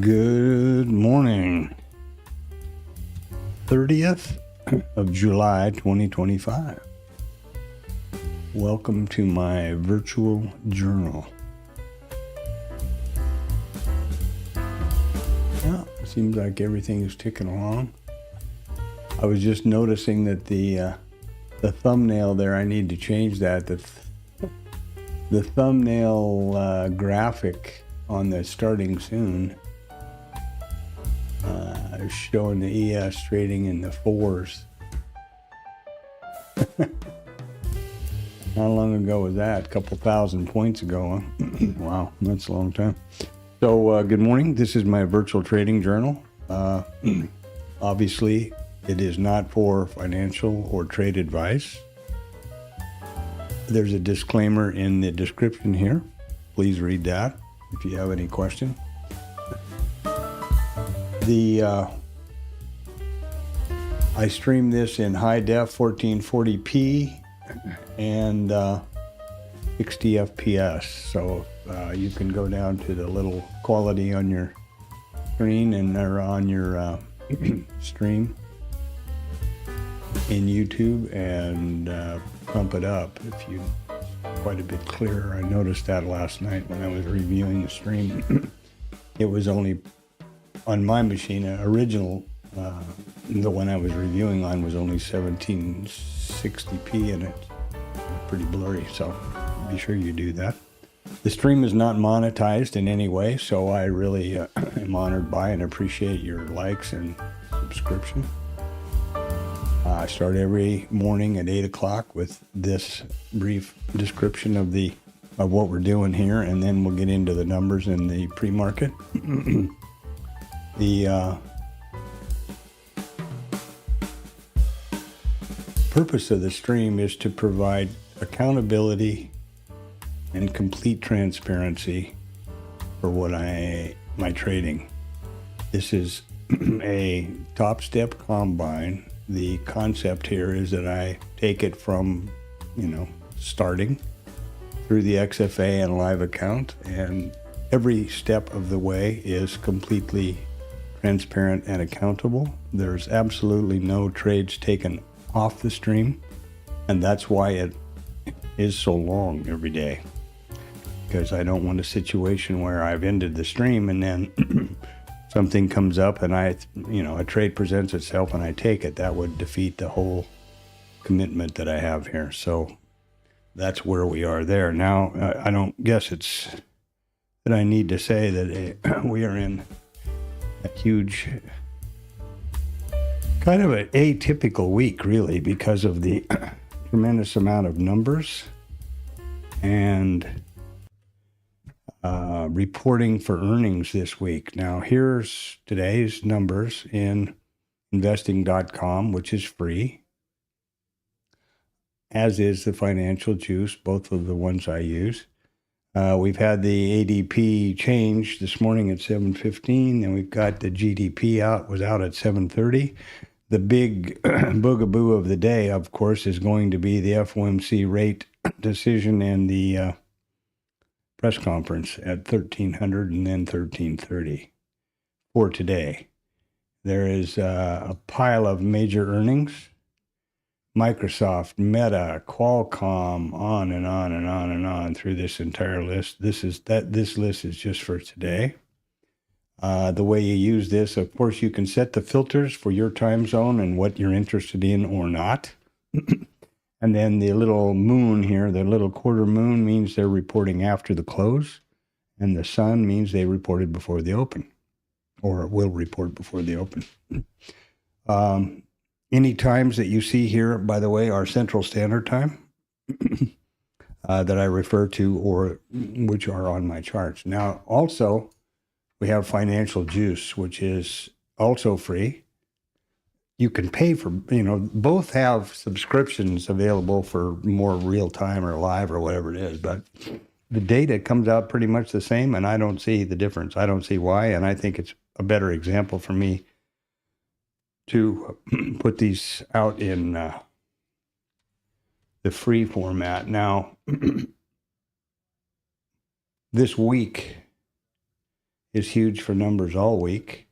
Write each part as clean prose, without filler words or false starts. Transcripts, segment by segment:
Good morning. 30th of July 2025. Welcome to my virtual journal. Well, it seems like everything is ticking along. I was just noticing that the thumbnail there, I need to change that. The thumbnail graphic on the starting soon is showing the ES trading in the 4s. How long ago was that? A couple thousand points ago, huh? Wow, that's a long time. So good morning. This is my virtual trading journal. Obviously, it is not for financial or trade advice. There's a disclaimer in the description here. Please read that if you have any question. I stream this in high def 1440p and 60 FPS. So you can go down to the little quality on your screen and or on your stream in YouTube and pump it up if you quite a bit clearer. I noticed that last night when I was reviewing the stream. It was only on my machine, original, the one I was reviewing on was only 1760p and it's pretty blurry, so be sure you do that. The stream is not monetized in any way, so I really am honored by and appreciate your likes and subscription. I start every morning at 8 o'clock with this brief description of what we're doing here, and then we'll get into the numbers in the pre-market. The purpose of the stream is to provide accountability and complete transparency for my trading. This is a TopStep combine. The concept here is that I take it from, starting through the XFA and live account, and every step of the way is completely transparent and accountable. There's absolutely no trades taken off the stream, and that's why it is so long every day, because I don't want a situation where I've ended the stream and then something comes up and a trade presents itself and I take it. That would defeat the whole commitment that I have here. So that's where we are there. Now, I don't guess it's that I need to say that we are in a huge, kind of an atypical week, really, because of the tremendous amount of numbers and reporting for earnings this week. Now, here's today's numbers in investing.com, which is free, as is the Financial Juice, both of the ones I use. We've had the ADP change this morning at 7:15, and we've got the GDP was out at 7:30. The big boogaboo of the day, of course, is going to be the FOMC rate decision and the press conference at 1300 and then 1330 for today. There is a pile of major earnings. Microsoft, Meta, Qualcomm, on and on and on and on through this entire list. This list is just for today. The way you use this, of course, you can set the filters for your time zone and what you're interested in or not. And then the little moon here, the little quarter moon, means they're reporting after the close. And the sun means they reported before the open, or will report before the open. Any times that you see here, by the way, are Central Standard Time that I refer to, or which are on my charts. Now, also, we have Financial Juice, which is also free. You can pay for, both have subscriptions available for more real time or live or whatever it is, but the data comes out pretty much the same, and I don't see the difference. I don't see why, and I think it's a better example for me to put these out in the free format. Now, this week is huge for numbers all week.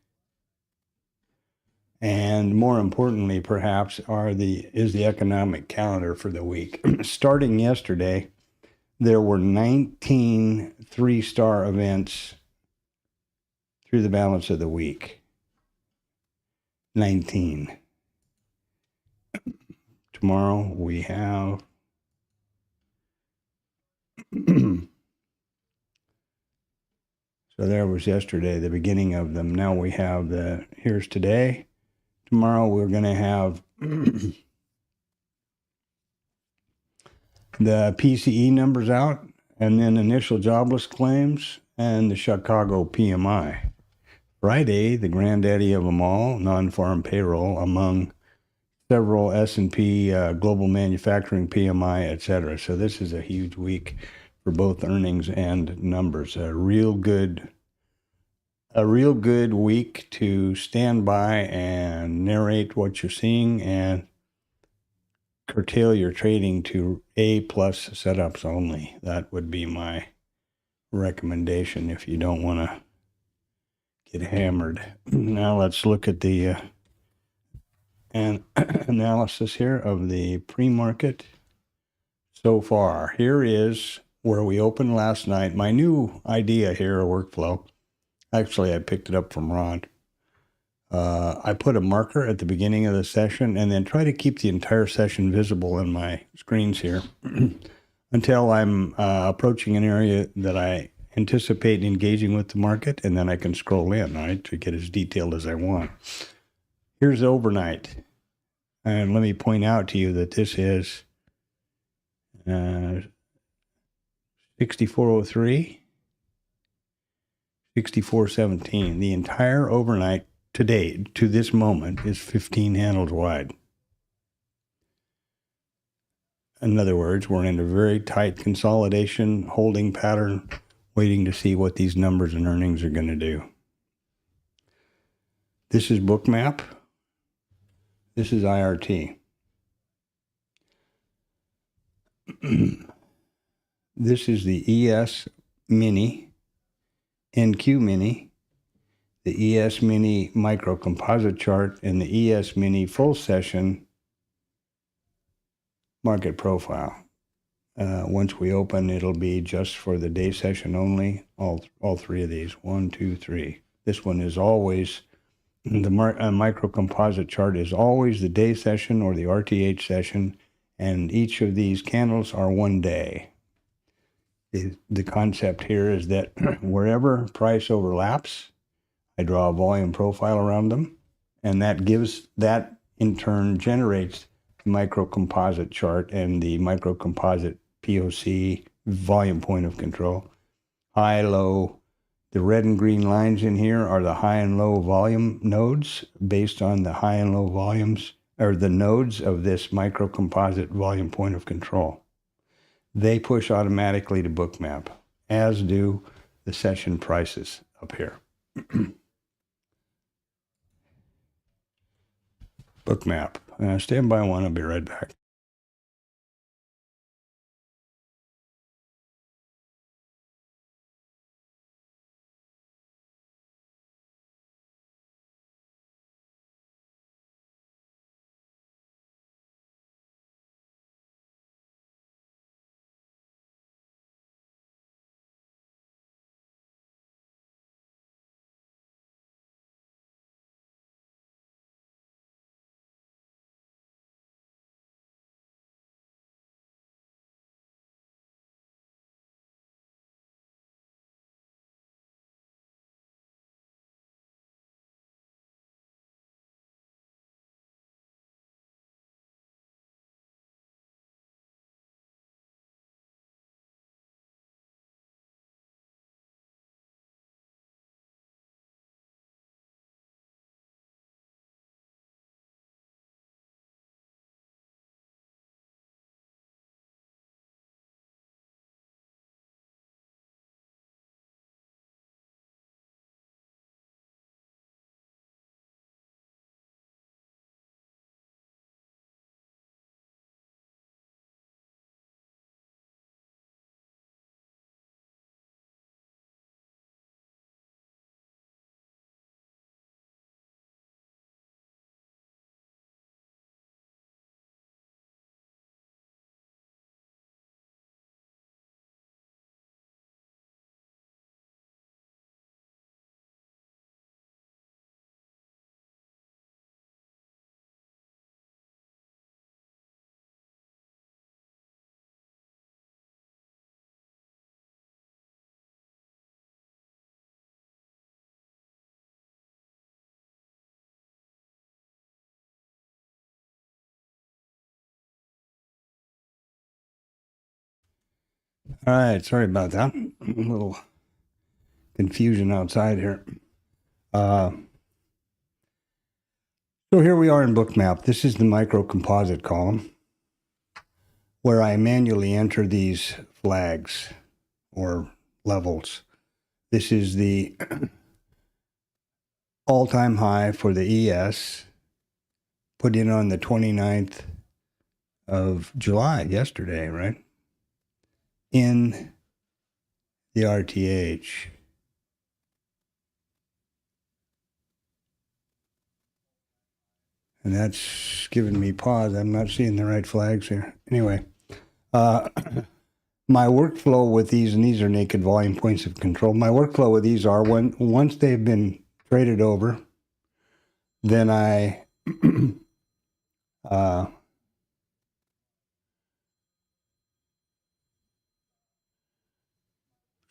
And more importantly, perhaps, is the economic calendar for the week. Starting yesterday, there were 19 three-star events through the balance of the week. 19. Tomorrow we have so there was yesterday, the beginning of them. Now we have here's today. Tomorrow we're going to have the PCE numbers out, and then initial jobless claims, and the Chicago PMI. Friday, the granddaddy of them all, non-farm payroll, among several S&P global manufacturing PMI, et cetera. So this is a huge week for both earnings and numbers. A real good week to stand by and narrate what you're seeing and curtail your trading to A+ setups only. That would be my recommendation if you don't want to get hammered. Now let's look at the analysis here of the pre-market so far. Here is where we opened last night. My new idea here, a workflow. Actually, I picked it up from Ron. I put a marker at the beginning of the session and then try to keep the entire session visible in my screens here until I'm approaching an area that I anticipate engaging with the market, and then I can scroll in, right, to get as detailed as I want. Here's overnight. And let me point out to you that this is 6403, 6417. The entire overnight today, to this moment, is 15 handles wide. In other words, we're in a very tight consolidation holding pattern, waiting to see what these numbers and earnings are going to do. This is Bookmap. This is IRT. This is the ES Mini, NQ Mini, the ES Mini Micro Composite chart, and the ES Mini Full Session Market Profile. Once we open, it'll be just for the day session only, all three of these, 1, 2, 3. This one is always, the Micro Composite chart is always the day session or the RTH session, and each of these candles are 1 day. The concept here is that wherever price overlaps, I draw a volume profile around them, and that in turn generates the Micro Composite chart and the Micro Composite POC volume point of control. High, low. The red and green lines in here are the high and low volume nodes based on the high and low volumes, or the nodes of this Micro Composite volume point of control. They push automatically to Bookmap, as do the session prices up here. Bookmap. Stand by one, I'll be right back. All right, sorry about that. A little confusion outside here. So here we are in Bookmap. This is the micro composite column where I manually enter these flags or levels. This is the all-time high for the ES, put in on the 29th of July, yesterday, right? In the RTH. And that's giving me pause. I'm not seeing the right flags here. Anyway, my workflow with these, and these are naked volume points of control. My workflow with these are once they've been traded over, then I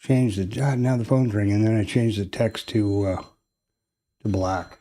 change the, now the phone's ringing, then I change the text to black.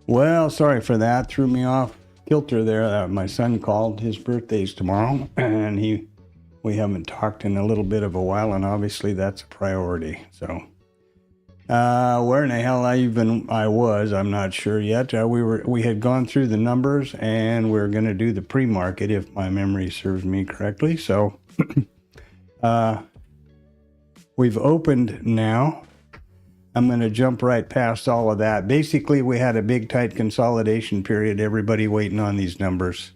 Well, sorry for that. Threw me off kilter there. My son called. His birthday's tomorrow, and we haven't talked in a little bit of a while, and obviously that's a priority. So, where in the hell I was, I'm not sure yet. We had gone through the numbers, and we're going to do the pre-market if my memory serves me correctly. So, we've opened now. I'm going to jump right past all of that. Basically, we had a big, tight consolidation period. Everybody waiting on these numbers.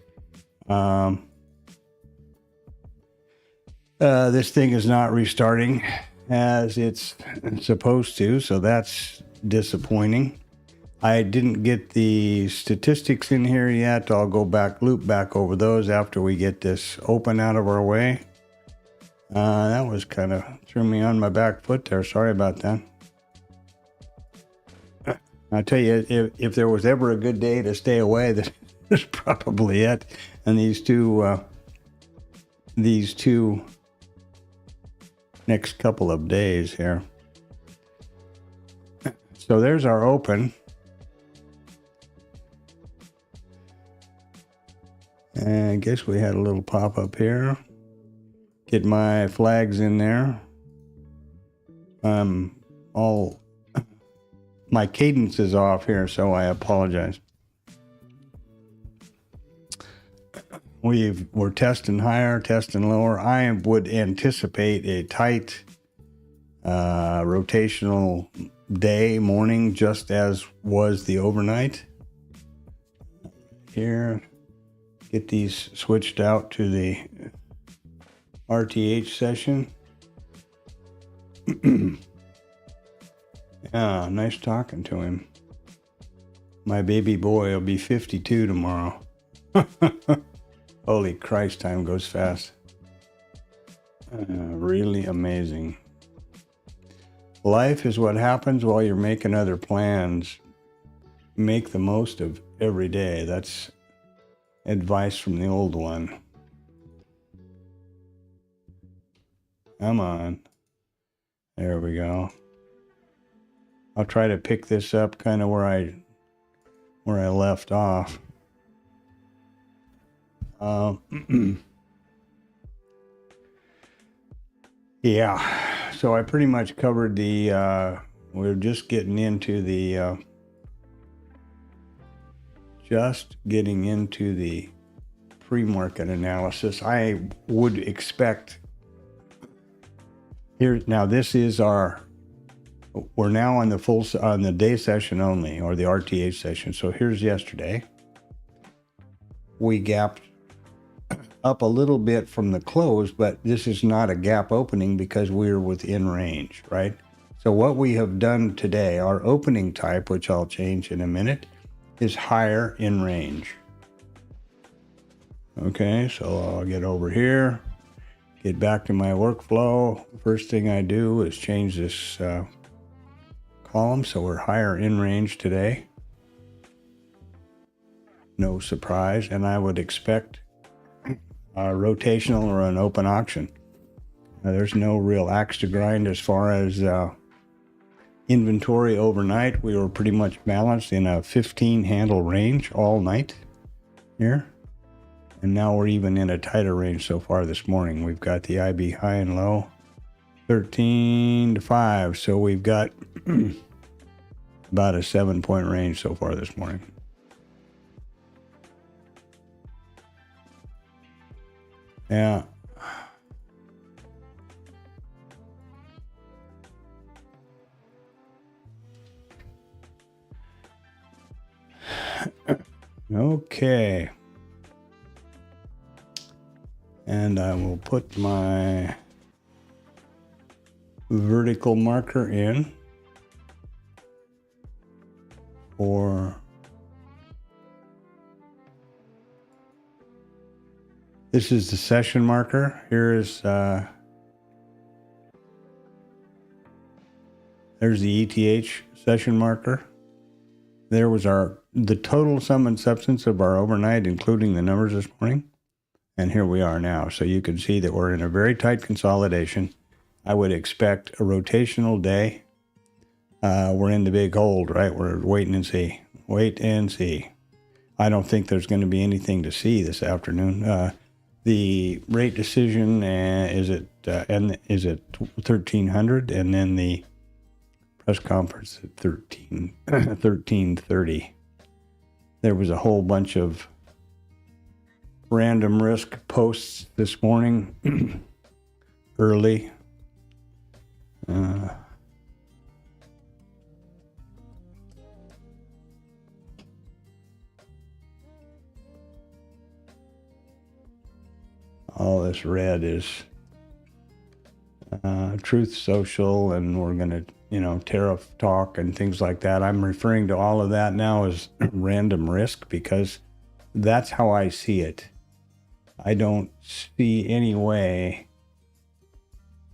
This thing is not restarting as it's supposed to, so that's disappointing. I didn't get the statistics in here yet. I'll go back, loop back over those after we get this open out of our way. That was kind of threw me on my back foot there. Sorry about that. I tell you, if there was ever a good day to stay away, that's probably it. And these two next couple of days here. So there's our open. And I guess we had a little pop up here. Get my flags in there. My cadence is off here, so I apologize. We're testing higher, testing lower. I would anticipate a tight rotational day, morning, just as was the overnight. Here, get these switched out to the RTH session. Yeah, nice talking to him. My baby boy will be 52 tomorrow. Holy Christ, time goes fast. Really amazing. Life is what happens while you're making other plans. Make the most of every day. That's advice from the old one. Come on. There we go. I'll try to pick this up kind of where I left off. Yeah, so I pretty much covered the, we're just getting into the pre-market analysis. I would expect here, now this is we're now on the day session only, or the RTH session. So here's yesterday. We gapped up a little bit from the close, but this is not a gap opening because we're within range, right? So what we have done today, our opening type, which I'll change in a minute, is higher in range. Okay, so I'll get over here, get back to my workflow. First thing I do is change this column, so we're higher in range today. No surprise, and I would expect a rotational or an open auction. There's no real axe to grind as far as inventory overnight. We were pretty much balanced in a 15 handle range all night here, and now we're even in a tighter range so far this morning. We've got the IB high and low 13 to 5, so we've got about a 7-point range so far this morning. Yeah. Okay. And I will put my vertical marker in for this is the session marker. Here is there's the ETH session marker. There was the total sum and substance of our overnight, including the numbers this morning. And here we are now. So you can see that we're in a very tight consolidation. I would expect a rotational day. We're in the big hold, right? We're waiting and see. Wait and see. I don't think there's going to be anything to see this afternoon. The rate decision is at 1300, and then the press conference at 1330. There was a whole bunch of random risk posts this morning early. All this red is Truth Social, and we're going to, tariff talk and things like that. I'm referring to all of that now as random risk because that's how I see it. I don't see any way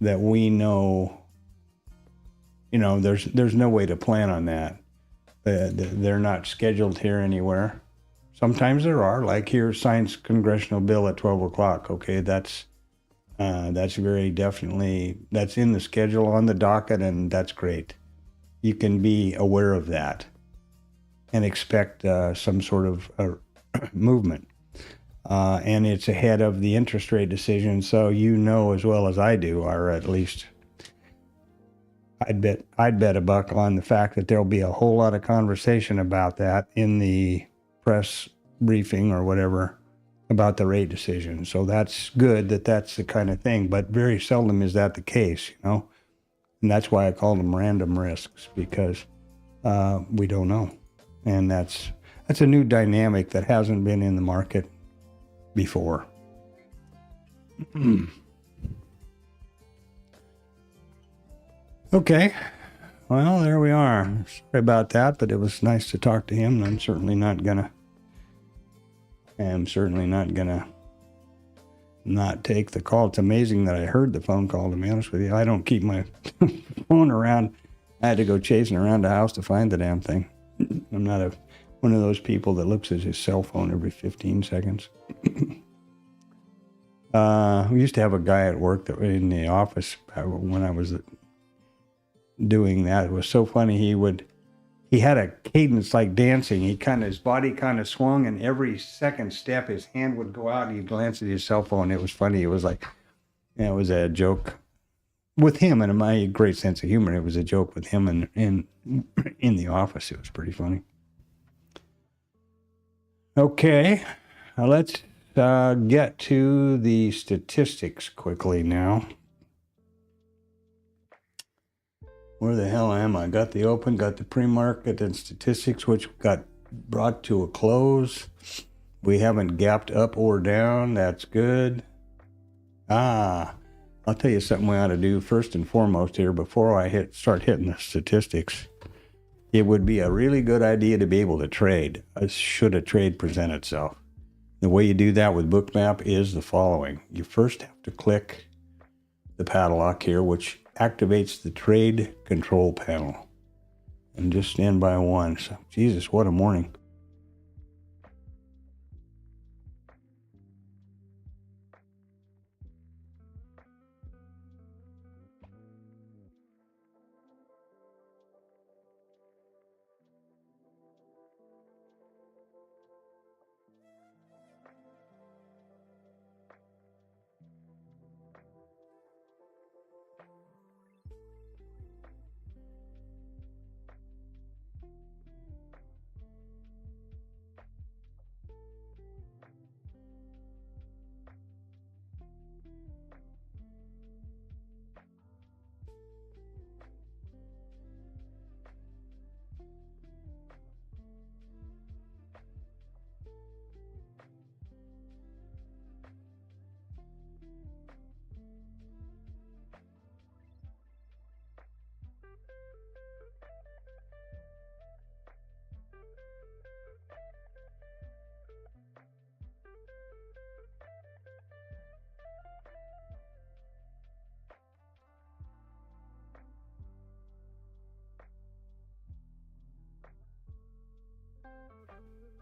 that we know, there's no way to plan on that. They're not scheduled here anywhere. Sometimes there are, like here, science congressional bill at 12 o'clock. Okay, that's very definitely, that's in the schedule on the docket, and that's great. You can be aware of that and expect some sort of movement. And it's ahead of the interest rate decision, so as well as I do, or at least I'd bet a buck on the fact that there'll be a whole lot of conversation about that in the press briefing or whatever about the rate decision. So that's good that's the kind of thing, but very seldom is that the case, and that's why I call them random risks, because we don't know. And that's a new dynamic that hasn't been in the market before. Okay, well, there we are. Sorry about that, but it was nice to talk to him. I'm certainly not gonna not take the call. It's amazing that I heard the phone call, to be honest with you. I don't keep my phone around. I had to go chasing around the house to find the damn thing. I'm not one of those people that looks at his cell phone every 15 seconds. We used to have a guy at work that in the office when I was doing that. It was so funny. He had a cadence like dancing. His body kind of swung, and every second step his hand would go out and he'd glance at his cell phone. It was funny. It was like, it was a joke with him, and my great sense of humor. It was a joke with him and in the office. It was pretty funny. Okay, let's get to the statistics quickly now. Where the hell am I? Got the open, got the pre-market and statistics, which got brought to a close. We haven't gapped up or down. That's good. I'll tell you something we ought to do first and foremost here before I start hitting the statistics. It would be a really good idea to be able to trade, should a trade present itself. The way you do that with Bookmap is the following. You first have to click the padlock here, which activates the trade control panel. And just stand by one. So, Jesus, what a morning.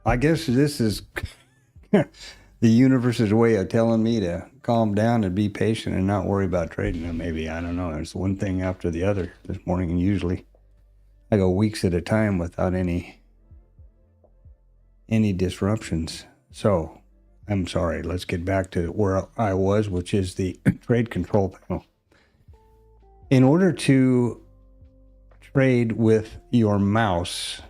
I guess this is the universe's way of telling me to calm down and be patient and not worry about trading. Or maybe, I don't know. There's one thing after the other this morning, and usually I go weeks at a time without any any disruptions. So I'm sorry, let's get back to where I was, which is the trade control panel. In order to trade with your mouse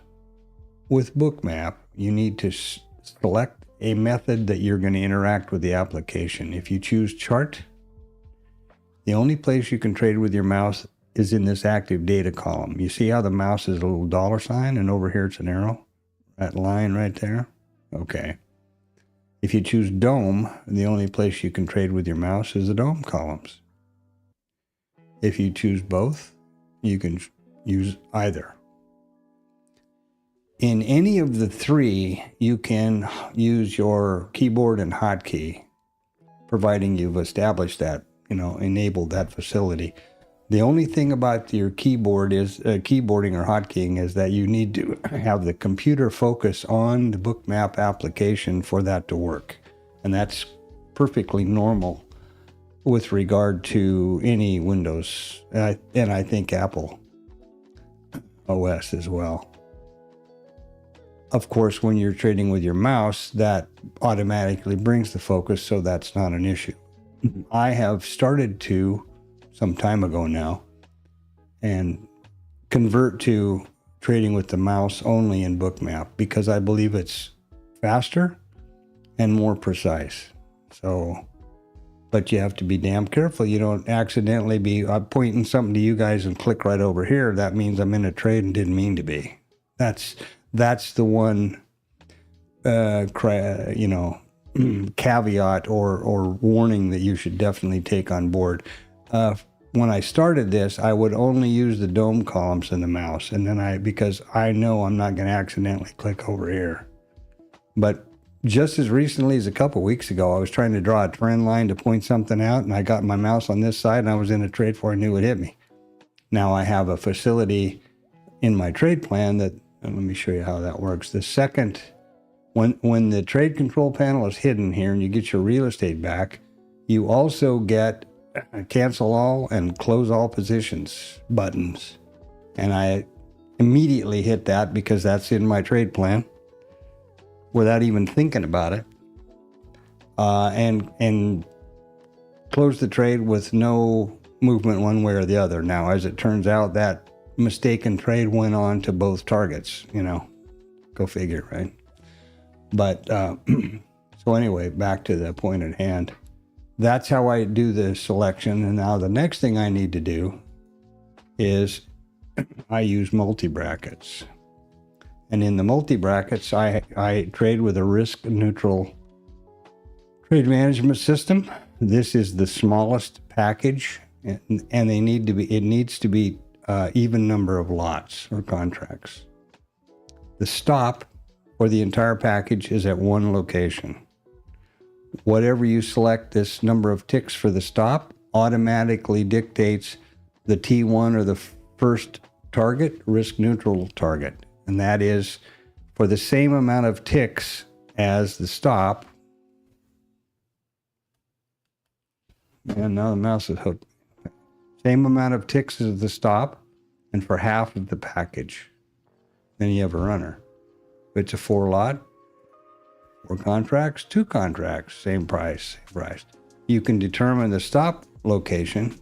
with Bookmap, you need to select a method that you're going to interact with the application. If you choose chart, the only place you can trade with your mouse is in this active data column. You see how the mouse is a little dollar sign and over here it's an arrow? That line right there? Okay. If you choose DOM, the only place you can trade with your mouse is the DOM columns. If you choose both, you can use either. In any of the three, you can use your keyboard and hotkey, providing you've established that, enabled that facility. The only thing about your keyboard is keyboarding or hotkeying is that you need to have the computer focus on the Bookmap application for that to work. And that's perfectly normal with regard to any Windows, and I think Apple OS as well. Of course, when you're trading with your mouse, that automatically brings the focus, so that's not an issue. I have started to, some time ago now, and convert to trading with the mouse only in Bookmap because I believe it's faster and more precise. So, but you have to be damn careful. You don't accidentally be pointing something to you guys and click right over here. That means I'm in a trade and didn't mean to be. That's the one, caveat or warning that you should definitely take on board. When I started this, I would only use the DOM columns in the mouse, and then because I know I'm not going to accidentally click over here. But just as recently as a couple weeks ago, I was trying to draw a trend line to point something out, and I got my mouse on this side, and I was in a trade before I knew it hit me. Now I have a facility in my trade plan that, let me show you how that works. The second, when the trade control panel is hidden here and you get your real estate back, you also get cancel all and close all positions buttons. And I immediately hit that because that's in my trade plan without even thinking about it. And close the trade with no movement one way or the other. Now, as it turns out, that mistaken trade went on to both targets, go figure, right? But so anyway, back to the point at hand. That's how I do the selection. And now the next thing I need to do is I use multi-brackets. And in the multi-brackets, I trade with a risk-neutral trade management system. This is the smallest package, and it needs to be even number of lots or contracts. The stop for the entire package is at one location. Whatever you select, this number of ticks for the stop automatically dictates the T1 or the first target, risk neutral target. And that is for the same amount of ticks as the stop. And now the mouse is hooked. Same amount of ticks as the stop and for half of the package. Then you have a runner. If it's a 4 lot, 4 contracts, 2 contracts, same price. You can determine the stop location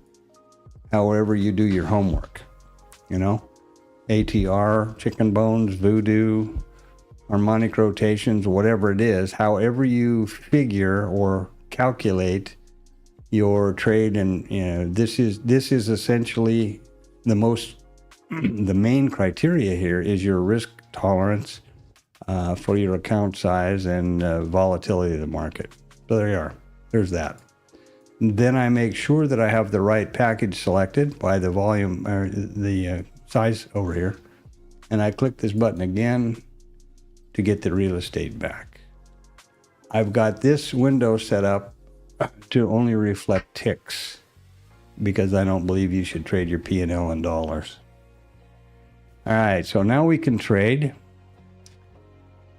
however you do your homework. ATR, chicken bones, voodoo, harmonic rotations, whatever it is, however you figure or calculate your trade. And this is essentially the main criteria here is your risk tolerance for your account size and volatility of the market. So there you are. There's that. Then I make sure that I have the right package selected by the volume or the size over here. And I click this button again to get the real estate back. I've got this window set up to only reflect ticks because I don't believe you should trade your P&L in dollars. All right, so now we can trade.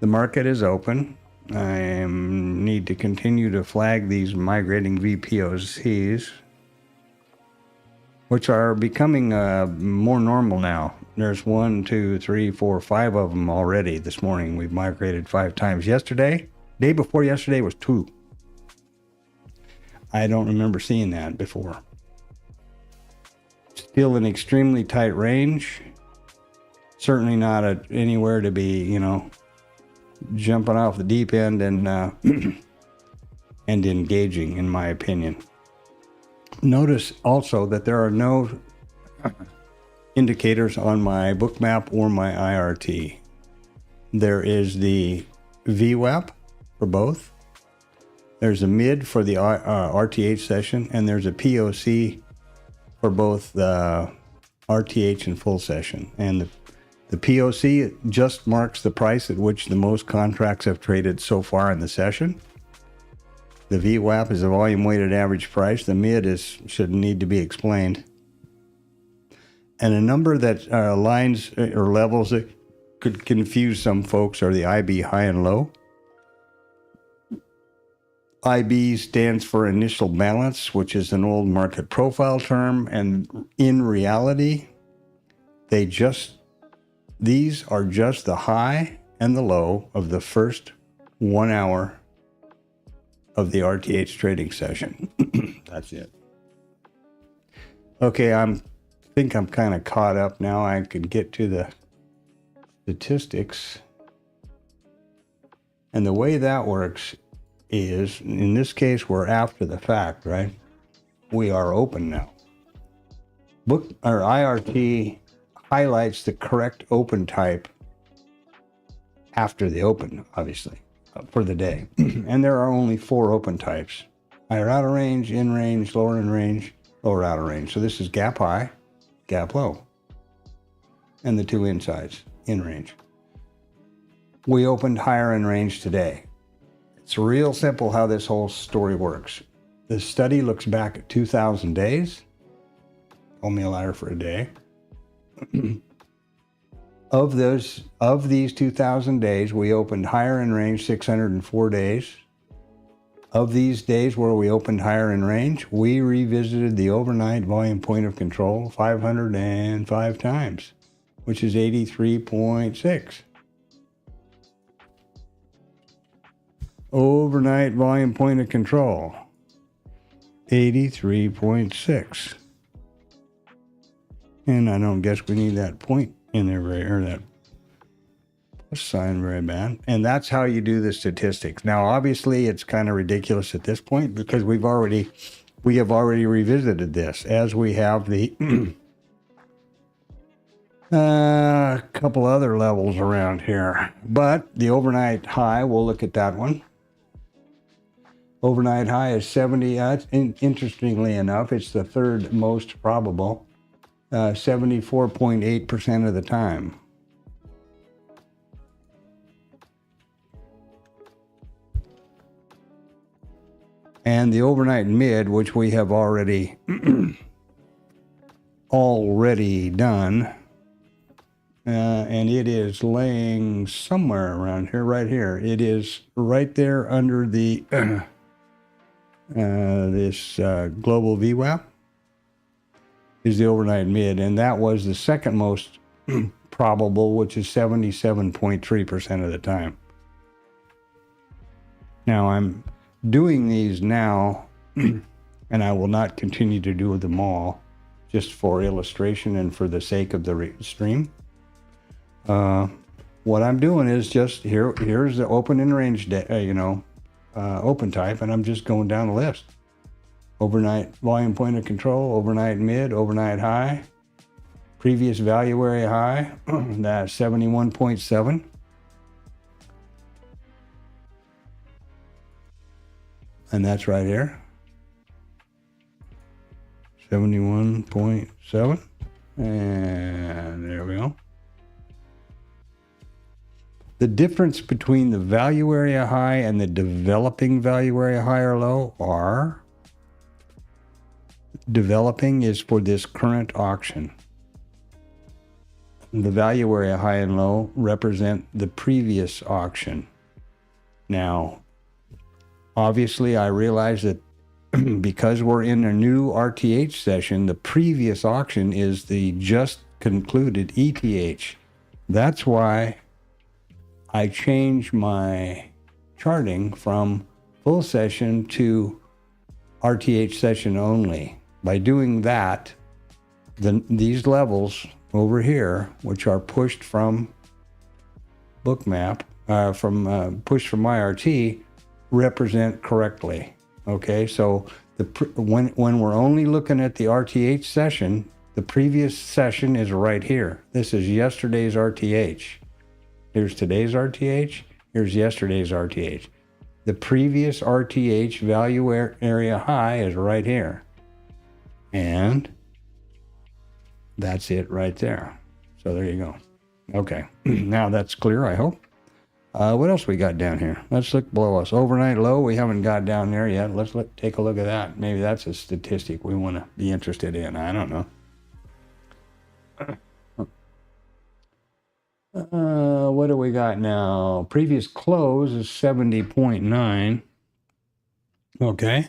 The market is open. I need to continue to flag these migrating VPOCs, which are becoming more normal now. There's 1, 2, 3, 4, 5 of them already this morning. We've migrated 5 times. Yesterday, day before yesterday was 2. I don't remember seeing that before. Still an extremely tight range. Certainly not anywhere to be, jumping off the deep end and and engaging, in my opinion. Notice also that there are no indicators on my bookmap or my IRT. There is the VWAP for both. There's a mid for the RTH session, and there's a POC for both the RTH and full session. And the POC just marks the price at which the most contracts have traded so far in the session. The VWAP is a volume weighted average price. The mid should need to be explained. And a number that lines or levels that could confuse some folks are the IB high and low. IB stands for initial balance, which is an old market profile term, and in reality, these are just the high and the low of the first 1 hour of the RTH trading session. That's it. Okay, I think I'm kind of caught up now. I can get to the statistics. And the way that works is, in this case, we're after the fact, right? We are open now. Our IRT highlights the correct open type after the open, obviously, for the day. And there are only 4 open types: higher outer range, in range, lower in range, lower outer range. So this is gap high, gap low, and the 2 insides in range. We opened higher in range today. It's real simple how this whole story works. The study looks back at 2,000 days. Hold me a ladder for a day. Of these 2,000 days, we opened higher in range 604 days. Of these days where we opened higher in range, we revisited the overnight volume point of control 505 times, which is 83.6. Overnight volume point of control, 83.6. And I don't guess we need that point in there, or that plus sign very bad. And that's how you do the statistics. Now, obviously, it's kind of ridiculous at this point because we have already revisited this, as we have the couple other levels around here. But the overnight high, we'll look at that one. Overnight high is 70. Interestingly enough, it's the third most probable. 74.8% of the time. And the overnight mid, which we have already done, and it is laying somewhere around here, right here. It is right there under the this global VWAP. Is the overnight mid, and that was the second most probable, which is 77.3% of the time. Now, I'm doing these now, and I will not continue to do them all, just for illustration and for the sake of the stream. What I'm doing is just, here's the open in range, open type, and I'm just going down the list. Overnight volume point of control, overnight mid, overnight high, previous value area high, that's 71.7. And that's right here, 71.7. And there we go. The difference between the value area high and the developing value area high or low are, developing is for this current auction. The value area high and low represent the previous auction. Now, obviously, I realize that because we're in a new RTH session, the previous auction is the just concluded ETH. That's why I changed my charting from full session to RTH session only. By doing that, these levels over here, which are pushed from Bookmap, pushed from IRT, represent correctly. Okay, so when we're only looking at the RTH session, the previous session is right here. This is yesterday's RTH. Here's today's RTH. Here's yesterday's RTH. The previous RTH value area high is right here. And that's it right there. So there you go. Okay, now that's clear, I hope. What else we got down here? Let's look below us. Overnight low, we haven't got down there yet. Let's take a look at that. Maybe that's a statistic we want to be interested in. I don't know. What do we got now? Previous close is 70.9. Okay.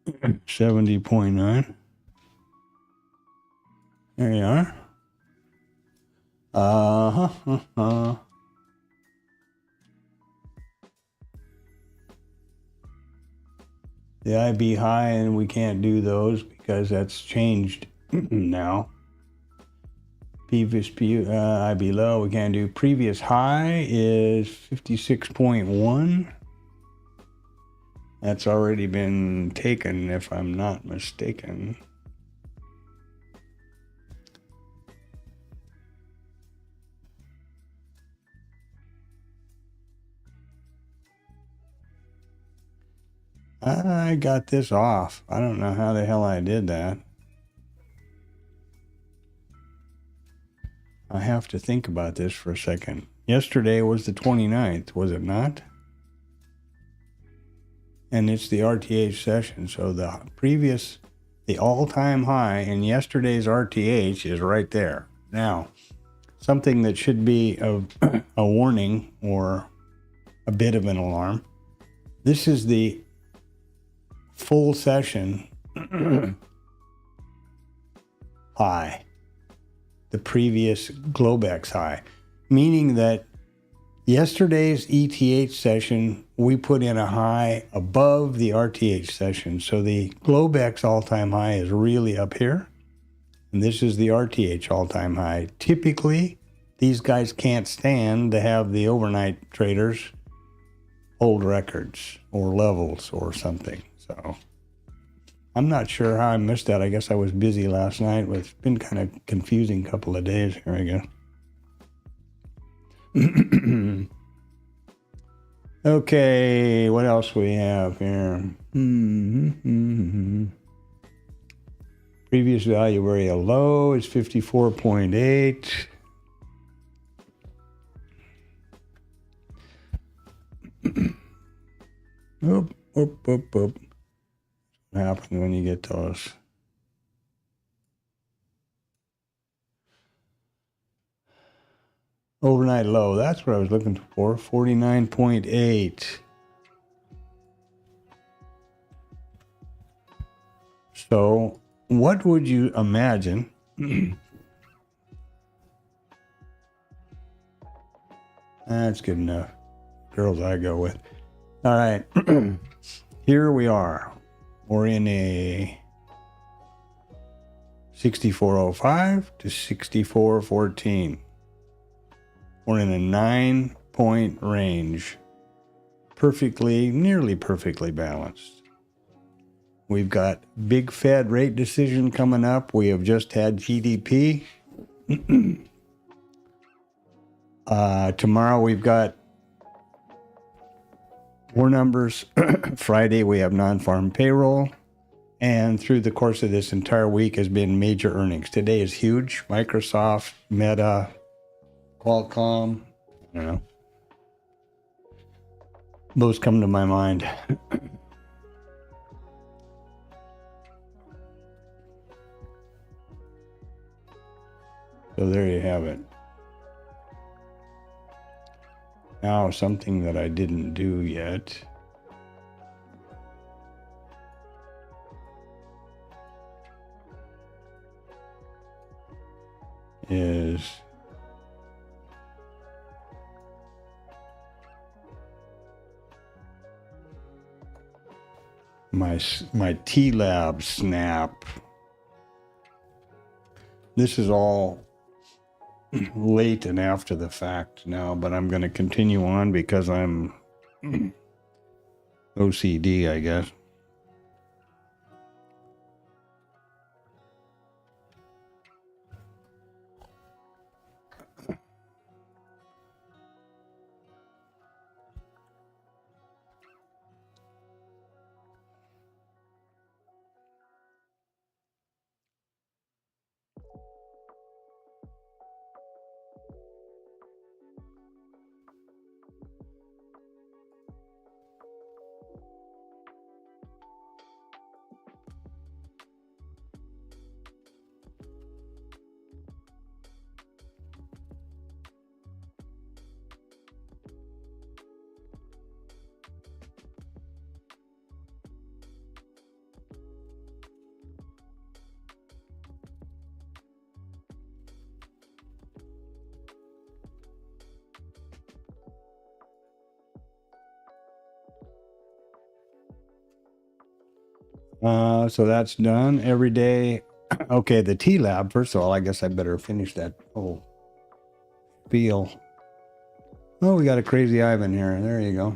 70.9. There you are. The IB high, and we can't do those because that's changed now. Previous IB low, we can't do. Previous high is 56.1. That's already been taken, if I'm not mistaken. I got this off. I don't know how the hell I did that. I have to think about this for a second. Yesterday was the 29th, was it not? And it's the RTH session, so the all-time high in yesterday's RTH is right there. Now, something that should be a warning or a bit of an alarm. This is the full session high, the previous Globex high, meaning that yesterday's ETH session, we put in a high above the RTH session. So the Globex all-time high is really up here, and this is the RTH all-time high. Typically, these guys can't stand to have the overnight traders hold records or levels or something. So I'm not sure how I missed that. I guess I was busy last night. It's been kind of confusing couple of days here, I guess. Okay, what else we have here? Previous value area low is 54.8. Oop. What happens when you get those? Overnight low, that's what I was looking for, 49.8. So, what would you imagine? That's good enough. Girls I go with. All right, here we are. We're in a 6405 to 6414. We're in a 9-point range. Nearly perfectly balanced. We've got big Fed rate decision coming up. We have just had GDP. Tomorrow we've got war numbers. Friday we have non-farm payroll. And through the course of this entire week has been major earnings. Today is huge. Microsoft, Meta, Qualcomm, I don't know. Those come to my mind. So there you have it. Now something that I didn't do yet. is my TLab snap. This is all late and after the fact now, but I'm going to continue on because I'm OCD, I guess. So that's done every day. Okay, the TLab, first of all, I guess I better finish that whole spiel. Oh, we got a crazy Ivan here. There you go.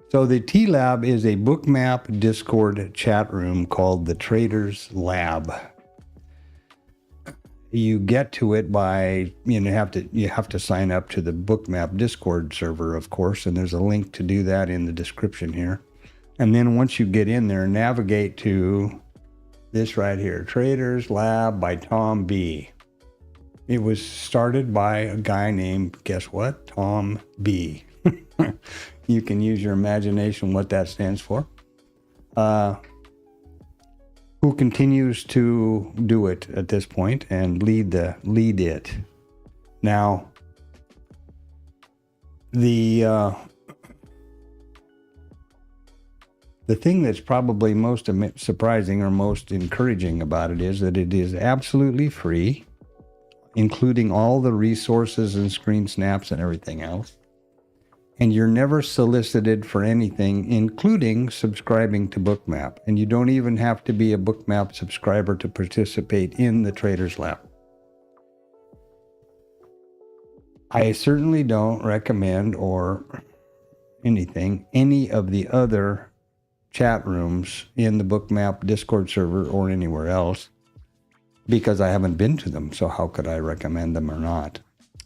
So the TLab is a bookmap Discord chat room called the Traders Lab. You get to it by, you have to sign up to the bookmap Discord server, of course, and there's a link to do that in the description here. And then once you get in there, navigate to this right here, Traders Lab by Tom B. It was started by a guy named, guess what? Tom B. You can use your imagination what that stands for. Who continues to do it at this point and lead it. Now, the thing that's probably most surprising or most encouraging about it is that it is absolutely free, including all the resources and screen snaps and everything else. And you're never solicited for anything, including subscribing to Bookmap. And you don't even have to be a Bookmap subscriber to participate in the Traders Lab. I certainly don't recommend or any of the other chat rooms in the Bookmap Discord server or anywhere else, because I haven't been to them, so how could I recommend them or not?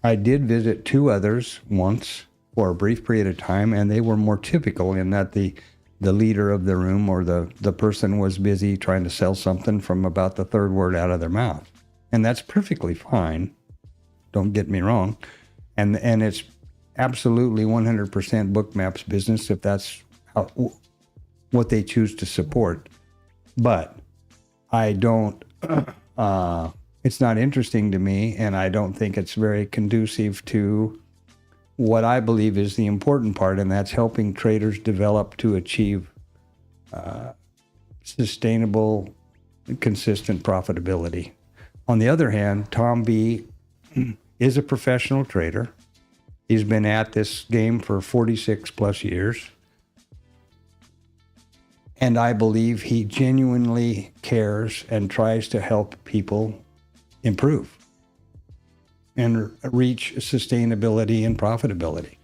I did visit two others once for a brief period of time, and they were more typical in that the leader of the room or the person was busy trying to sell something from about the third word out of their mouth. And that's perfectly fine, don't get me wrong. And it's absolutely 100% Bookmap's business if that's what they choose to support. But I don't, it's not interesting to me, and I don't think it's very conducive to what I believe is the important part, and that's helping traders develop to achieve sustainable, consistent profitability. On the other hand, Tom B is a professional trader. He's been at this game for 46 plus years. And I believe he genuinely cares and tries to help people improve and reach sustainability and profitability.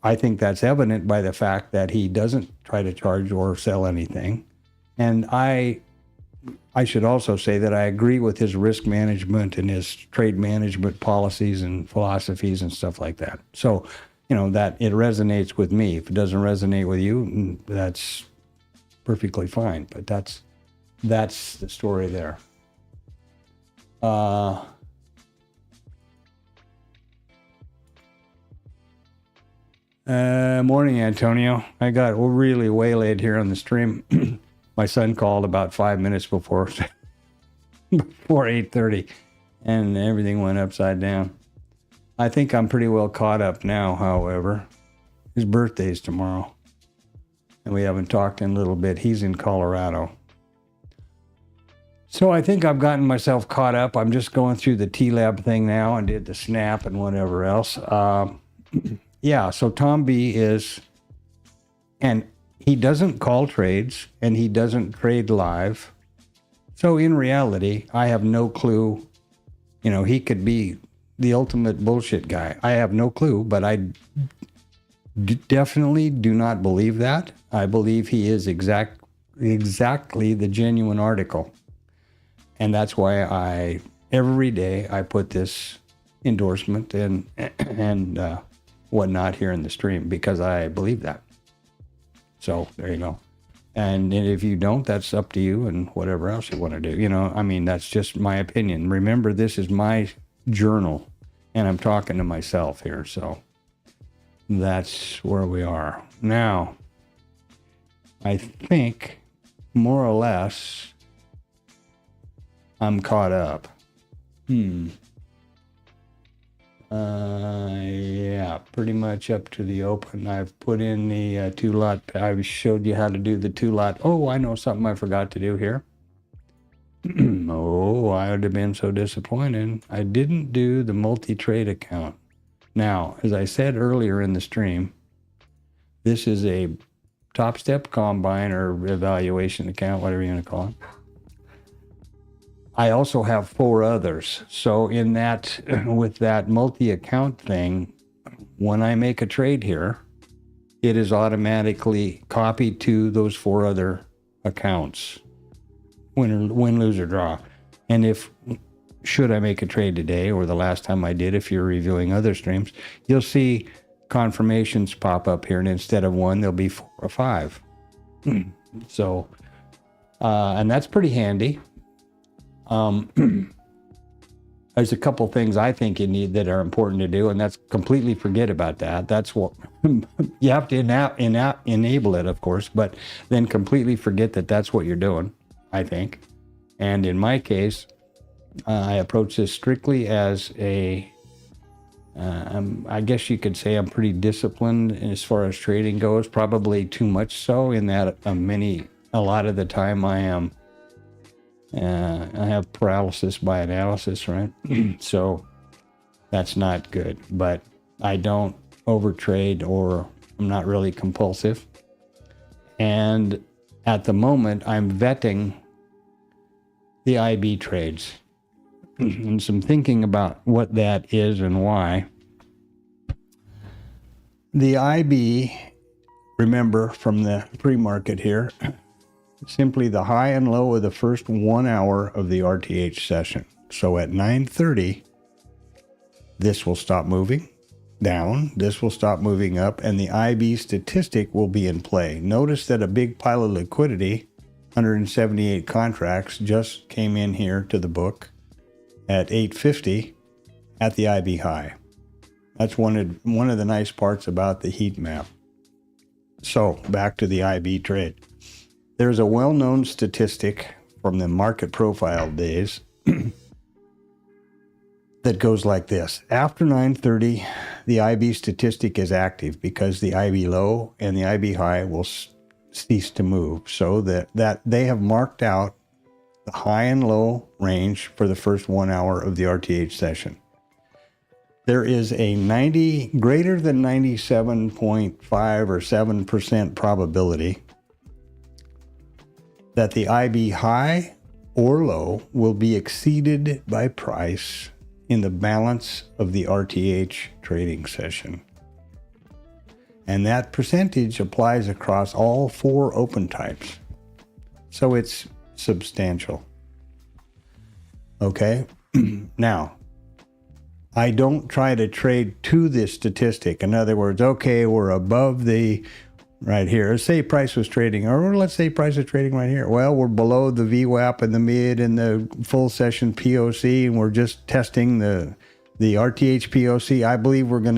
I think that's evident by the fact that he doesn't try to charge or sell anything. And I should also say that I agree with his risk management and his trade management policies and philosophies and stuff like that. So, that it resonates with me. If it doesn't resonate with you, that's perfectly fine. But that's the story there. Morning, Antonio. I got really waylaid here on the stream. My son called about 5 minutes before 8:30, and everything went upside down. I think I'm pretty well caught up now, however. His birthday's tomorrow, and we haven't talked in a little bit. He's in Colorado. So I think I've gotten myself caught up. I'm just going through the TLab thing now and did the snap and whatever else. Yeah, so Tom B is, and he doesn't call trades and he doesn't trade live. So in reality, I have no clue. You know, he could be the ultimate bullshit guy. I have no clue, but I definitely do not believe that. I believe he is exactly the genuine article. And that's why every day I put this endorsement and whatnot here in the stream, because I believe that. So there you go. And if you don't, that's up to you and whatever else you want to do. You know, I mean, that's just my opinion. Remember, this is my journal and I'm talking to myself here. So that's where we are. Now, I think more or less I'm caught up. Yeah, pretty much up to the open. I've put in the two lot. I showed you how to do the two lot. Oh, I know something I forgot to do here. Oh, I would have been so disappointed. I didn't do the multi-trade account. Now, as I said earlier in the stream, this is a TopStep combine or evaluation account, whatever you want to call it. I also have 4 others. So in that, with that multi-account thing, when I make a trade here, it is automatically copied to those 4 other accounts. Win, lose, or draw. And should I make a trade today or the last time I did, if you're reviewing other streams, you'll see confirmations pop up here. And instead of 1, there'll be 4 or 5. So, and that's pretty handy. There's a couple things I think you need that are important to do, and that's completely forget about that. That's what you have to enable it, of course, but then completely forget that that's what you're doing, I think. And in my case, I approach this strictly as I guess you could say I'm pretty disciplined as far as trading goes, probably too much so in that a lot of the time I am I have paralysis by analysis, right? So that's not good, but I don't overtrade or I'm not really compulsive. And at the moment, I'm vetting the IB trades and some thinking about what that is and why. The IB, remember from the pre-market here, simply the high and low of the first 1 hour of the RTH session. So at 9:30, this will stop moving down, this will stop moving up, and the IB statistic will be in play. Notice that a big pile of liquidity, 178 contracts, just came in here to the book at 8:50 at the IB high. That's one of the nice parts about the heat map. So back to the IB trade. There's a well-known statistic from the market profile days that goes like this. After 9:30, the IB statistic is active because the IB low and the IB high will cease to move. So that they have marked out the high and low range for the first 1 hour of the RTH session. There is a greater than 97.5 or 7% probability that the IB high or low will be exceeded by price in the balance of the RTH trading session. And that percentage applies across all 4 open types. So it's substantial. Okay? Now, I don't try to trade to this statistic. In other words, okay, we're above the right here. Let's say price was trading, or let's say price is trading right here. Well, we're below the VWAP and the mid and the full session POC, and we're just testing the RTH POC. I believe we're going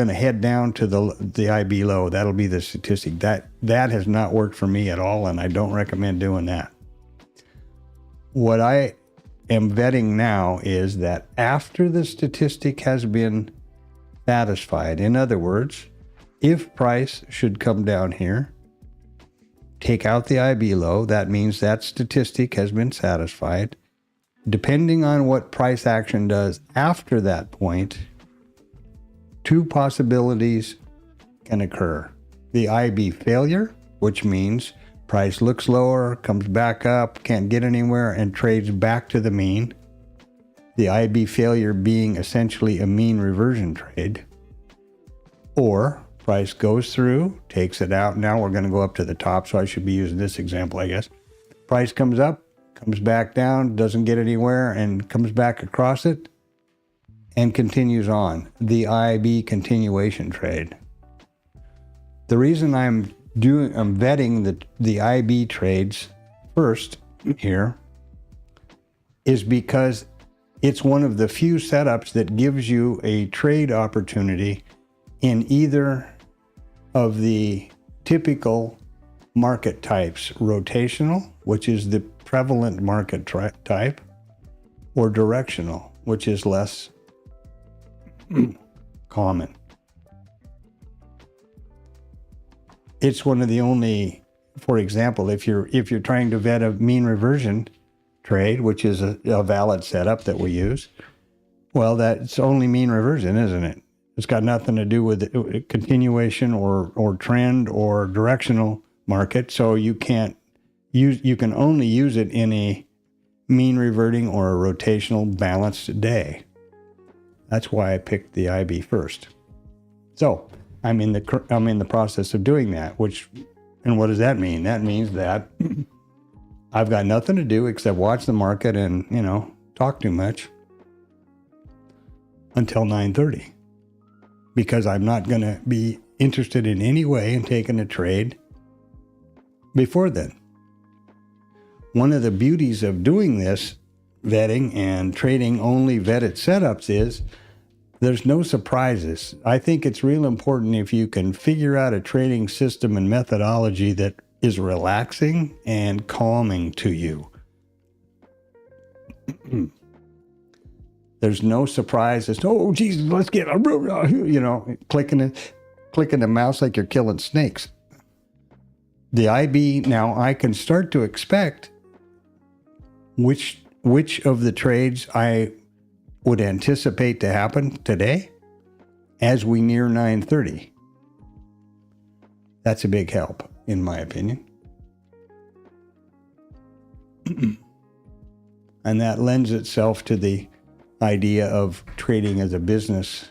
to head down to the IB low. That'll be the statistic. That has not worked for me at all, and I don't recommend doing that. What I am vetting now is that after the statistic has been satisfied, in other words, if price should come down here take out the IB low. That means that statistic has been satisfied. Depending on what price action does after that point, two possibilities can occur. The IB failure, which means price looks lower, comes back up, can't get anywhere, and trades back to the mean. The IB failure being essentially a mean reversion trade. Or price goes through, takes it out. Now we're going to go up to the top, so I should be using this example, I guess. Price comes up, comes back down, doesn't get anywhere, and comes back across it, and continues on. The IB continuation trade. The reason I'm vetting the IB trades first here is because it's one of the few setups that gives you a trade opportunity in either of the typical market types, rotational, which is the prevalent market type, or directional, which is less common. It's one of the only, for example, if you're trying to vet a mean reversion trade, which is a valid setup that we use, well, that's only mean reversion, isn't it? It's got nothing to do with continuation or trend or directional market. So you can only use it in a mean reverting or a rotational balanced day. That's why I picked the IB first. So I'm in the process of doing that, and what does that mean? That means that I've got nothing to do except watch the market and, talk too much until 9:30, because I'm not going to be interested in any way in taking a trade before then. One of the beauties of doing this vetting and trading only vetted setups is there's no surprises. I think it's real important if you can figure out a trading system and methodology that is relaxing and calming to you. There's no surprises. Oh, Jesus, let's get, clicking the mouse like you're killing snakes. The IB, now I can start to expect which of the trades I would anticipate to happen today as we near 9:30. That's a big help, in my opinion. And that lends itself to the idea of trading as a business,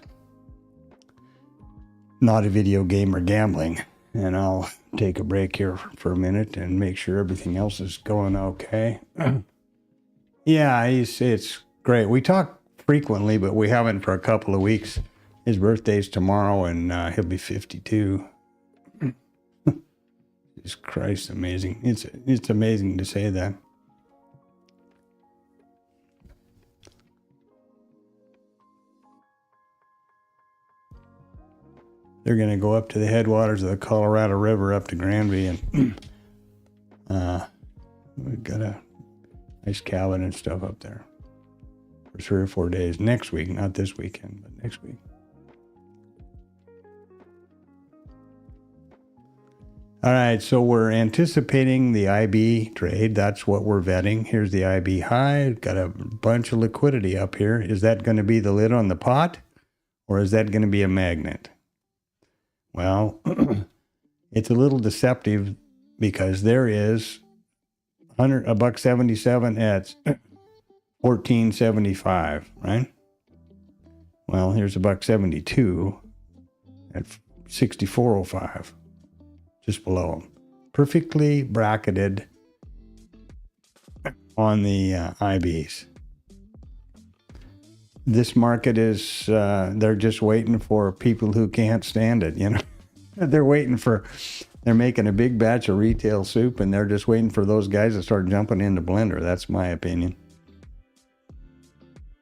not a video game or gambling. And I'll take a break here for a minute and make sure everything else is going okay. Yeah, it's great. We talk frequently, but we haven't for a couple of weeks. His birthday's tomorrow, and he'll be 52. Jesus Christ, amazing. It's amazing to say that. They're going to go up to the headwaters of the Colorado River up to Granby, and we've got a nice cabin and stuff up there for 3 or 4 days. Next week, not this weekend, but next week. All right, so we're anticipating the IB trade. That's what we're vetting. Here's the IB high. Got a bunch of liquidity up here. Is that going to be the lid on the pot, or is that going to be a magnet? Well, it's a little deceptive because there is $177 at $14.75, right? Well, here's $1.72 at $64.05, just below them. Perfectly bracketed on the IBs. This market is, they're just waiting for people who can't stand it, They're making a big batch of retail soup, and they're just waiting for those guys to start jumping in the blender. That's my opinion.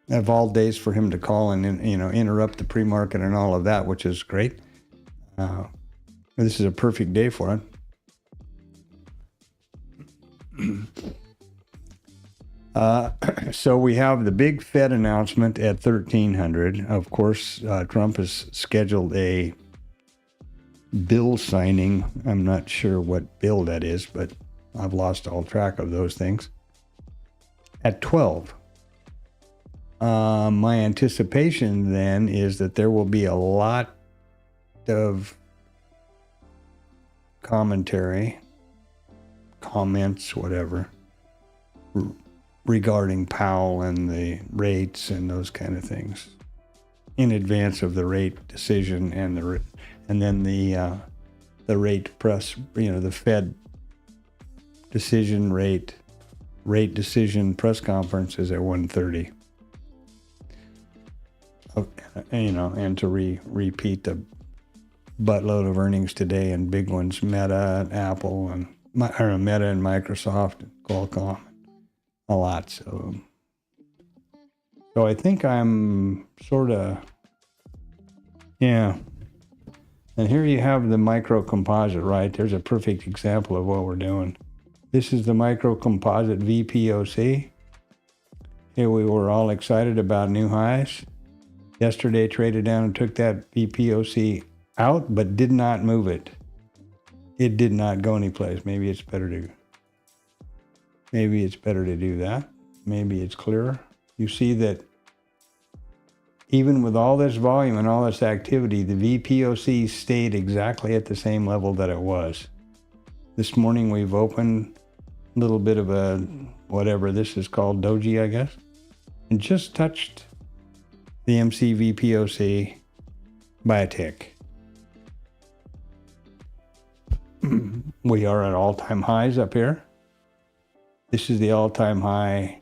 Of all days for him to call and, interrupt the pre-market and all of that, which is great. This is a perfect day for it. So we have the big Fed announcement at 1300. Of course, Trump has scheduled a bill signing. I'm not sure what bill that is, but I've lost all track of those things. At 12. My anticipation then is that there will be a lot of commentary, comments, whatever, regarding Powell and the rates and those kind of things in advance of the rate decision and then the rate press, the Fed decision rate decision press conference is at 1:30. And to repeat the buttload of earnings today and big ones, Meta and Apple and Meta and Microsoft and Qualcomm, a lot. So I think I'm sort of, yeah. And here you have the micro composite, right? There's a perfect example of what we're doing. This is the micro composite VPOC. Here we were all excited about new highs. Yesterday traded down and took that VPOC out, but did not move it. It did not go anyplace. Maybe it's better to do that. Maybe it's clearer. You see that even with all this volume and all this activity, the VPOC stayed exactly at the same level that it was. This morning we've opened a little bit of a, whatever this is called, doji, I guess, and just touched the MCVPOC by a tick. We are at all-time highs up here. This is the all-time high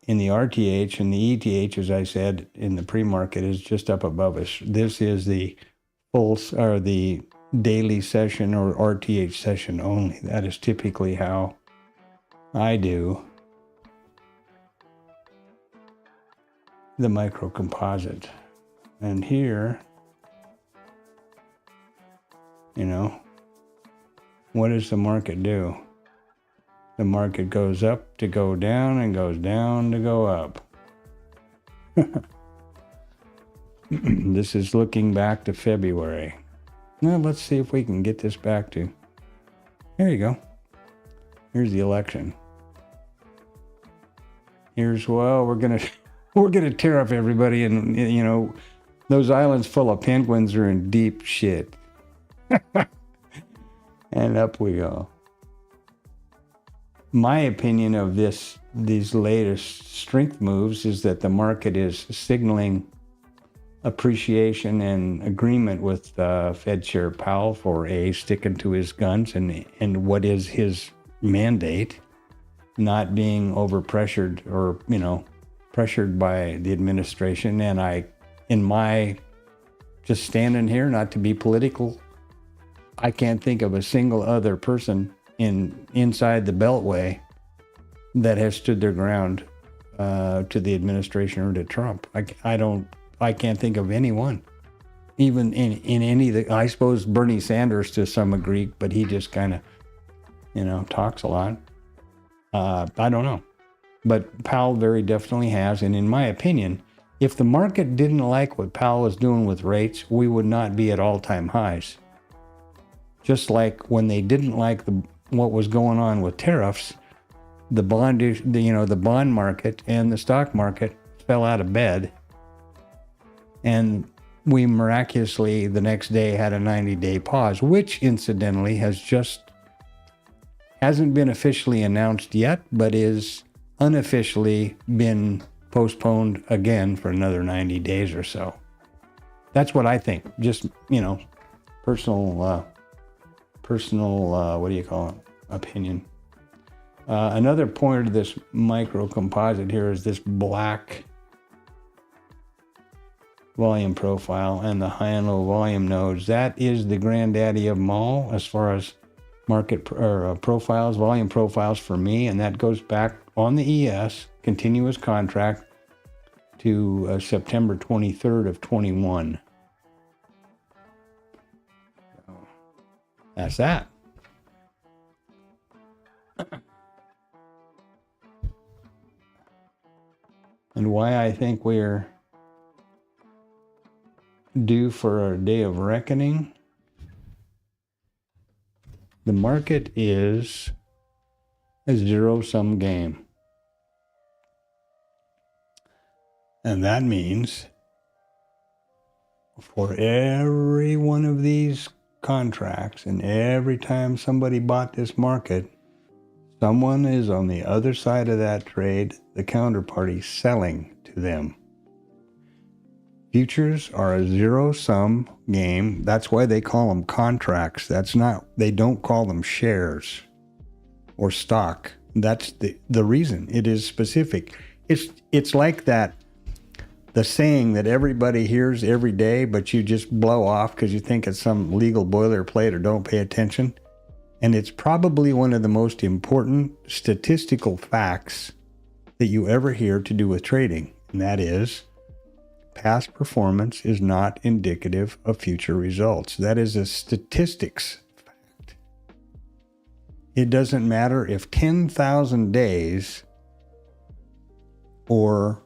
in the RTH, and the ETH, as I said, in the pre-market is just up above us. This is the the daily session or RTH session only. That is typically how I do the micro composite. And here, what does the market do? The market goes up to go down and goes down to go up. This is looking back to February. Now let's see if we can get this back to, there you go. Here's the election. Here's, well, we're gonna tear up everybody, and those islands full of penguins are in deep shit. And up we go. My opinion of these latest strength moves is that the market is signaling appreciation and agreement with Fed Chair Powell for sticking to his guns and what is his mandate, not being overpressured or pressured by the administration. And in my just standing here, not to be political, I can't think of a single other person inside the Beltway that has stood their ground to the administration or to Trump. I can't think of anyone. Even in any of the, I suppose Bernie Sanders to some degree, but he just kind of, talks a lot. I don't know. But Powell very definitely has. And in my opinion, if the market didn't like what Powell was doing with rates, we would not be at all-time highs. Just like when they didn't like what was going on with tariffs, the bond market and the stock market fell out of bed, and we miraculously the next day had a 90-day pause, which incidentally hasn't been officially announced yet, but is unofficially been postponed again for another 90 days or so. That's what I think. Just personal. What do you call it? Opinion. Another pointer to this micro composite here is this black volume profile and the high and low volume nodes. That is the granddaddy of them all as far as market profiles, volume profiles for me, and that goes back on the ES continuous contract to September 23rd of 21. That's that. And why I think we're due for a day of reckoning The market is a zero-sum game. And that means for every one of these contracts and every time somebody bought this market, someone is on the other side of that trade, the counterparty, selling to them. Futures are a zero-sum game. That's why they call them contracts. They don't call them shares or stock. That's the reason. It is specific. It's like that, the saying that everybody hears every day, but you just blow off because you think it's some legal boilerplate or don't pay attention. And it's probably one of the most important statistical facts that you ever hear to do with trading. And that is, past performance is not indicative of future results. That is a statistics fact. It doesn't matter if 10,000 days or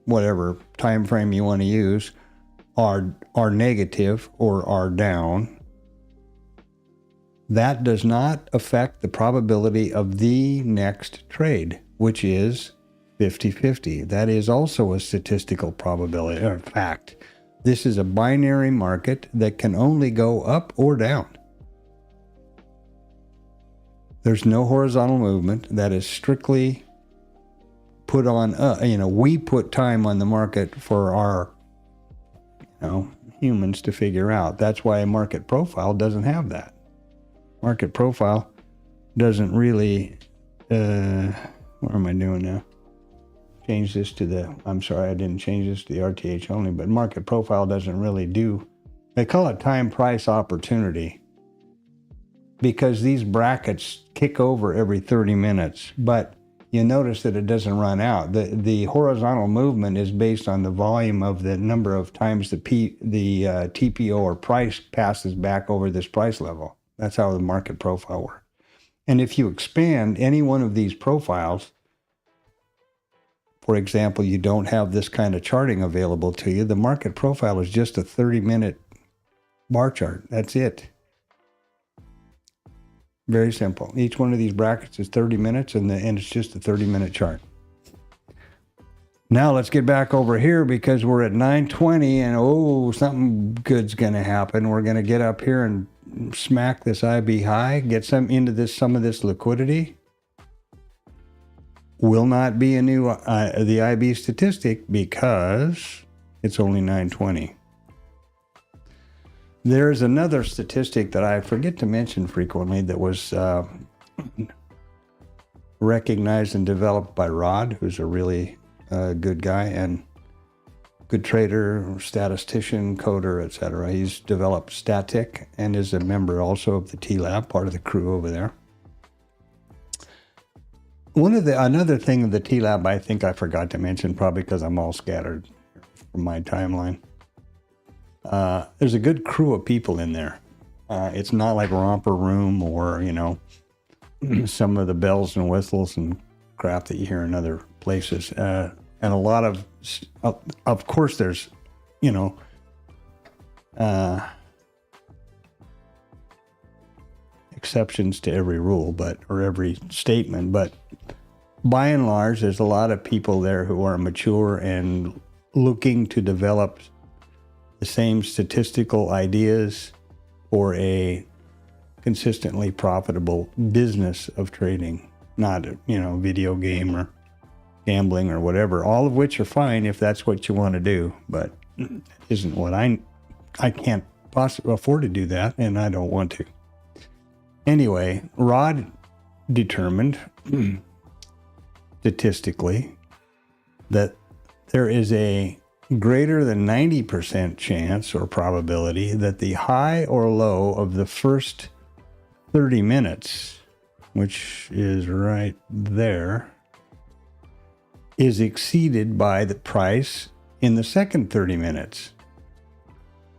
whatever time frame you want to use are negative or are down. That does not affect the probability of the next trade, which is 50-50. That is also a statistical probability or fact. This is a binary market that can only go up or down. There's no horizontal movement. That is strictly put on, we put time on the market for our, humans to figure out. That's why a market profile doesn't have that. Market profile doesn't really, what am I doing now? Change this to I'm sorry, I didn't change this to the RTH only, but market profile doesn't really do, they call it time price opportunity because these brackets kick over every 30 minutes, but you notice that it doesn't run out. The horizontal movement is based on the volume of the number of times the TPO or price passes back over this price level. That's how the market profile works. And if you expand any one of these profiles, for example, you don't have this kind of charting available to you, the market profile is just a 30-minute bar chart. That's it. Very simple. Each one of these brackets is 30 minutes, and it's just a 30-minute chart. Now let's get back over here because we're at 9:20, and something good's going to happen. We're going to get up here and smack this IB high, get some of this liquidity. Will not be a new the IB statistic because it's only 9:20. There's another statistic that I forget to mention frequently that was recognized and developed by Rod, who's a really good guy and good trader, statistician, coder, etc. He's developed Static and is a member also of the TLab, part of the crew over there. Another thing of the TLab I think I forgot to mention, probably because I'm all scattered from my timeline. There's a good crew of people in there. It's not like Romper Room or, some of the bells and whistles and crap that you hear in other places. And a lot of course, there's, exceptions to every rule, or every statement, but by and large, there's a lot of people there who are mature and looking to develop the same statistical ideas for a consistently profitable business of trading, not a video game or gambling or whatever, all of which are fine if that's what you want to do, but it isn't what I can't possibly afford to do that, and I don't want to. Anyway, Rod determined statistically that there is a greater than 90% chance or probability that the high or low of the first 30 minutes, which is right there, is exceeded by the price in the second 30 minutes.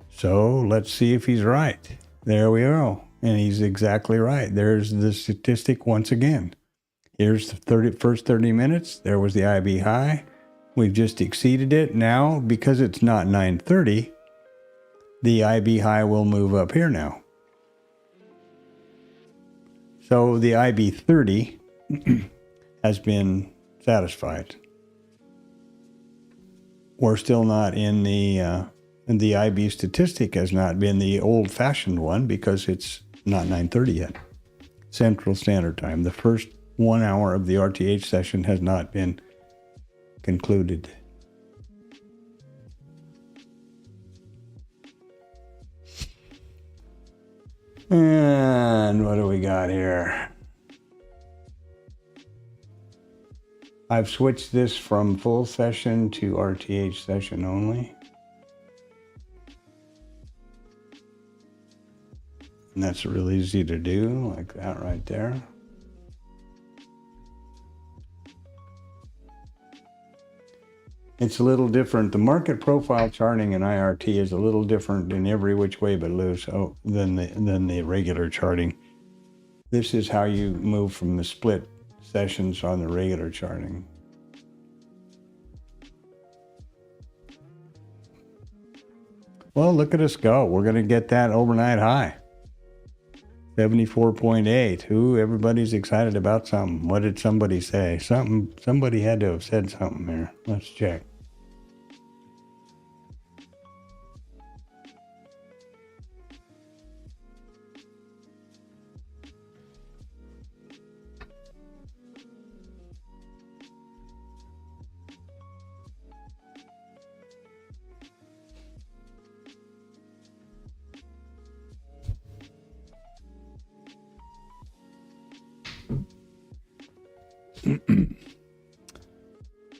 So let's see if he's right. There we go. And he's exactly right. There's the statistic once again. Here's the first 30 minutes. There was the IB high. We've just exceeded it. Now, because it's not 9:30, the IB high will move up here now. So the IB30 has been satisfied. We're still not in the IB statistic has not been the old-fashioned one because it's not 9:30 yet. Central Standard Time. The first 1 hour of the RTH session has not been concluded. And what do we got here? I've switched this from full session to RTH session only. And that's real easy to do, like that right there. It's a little different. The market profile charting in IRT is a little different in every which way but loose than the regular charting. This is how you move from the split sessions on the regular charting. Well, look at us go. We're going to get that overnight high. 74.8. Ooh, everybody's excited about something. What did somebody say? Somebody had to have said something there. Let's check.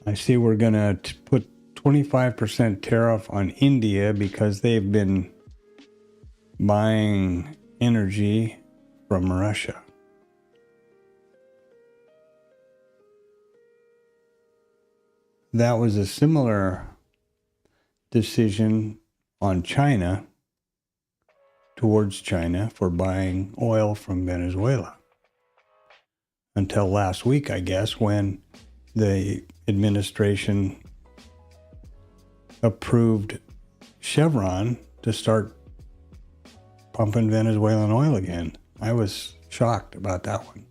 I see we're going to put 25% tariff on India because they've been buying energy from Russia. That was a similar decision on China, towards China, for buying oil from Venezuela. Until last week, I guess, when the administration approved Chevron to start pumping Venezuelan oil again. I was shocked about that one.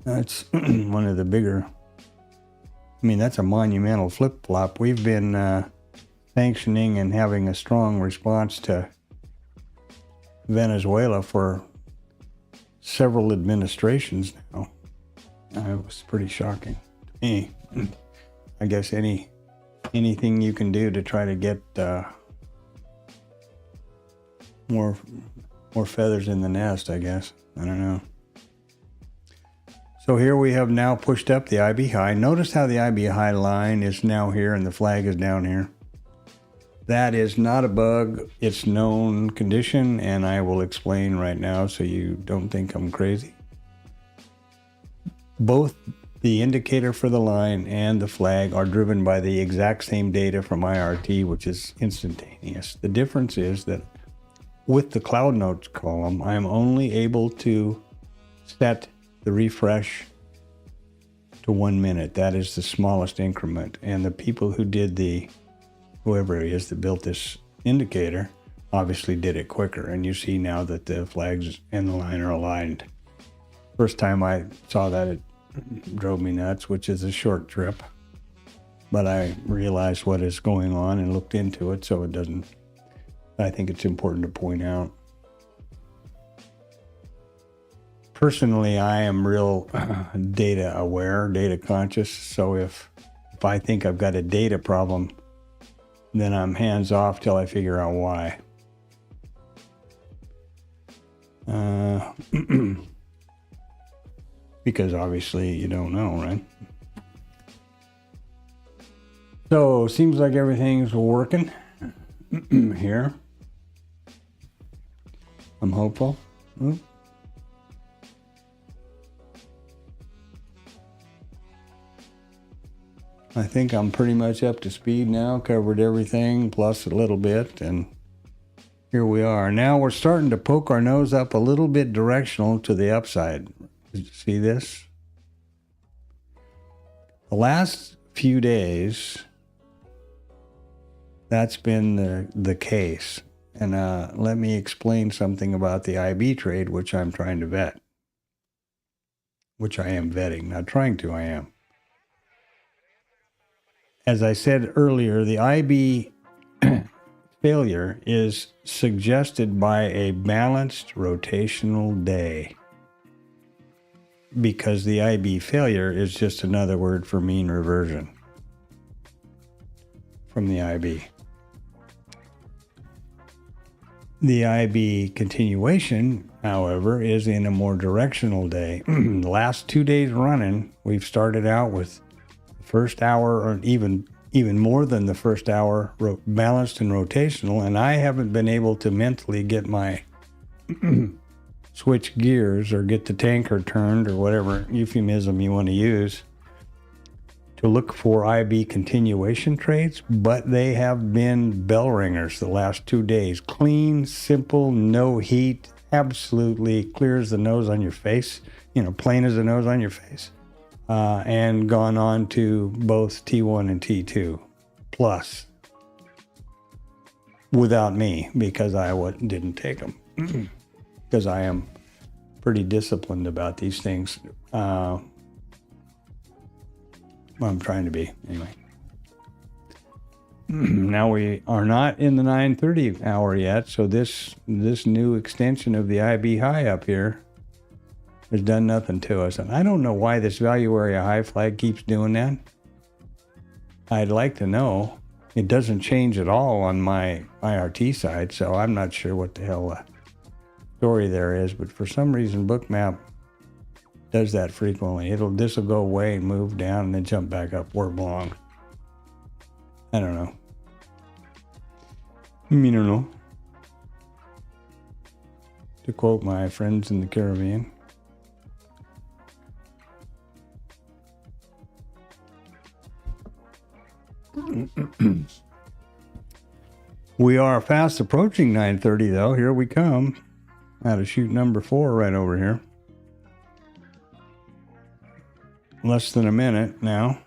That's one of the bigger, that's a monumental flip-flop. We've been sanctioning and having a strong response to Venezuela for several administrations now. It was pretty shocking to me. I guess anything you can do to try to get more feathers in the nest, I guess. I don't know. So here we have now pushed up the IB high. Notice how the IB high line is now here and the flag is down here. That is not a bug. It's known condition, and I will explain right now so you don't think I'm crazy. Both the indicator for the line and the flag are driven by the exact same data from IRT, which is instantaneous. The difference is that with the cloud notes column, I'm only able to set the refresh to 1 minute. That is the smallest increment. And the people who did whoever it is that built this indicator obviously did it quicker. And you see now that the flags and the line are aligned. First time I saw that, it drove me nuts, which is a short trip. But I realized what is going on and looked into it, so it doesn't. I think it's important to point out. Personally, I am real data aware, data conscious. So if I think I've got a data problem, then I'm hands off till I figure out why. Because obviously you don't know, right? So seems like everything's working here. I'm hopeful. I think I'm pretty much up to speed now, covered everything plus a little bit, and here we are. Now we're starting to poke our nose up a little bit directional to the upside. Did you see this? The last few days, that's been the case. and let me explain something about the IB trade, which I'm trying to vet, which I am vetting, not trying to, I am. As I said earlier, the IB failure is suggested by a balanced rotational day, because the IB failure is just another word for mean reversion from the IB. The IB continuation, however, is in a more directional day. The last 2 days running, we've started out with the first hour, or even more than the first hour, balanced and rotational, and I haven't been able to mentally get my switch gears or get the tanker turned, or whatever euphemism you want to use, to look for IB continuation trades, but they have been bell ringers the last 2 days. Clean, simple, no heat, absolutely clear as the nose on your face, plain as the nose on your face, and gone on to both T1 and T2 plus without me, because I didn't take them, because I am pretty disciplined about these things. Well, I'm trying to be, anyway. Now we are not in the 9:30 hour yet, so this new extension of the IB high up here has done nothing to us. And I don't know why this value area high flag keeps doing that. I'd like to know. It doesn't change at all on my IRT side, so I'm not sure what the hell story there is, but for some reason Bookmap does that frequently. This will go away and move down and then jump back up where it belongs. I don't know. I don't know. To quote my friends in the Caribbean. We are fast approaching 9:30 though. Here we come. I had to shoot number 4 right over here. Less than a minute now.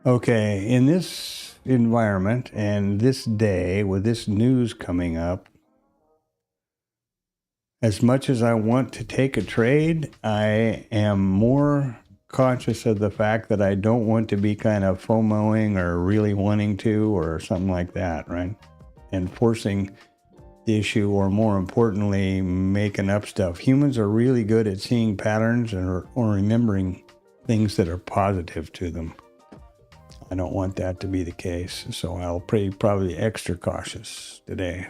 Okay, in this environment and this day with this news coming up, as much as I want to take a trade, I am more conscious of the fact that I don't want to be kind of FOMOing or really wanting to or something like that, right? And forcing the issue, or more importantly, making up stuff. Humans are really good at seeing patterns or remembering things that are positive to them. I don't want that to be the case, so I'll be probably extra cautious today.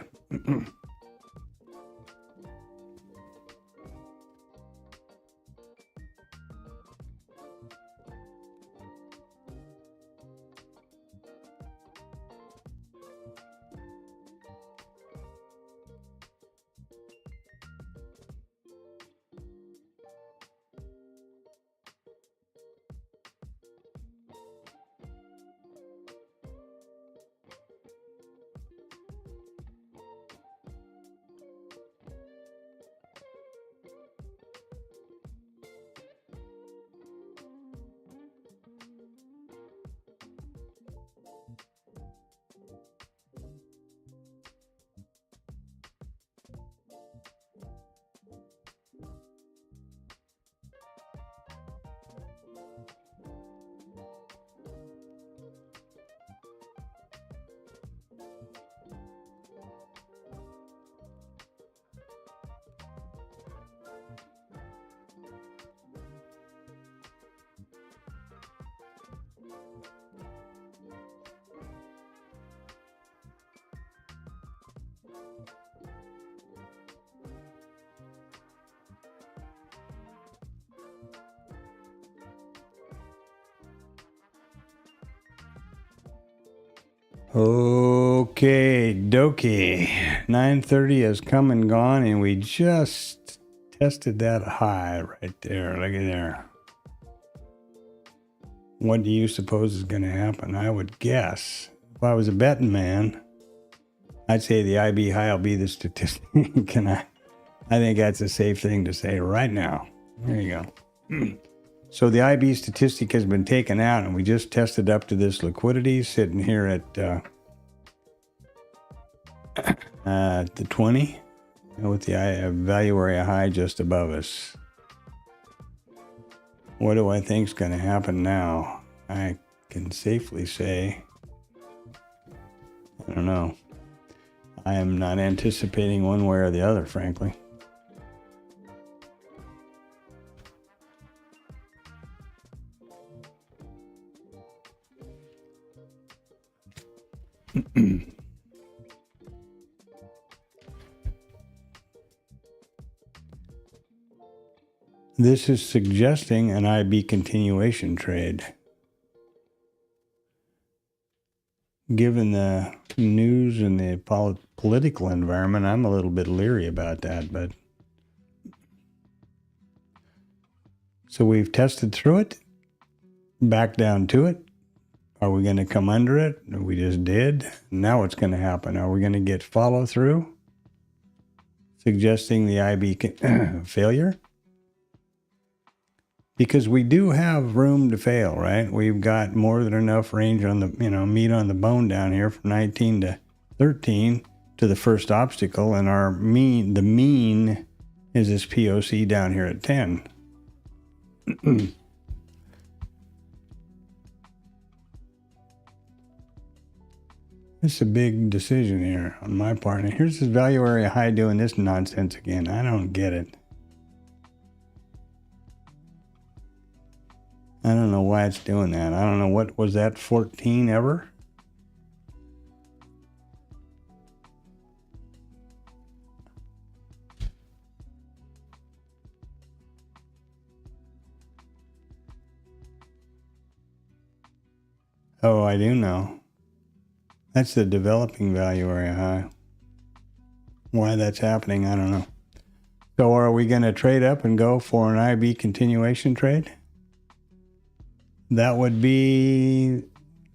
Okay, dokie. 9:30 has come and gone, and we just tested that high right there. Look at there. What do you suppose is going to happen? I would guess, if I was a betting man, I'd say the IB high will be the statistic. I think that's a safe thing to say right now. There you go. So the IB statistic has been taken out, and we just tested up to this liquidity sitting here at the 20 with the value area high just above us. What do I think is going to happen now? I can safely say, I don't know. I am not anticipating one way or the other, frankly. This is suggesting an IB continuation trade. Given the news and the political environment, I'm a little bit leery about that, but so we've tested through it, back down to it. Are we going to come under it? We just did. Now what's going to happen? Are we going to get follow through, suggesting the IB failure? Because we do have room to fail, right? We've got more than enough range on the, meat on the bone down here from 19 to 13 to the first obstacle, and our mean, the mean is this POC down here at 10. It's a big decision here on my part. And here's this value area high doing this nonsense again. I don't get it. I don't know why it's doing that. I don't know, what was that, 14 ever? Oh, I do know. That's the developing value area high. Why that's happening, I don't know. So are we going to trade up and go for an IB continuation trade? That would be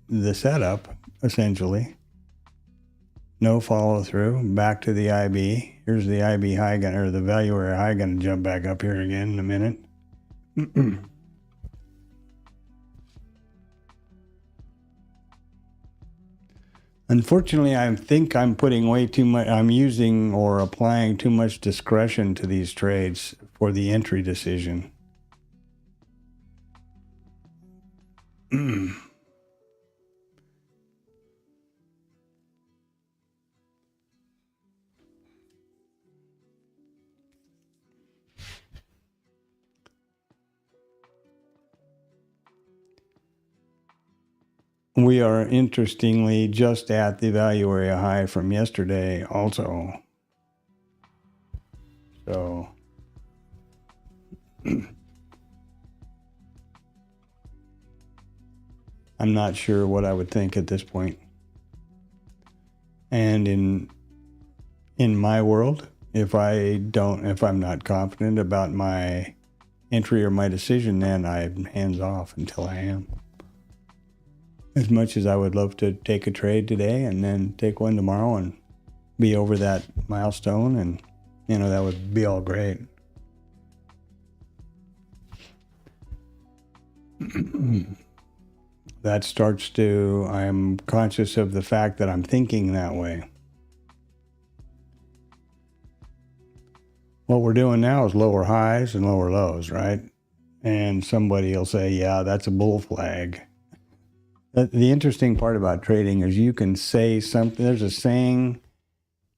the setup, essentially. No follow through, back to the IB. Here's the IB high, or the value area high, going to jump back up here again in a minute. Unfortunately, I think I'm putting way too much, I'm using or applying too much discretion to these trades for the entry decision. We are interestingly just at the value area high from yesterday also. So I'm not sure what I would think at this point. And in my world, if I'm not confident about my entry or my decision, then I'm hands off until I am. As much as I would love to take a trade today and then take one tomorrow and be over that milestone, and that would be all great. That starts to, I'm conscious of the fact that I'm thinking that way. What we're doing now is lower highs and lower lows, right? And somebody will say, yeah, that's a bull flag. The interesting part about trading is you can say something, there's a saying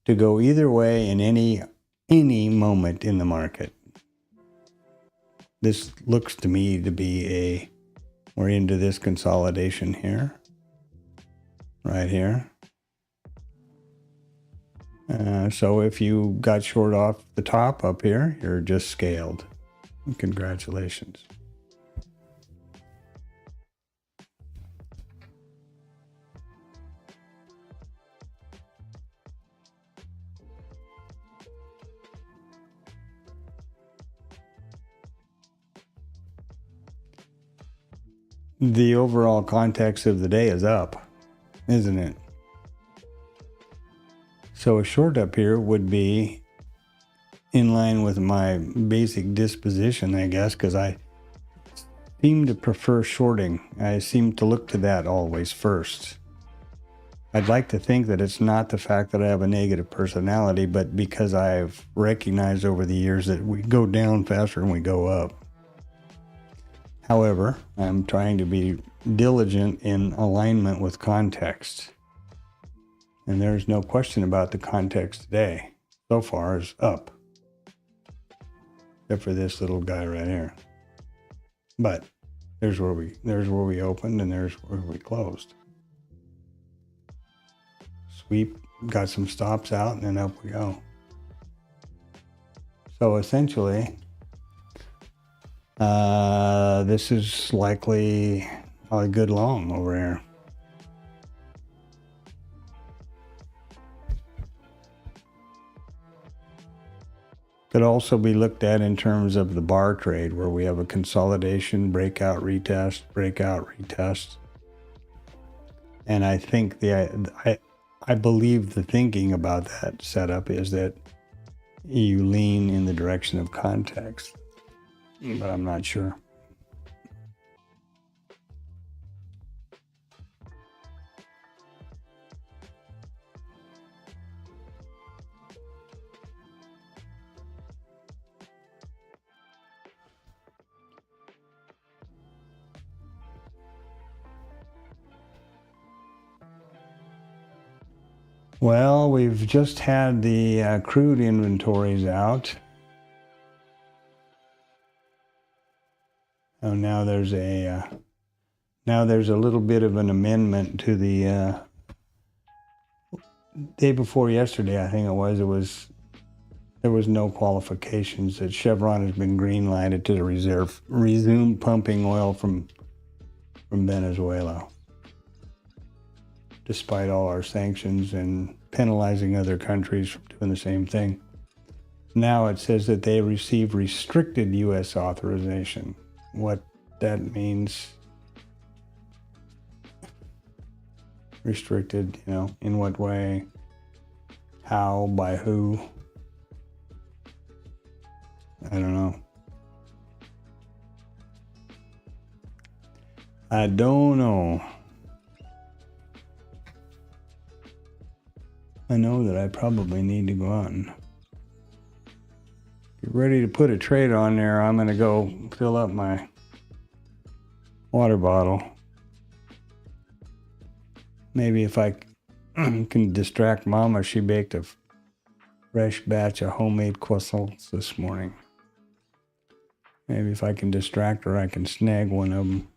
to go either way in any moment in the market. This looks to me to be we're into this consolidation here, right here. So if you got short off the top up here, you're just scaled. Congratulations. The overall context of the day is up, isn't it? So a short up here would be in line with my basic disposition, I guess, because I seem to prefer shorting. I seem to look to that always first. I'd like to think that it's not the fact that I have a negative personality, but because I've recognized over the years that we go down faster than we go up. However, I'm trying to be diligent in alignment with context. And there's no question about the context today. So far is up. Except for this little guy right here. But there's where we opened and there's where we closed. Sweep, got some stops out, and then up we go. So essentially, this is likely a good long over here. Could also be looked at in terms of the bar trade, where we have a consolidation, breakout, retest, breakout, retest. And I think I believe the thinking about that setup is that you lean in the direction of context, but I'm not sure. Well, we've just had the crude inventories out. Oh, now there's a little bit of an amendment to the day before yesterday. I think it was there was no qualifications that Chevron has been green lighted to resume pumping oil from Venezuela, despite all our sanctions and penalizing other countries for doing the same thing. Now it says that they received restricted U.S. authorization. What that means, restricted, in what way, how, by who, I don't know. I don't know. I know that I probably need to go out and get ready to put a trade on there. I'm going to go fill up my water bottle. Maybe if I can distract Mama, she baked a fresh batch of homemade croissants this morning. Maybe if I can distract her, I can snag one of them.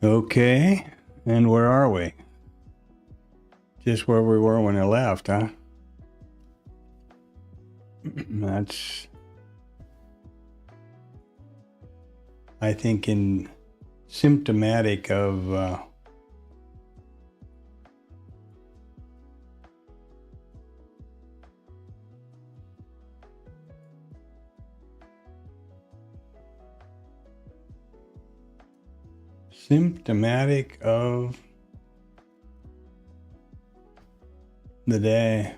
Okay, and where are we? Just where we were when I left, huh? That's, I think, symptomatic of the day.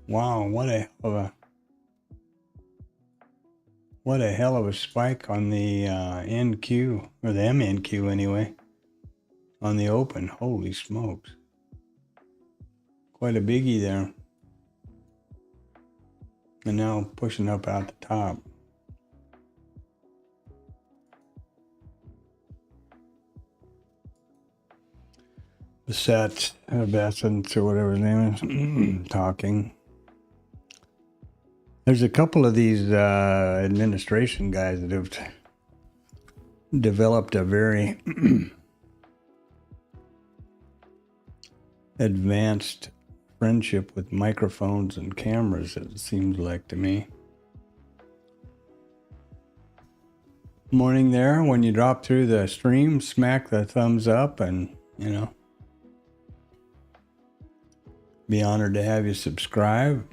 Wow, what a hell of a spike on the NQ, or the MNQ anyway, on the open. Holy smokes. Quite a biggie there. And now pushing up out the top. Bassett, or whatever his name is, talking. There's a couple of these administration guys that have developed a very advanced friendship with microphones and cameras, it seems like to me. Morning there, when you drop through the stream, smack the thumbs up and, you know, be honored to have you subscribe.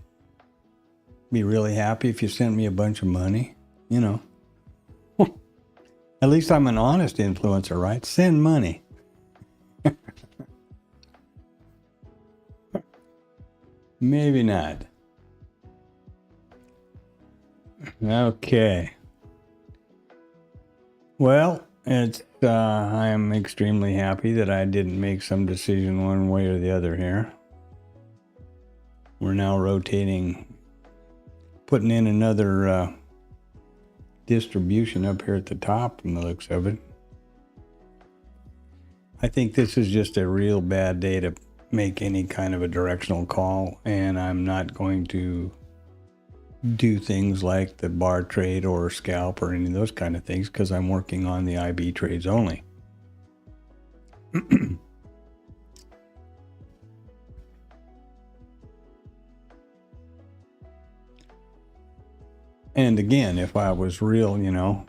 Be really happy if you sent me a bunch of money, you know. At least I'm an honest influencer, right? Send money. Maybe not. Okay. Well, I am extremely happy that I didn't make some decision one way or the other here. We're now rotating, putting in another distribution up here at the top from the looks of it. I think this is just a real bad day to make any kind of a directional call, and I'm not going to do things like the bar trade or scalp or any of those kind of things because I'm working on the IB trades only. And again, if I was real, you know,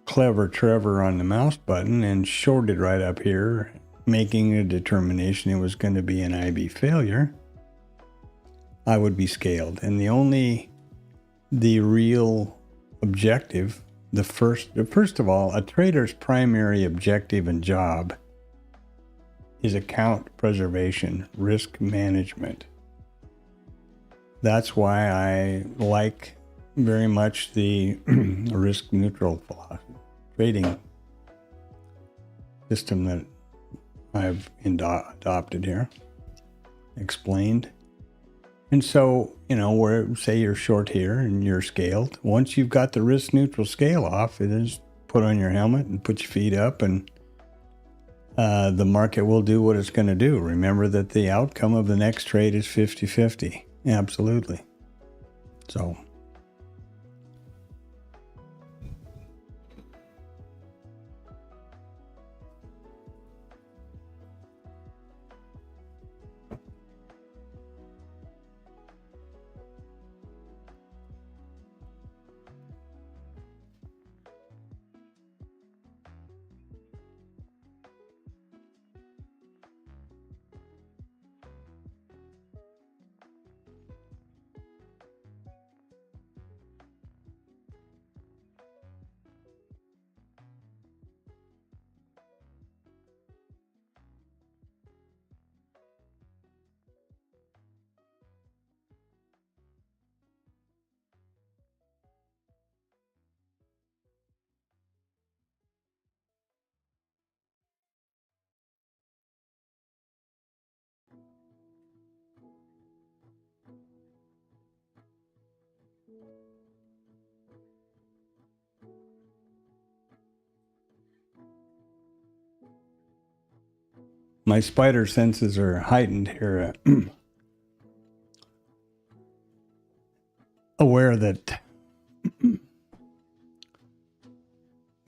clever Trevor on the mouse button and shorted right up here, making a determination it was going to be an IB failure, I would be scaled. And the real objective, first of all, a trader's primary objective and job is account preservation, risk management. That's why I like very much the risk neutral trading system that I've adopted here, explained. And so, you know, where say you're short here and you're scaled, once you've got the risk neutral scale off, it is put on your helmet and put your feet up, and the market will do what it's going to do. Remember that the outcome of the next trade is 50-50. Absolutely. So my spider senses are heightened here. Aware that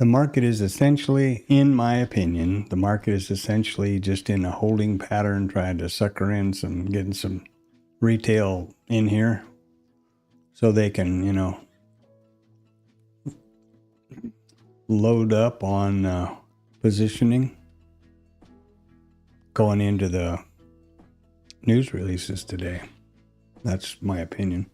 The market is essentially, in my opinion, the market is essentially just in a holding pattern, trying to sucker in getting some retail in here so they can, load up on positioning going into the news releases today. That's my opinion.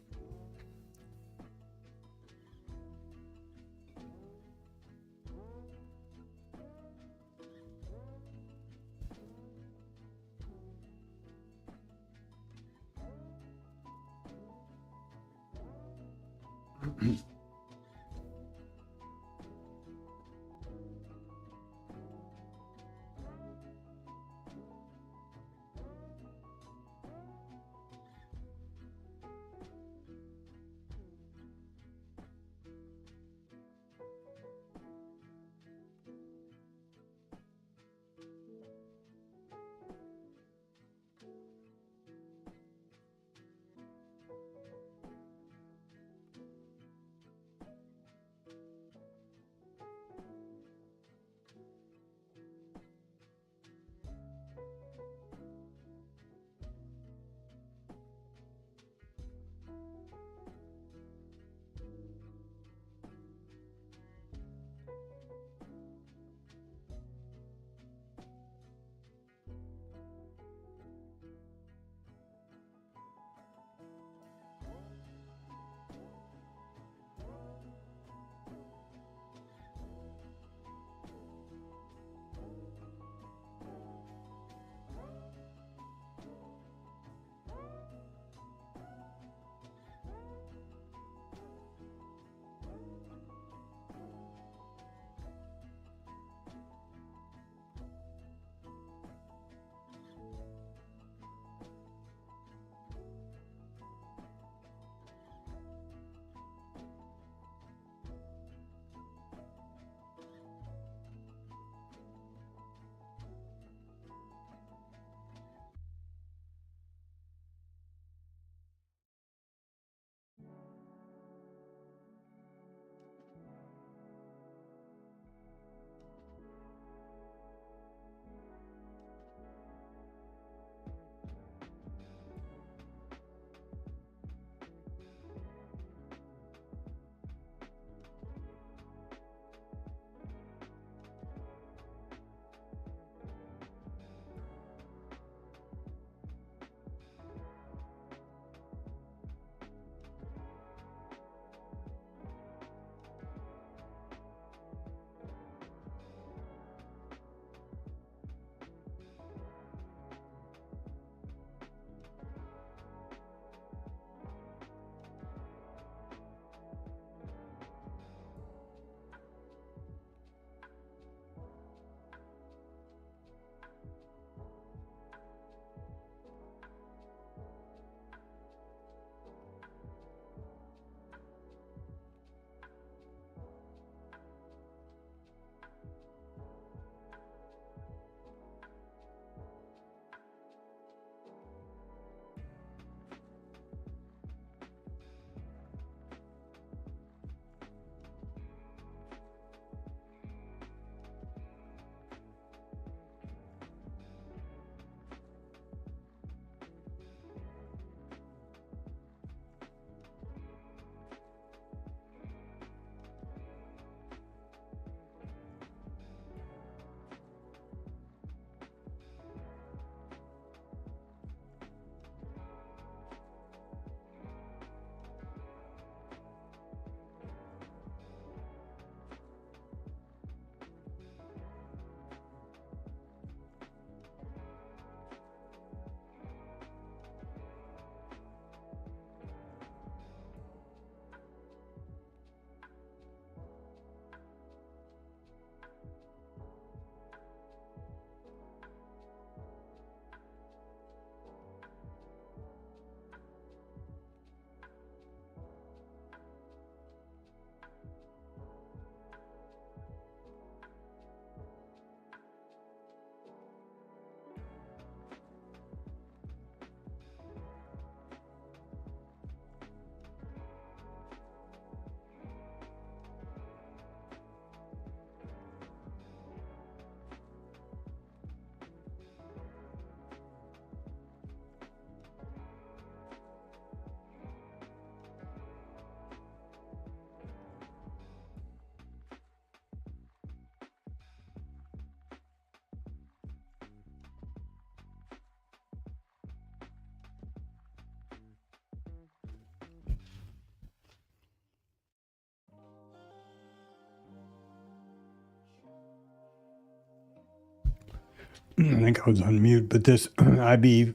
I think I was on mute, but this IB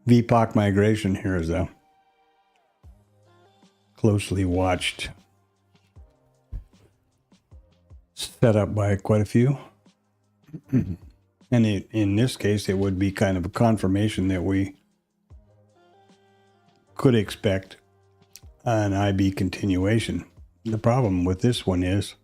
VPOC migration here is a closely watched setup by quite a few. And in this case, it would be kind of a confirmation that we could expect an IB continuation. The problem with this one is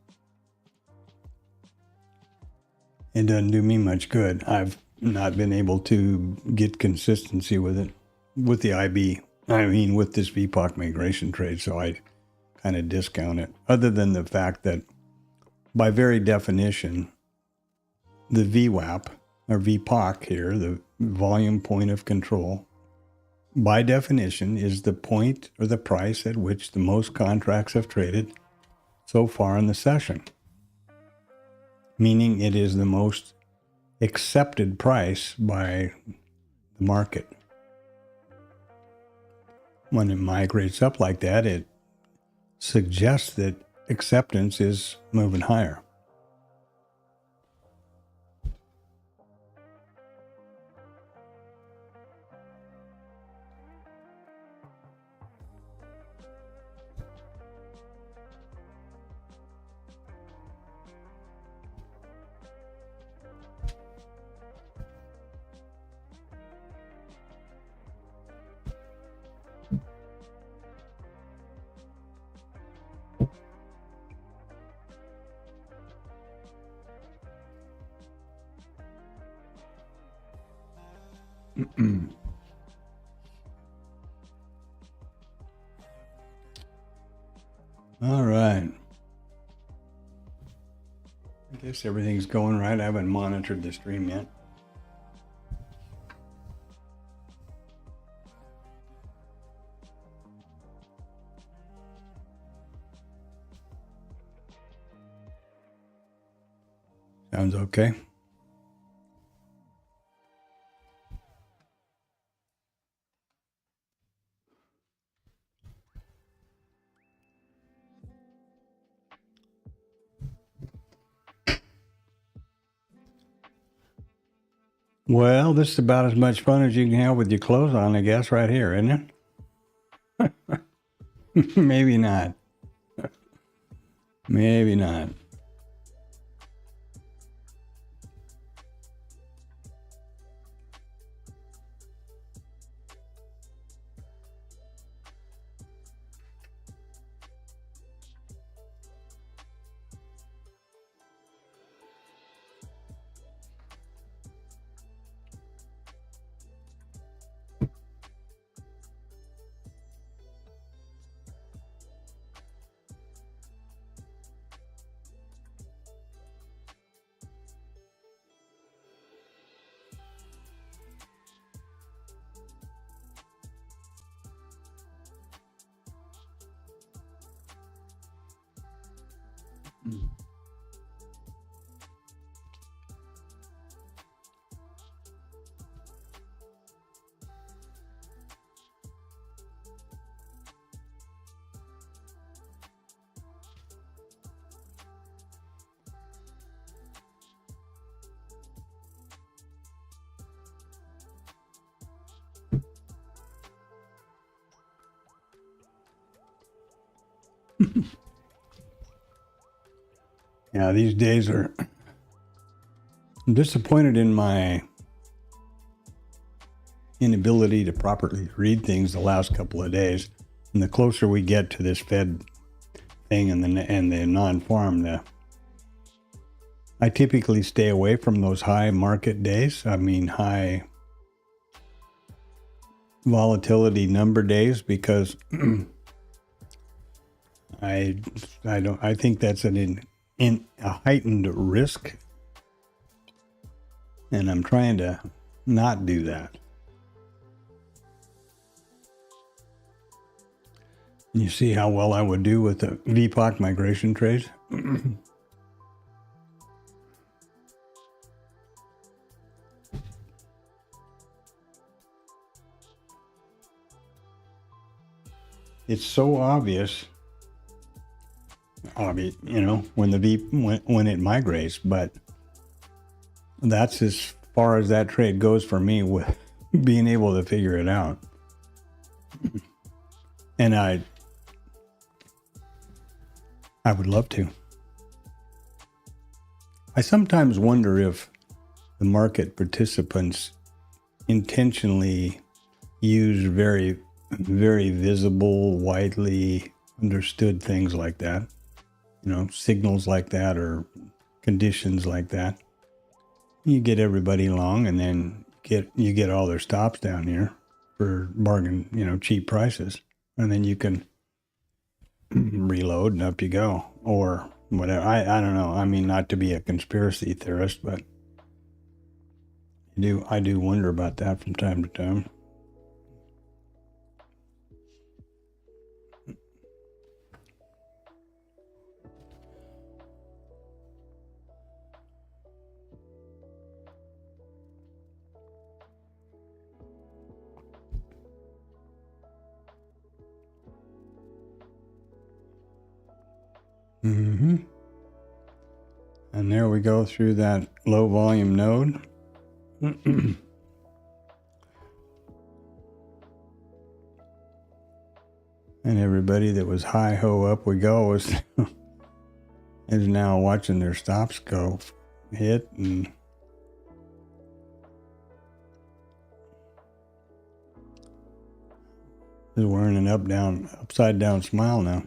it doesn't do me much good. I've not been able to get consistency with it, with the IB. I mean, with this VPOC migration trade, so I kind of discount it. Other than the fact that, by very definition, the VWAP, or VPOC here, the volume point of control, by definition is the point or the price at which the most contracts have traded so far in the session. Meaning it is the most accepted price by the market. When it migrates up like that, it suggests that acceptance is moving higher. All right. I guess everything's going right. I haven't monitored the stream yet. Sounds okay. Well, this is about as much fun as you can have with your clothes on, I guess, right here, isn't it? Maybe not. Maybe not. Yeah, these days I'm disappointed in my inability to properly read things the last couple of days. And the closer we get to this Fed thing and the non-farm, I typically stay away from those high market days. I mean, high volatility number days, because I think that's in a heightened risk, and I'm trying to not do that. You see how well I would do with the VPOC migration trades? It's so obvious, you know, when it migrates, but that's as far as that trade goes for me with being able to figure it out. And I would love to. I sometimes wonder if the market participants intentionally use very, very visible, widely understood things like that, signals like that or conditions like that. You get everybody along, and then you get all their stops down here for bargain, cheap prices, and then you can reload and up you go, or whatever. I don't know. I mean, not to be a conspiracy theorist, but I do wonder about that from time to time. And there we go through that low volume node. And everybody that was hi-ho, up we go is now watching their stops go hit, and is wearing an upside down smile now.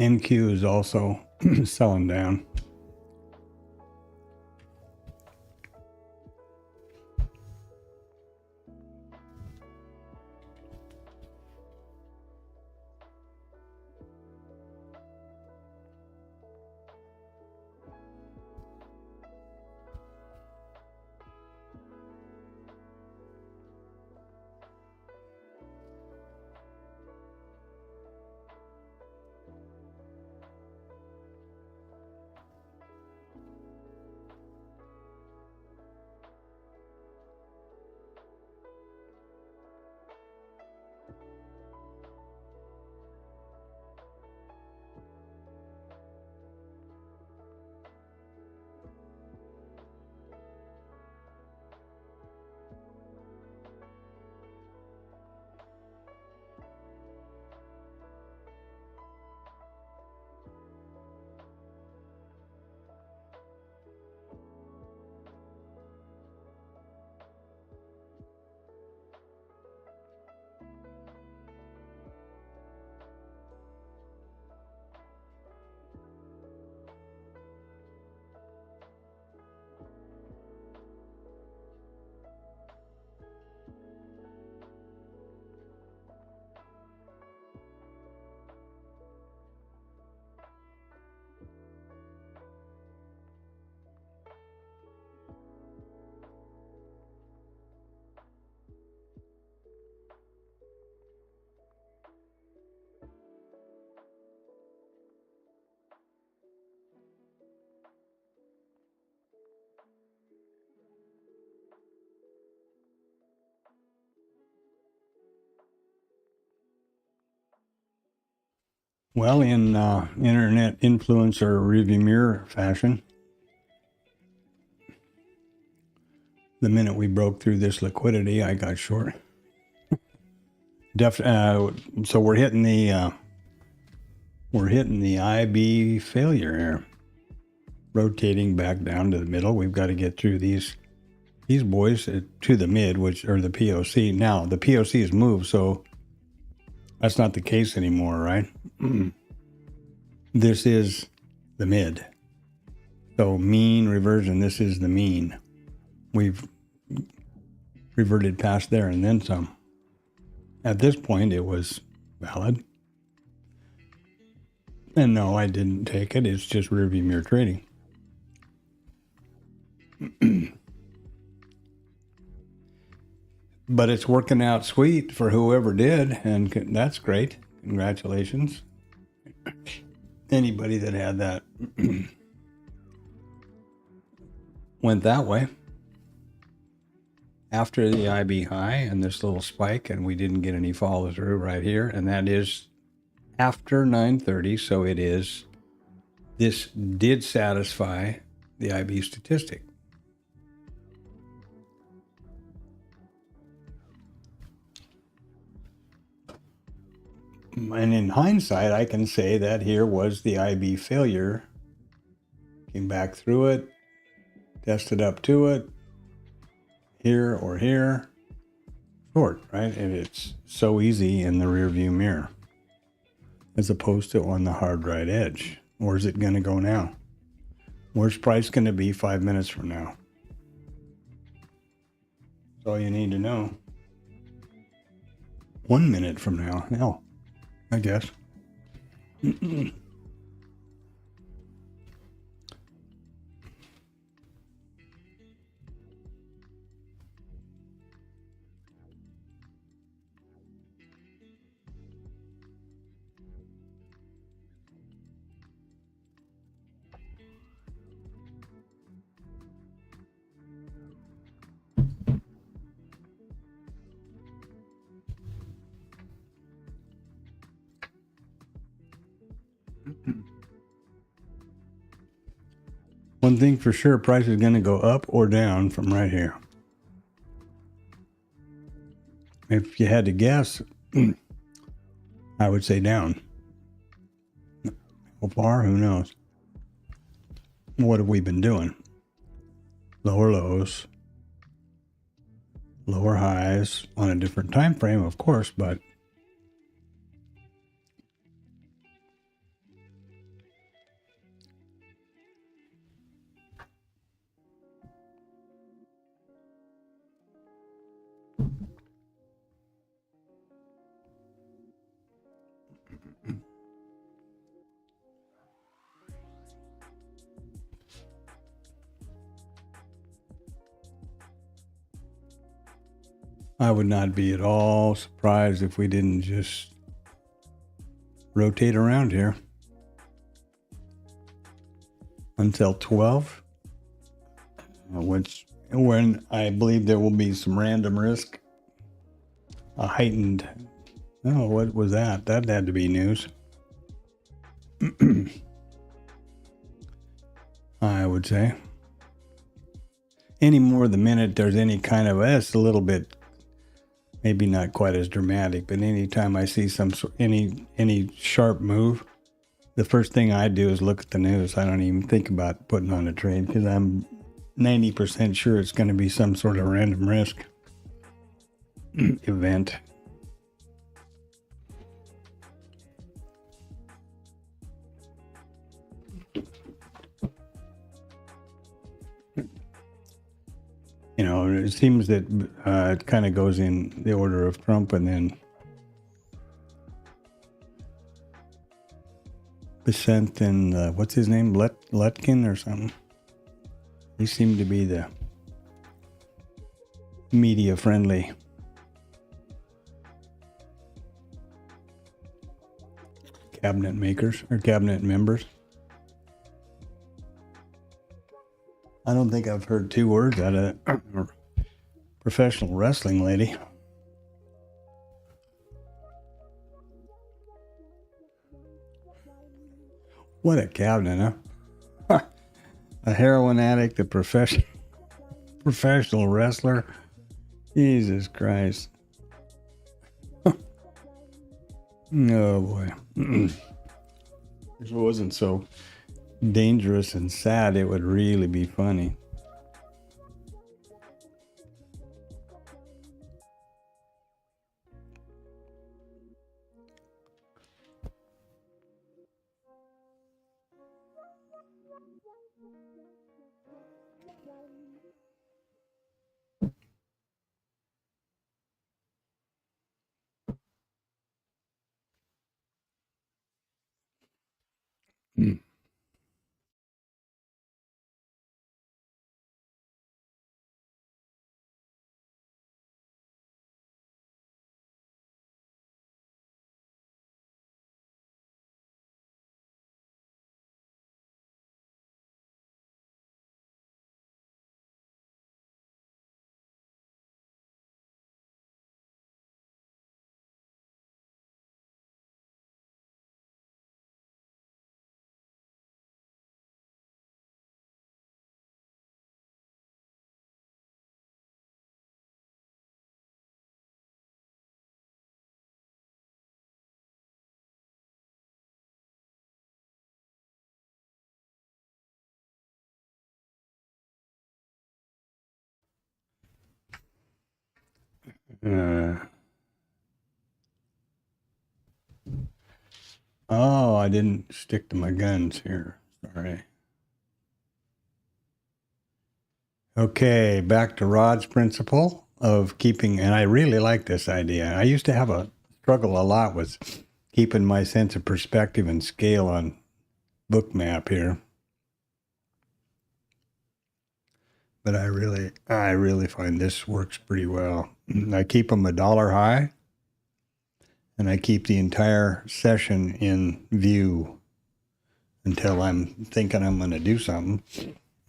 NQ is also selling down. Well, in internet influencer rearview mirror fashion, the minute we broke through this liquidity, I got short. So we're hitting the IB failure here, rotating back down to the middle. We've got to get through these boys to the mid, which are the POC. Now the POC has moved, so that's not the case anymore, right? This is the mid. So mean reversion, this is the mean. We've reverted past there and then some. At this point, it was valid. And no, I didn't take it. It's just rearview mirror trading. But it's working out sweet for whoever did, and that's great. Congratulations. Anybody that had that went that way. After the IB high and this little spike, and we didn't get any follow through right here, and that is after 9:30, so it is, this did satisfy the IB statistic. And in hindsight, I can say that here was the IB failure. Came back through it, tested up to it, here or here, short, right? And it's so easy in the rear view mirror as opposed to on the hard right edge. Where's it going to go now? Where's price going to be 5 minutes from now? That's all you need to know. 1 minute from now, hell, I guess. One thing for sure, price is going to go up or down from right here. If you had to guess, I would say down. How far? Who knows? What have we been doing? Lower lows, lower highs on a different time frame, of course, but I would not be at all surprised if we didn't just rotate around here until 12, which when I believe there will be some random risk, a heightened, oh, what was that? That had to be news. I would say. Any more the minute there's any kind of, it's a little bit, maybe not quite as dramatic, but anytime I see any sharp move, the first thing I do is look at the news. I don't even think about putting on a trade because I'm 90% sure it's going to be some sort of random risk event. You know, it seems that it kind of goes in the order of Trump and then Besant and what's his name? Letkin or something. He seemed to be the media friendly cabinet makers or cabinet members. I don't think I've heard two words out of that professional wrestling lady. What a cabinet, huh? A heroin addict, a professional wrestler. Jesus Christ. Oh boy. If it wasn't so dangerous and sad, it would really be funny. Oh, I didn't stick to my guns here. Sorry. Okay, back to Rod's principle of keeping, and I really like this idea. I used to have a struggle a lot with keeping my sense of perspective and scale on Bookmap here. But I really find this works pretty well. I keep them $1 high, and I keep the entire session in view until I'm thinking I'm going to do something,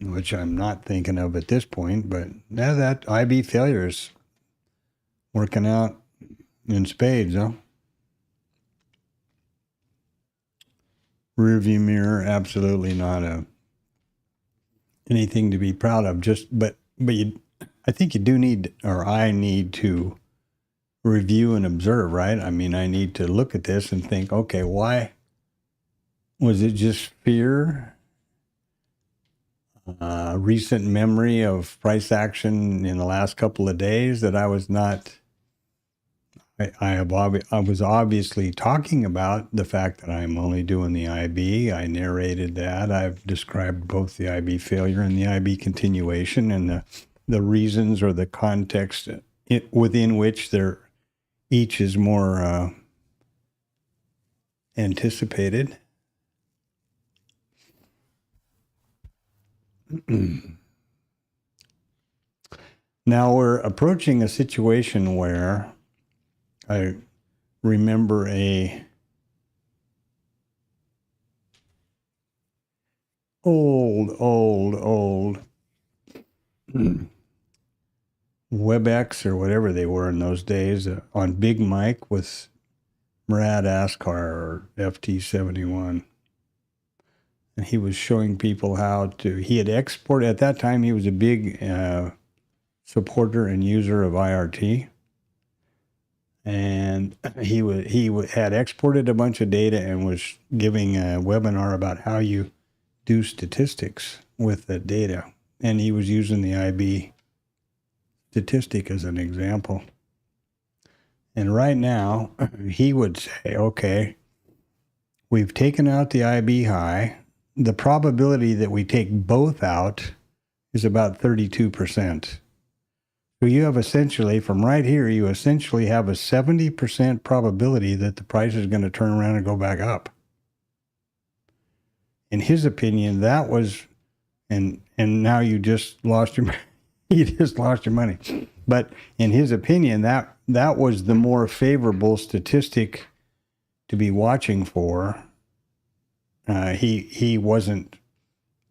which I'm not thinking of at this point. But now that IB failure is working out in spades, huh? Rearview mirror, absolutely not anything to be proud of. But I think you do need, or I need to review and observe, right? I mean, I need to look at this and think, okay, why was it just fear? Recent memory of price action in the last couple of days that I was not. I was obviously talking about the fact that I'm only doing the IB. I narrated that. I've described both the IB failure and the IB continuation and the reasons or the context within which each is more anticipated. Now we're approaching a situation where I remember a old WebEx or whatever they were in those days on Big Mike with Murad Askar or FT71. And he was showing people he had exported, at that time he was a big supporter and user of IRT. And he had exported a bunch of data and was giving a webinar about how you do statistics with the data. And he was using the IB statistic as an example. And right now, he would say, okay, we've taken out the IB high. The probability that we take both out is about 32%. So you have essentially, from right here, you essentially have a 70% probability that the price is going to turn around and go back up. In his opinion, that was, and now you just lost your, you just lost your money. But in his opinion, that was the more favorable statistic to be watching for. He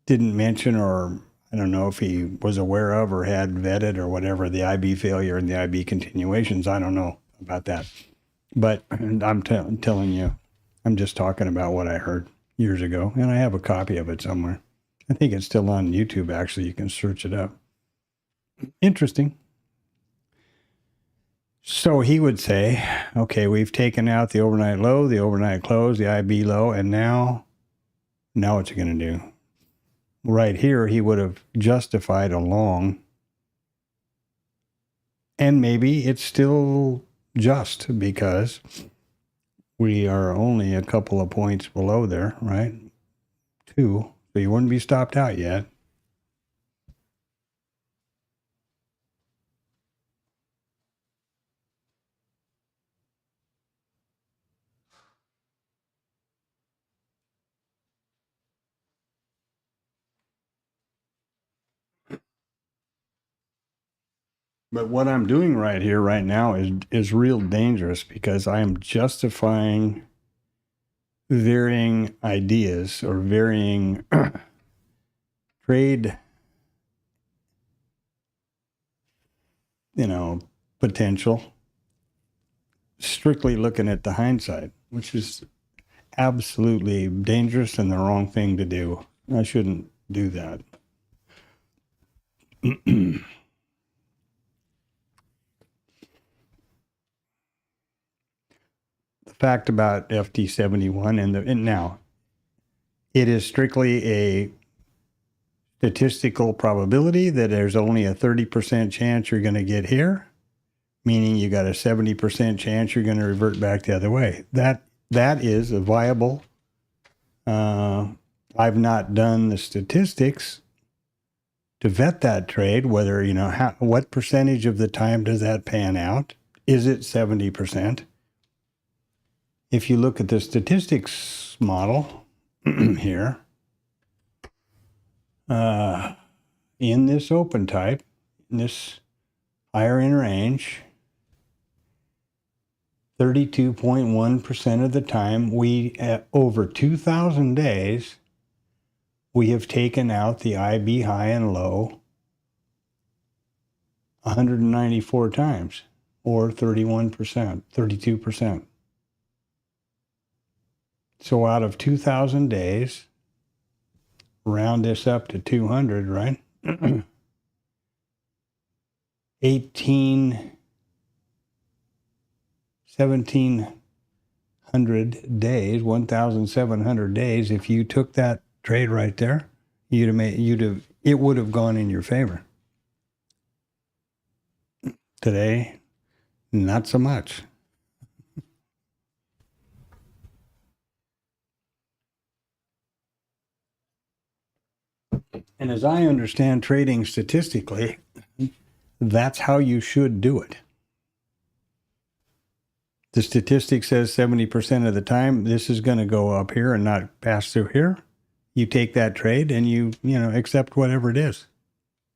didn't mention, or I don't know if he was aware of or had vetted or whatever, the IB failure and the IB continuations. I don't know about that. But I'm telling you, I'm just talking about what I heard years ago, and I have a copy of it somewhere. I think it's still on YouTube, actually. You can search it up. Interesting. So he would say, okay, we've taken out the overnight low, the overnight close, the IB low, and now what's he going to do? Right here, he would have justified a long, and maybe it's still just because we are only a couple of points below there, right? 2, so you wouldn't be stopped out yet. But what I'm doing right here, right now, is real dangerous because I am justifying varying ideas or varying trade, potential, strictly looking at the hindsight, which is absolutely dangerous and the wrong thing to do. I shouldn't do that. The fact about FT71 and now it is strictly a statistical probability that there's only a 30% chance you're going to get here, meaning you got a 70% chance you're going to revert back the other way. That is a viable. I've not done the statistics to vet that trade, whether, what percentage of the time does that pan out? Is it 70%? If you look at the statistics model here, in this open type, in this higher in range, 32.1% of the time, over 2,000 days, we have taken out the IB high and low 194 times, or 31%, 32%. So out of 2,000 days, round this up to 200, right? 1,700 days, 1,700 days. If you took that trade right there, it would have gone in your favor. Today, not so much. And as I understand trading statistically, that's how you should do it. The statistic says 70% of the time, this is going to go up here and not pass through here. You take that trade and you accept whatever it is.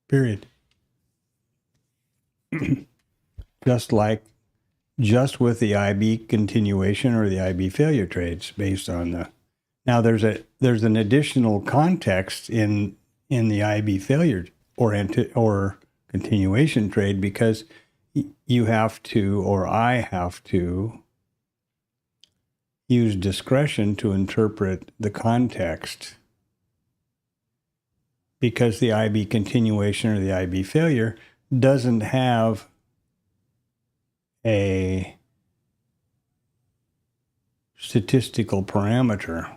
Period. Just with the IB continuation or the IB failure trades based on the. Now there's an additional context in the IB failure or continuation trade because you have to, or I have to, use discretion to interpret the context because the IB continuation or the IB failure doesn't have a statistical parameter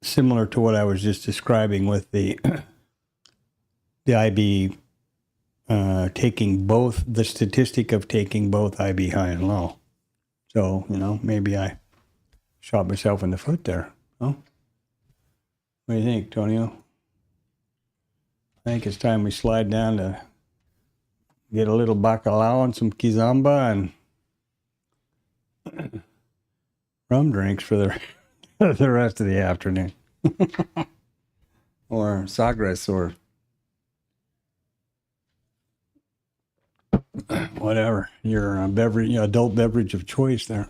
similar to what I was just describing with the IB taking both, the statistic of taking both IB high and low. So, maybe I shot myself in the foot there. Oh, what do you think, Tonio? I think it's time we slide down to get a little bacalao and some kizomba and rum drinks for the rest of the afternoon. Or sagres or whatever your beverage, adult beverage of choice there.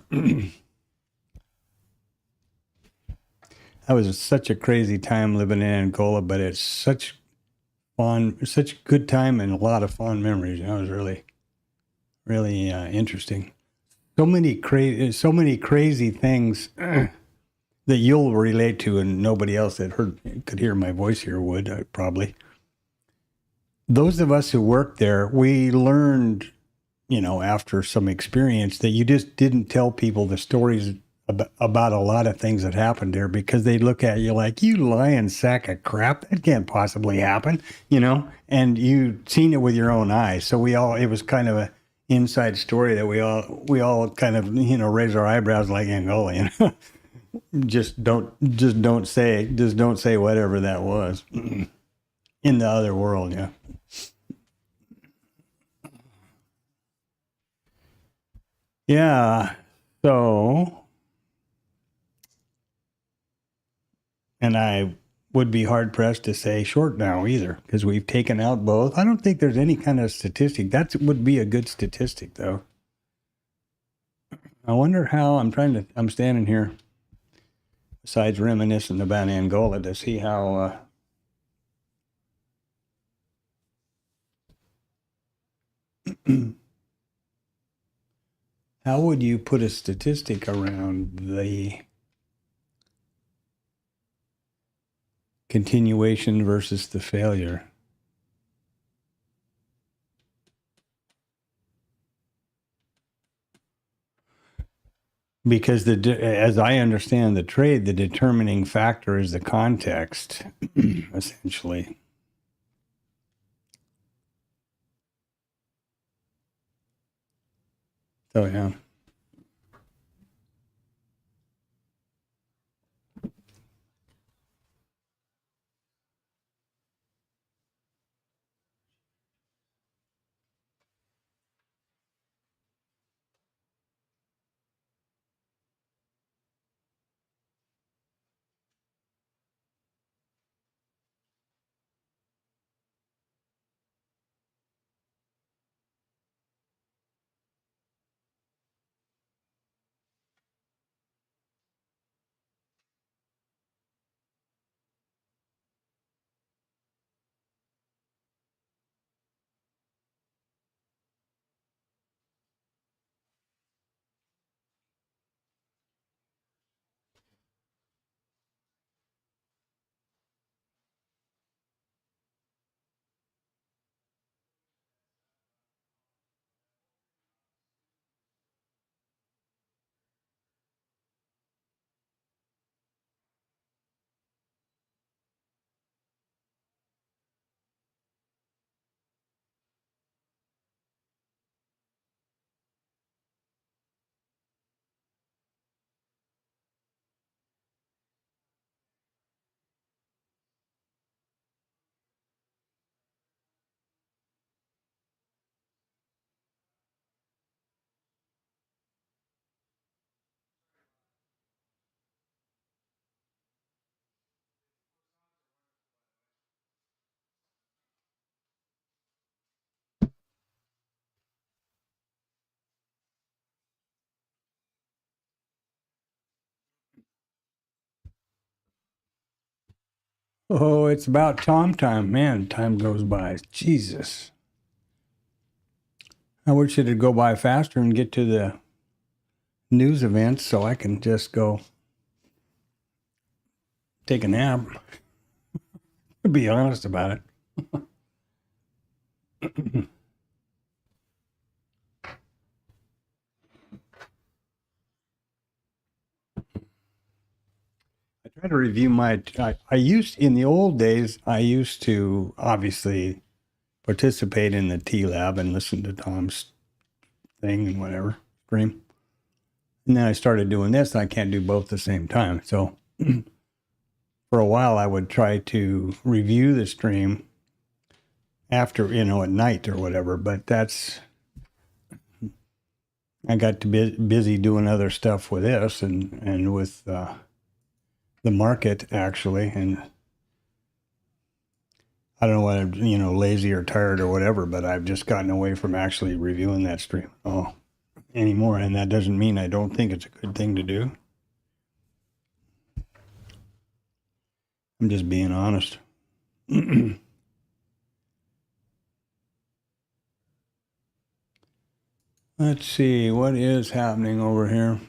That was such a crazy time living in Angola, but it's such a good time and a lot of fond memories. That was really, really interesting. So many crazy things that you'll relate to, and nobody else that could hear my voice here would probably. Those of us who worked there, we learned, after some experience, that you just didn't tell people the stories about a lot of things that happened there because they look at you like, you lying sack of crap. That can't possibly happen, and you'd seen it with your own eyes. So it was kind of an inside story that we all kind of, raise our eyebrows like Angola, just don't say whatever that was in the other world. Yeah. Yeah. So, and I would be hard pressed to say short now either, because we've taken out both. I don't think there's any kind of statistic. That would be a good statistic, though. I wonder how, I'm standing here, besides reminiscing about Angola, to see how, how would you put a statistic around the continuation versus the failure? Because as I understand the trade, the determining factor is the context, essentially. So yeah. Oh, it's about Tom time. Man, time goes by. Jesus. I wish it'd go by faster and get to the news events so I can just go take a nap. To be honest about it. I try to review in the old days, I used to obviously participate in the TLab and listen to Tom's thing and whatever, stream. And then I started doing this, and I can't do both at the same time. So for a while, I would try to review the stream after, at night or whatever. But I got busy doing other stuff with this and with the market, actually. And I don't know whether I'm, lazy or tired or whatever, but I've just gotten away from actually reviewing that stream anymore. And that doesn't mean I don't think it's a good thing to do. I'm just being honest. Let's see, what is happening over here?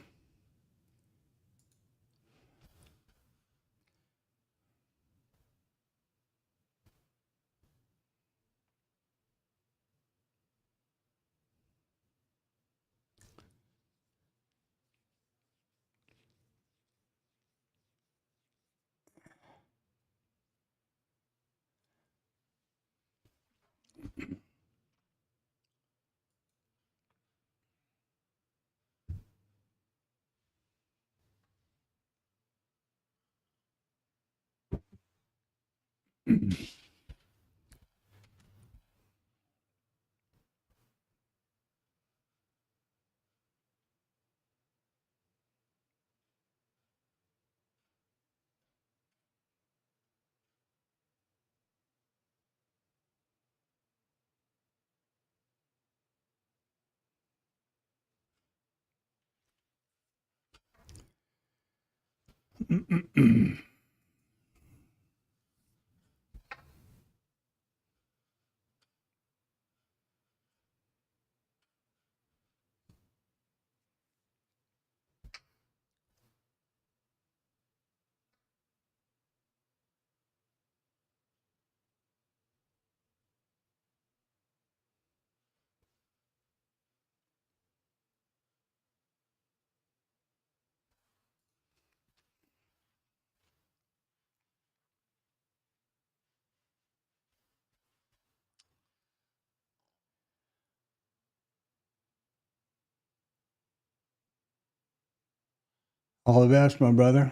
All the best, my brother.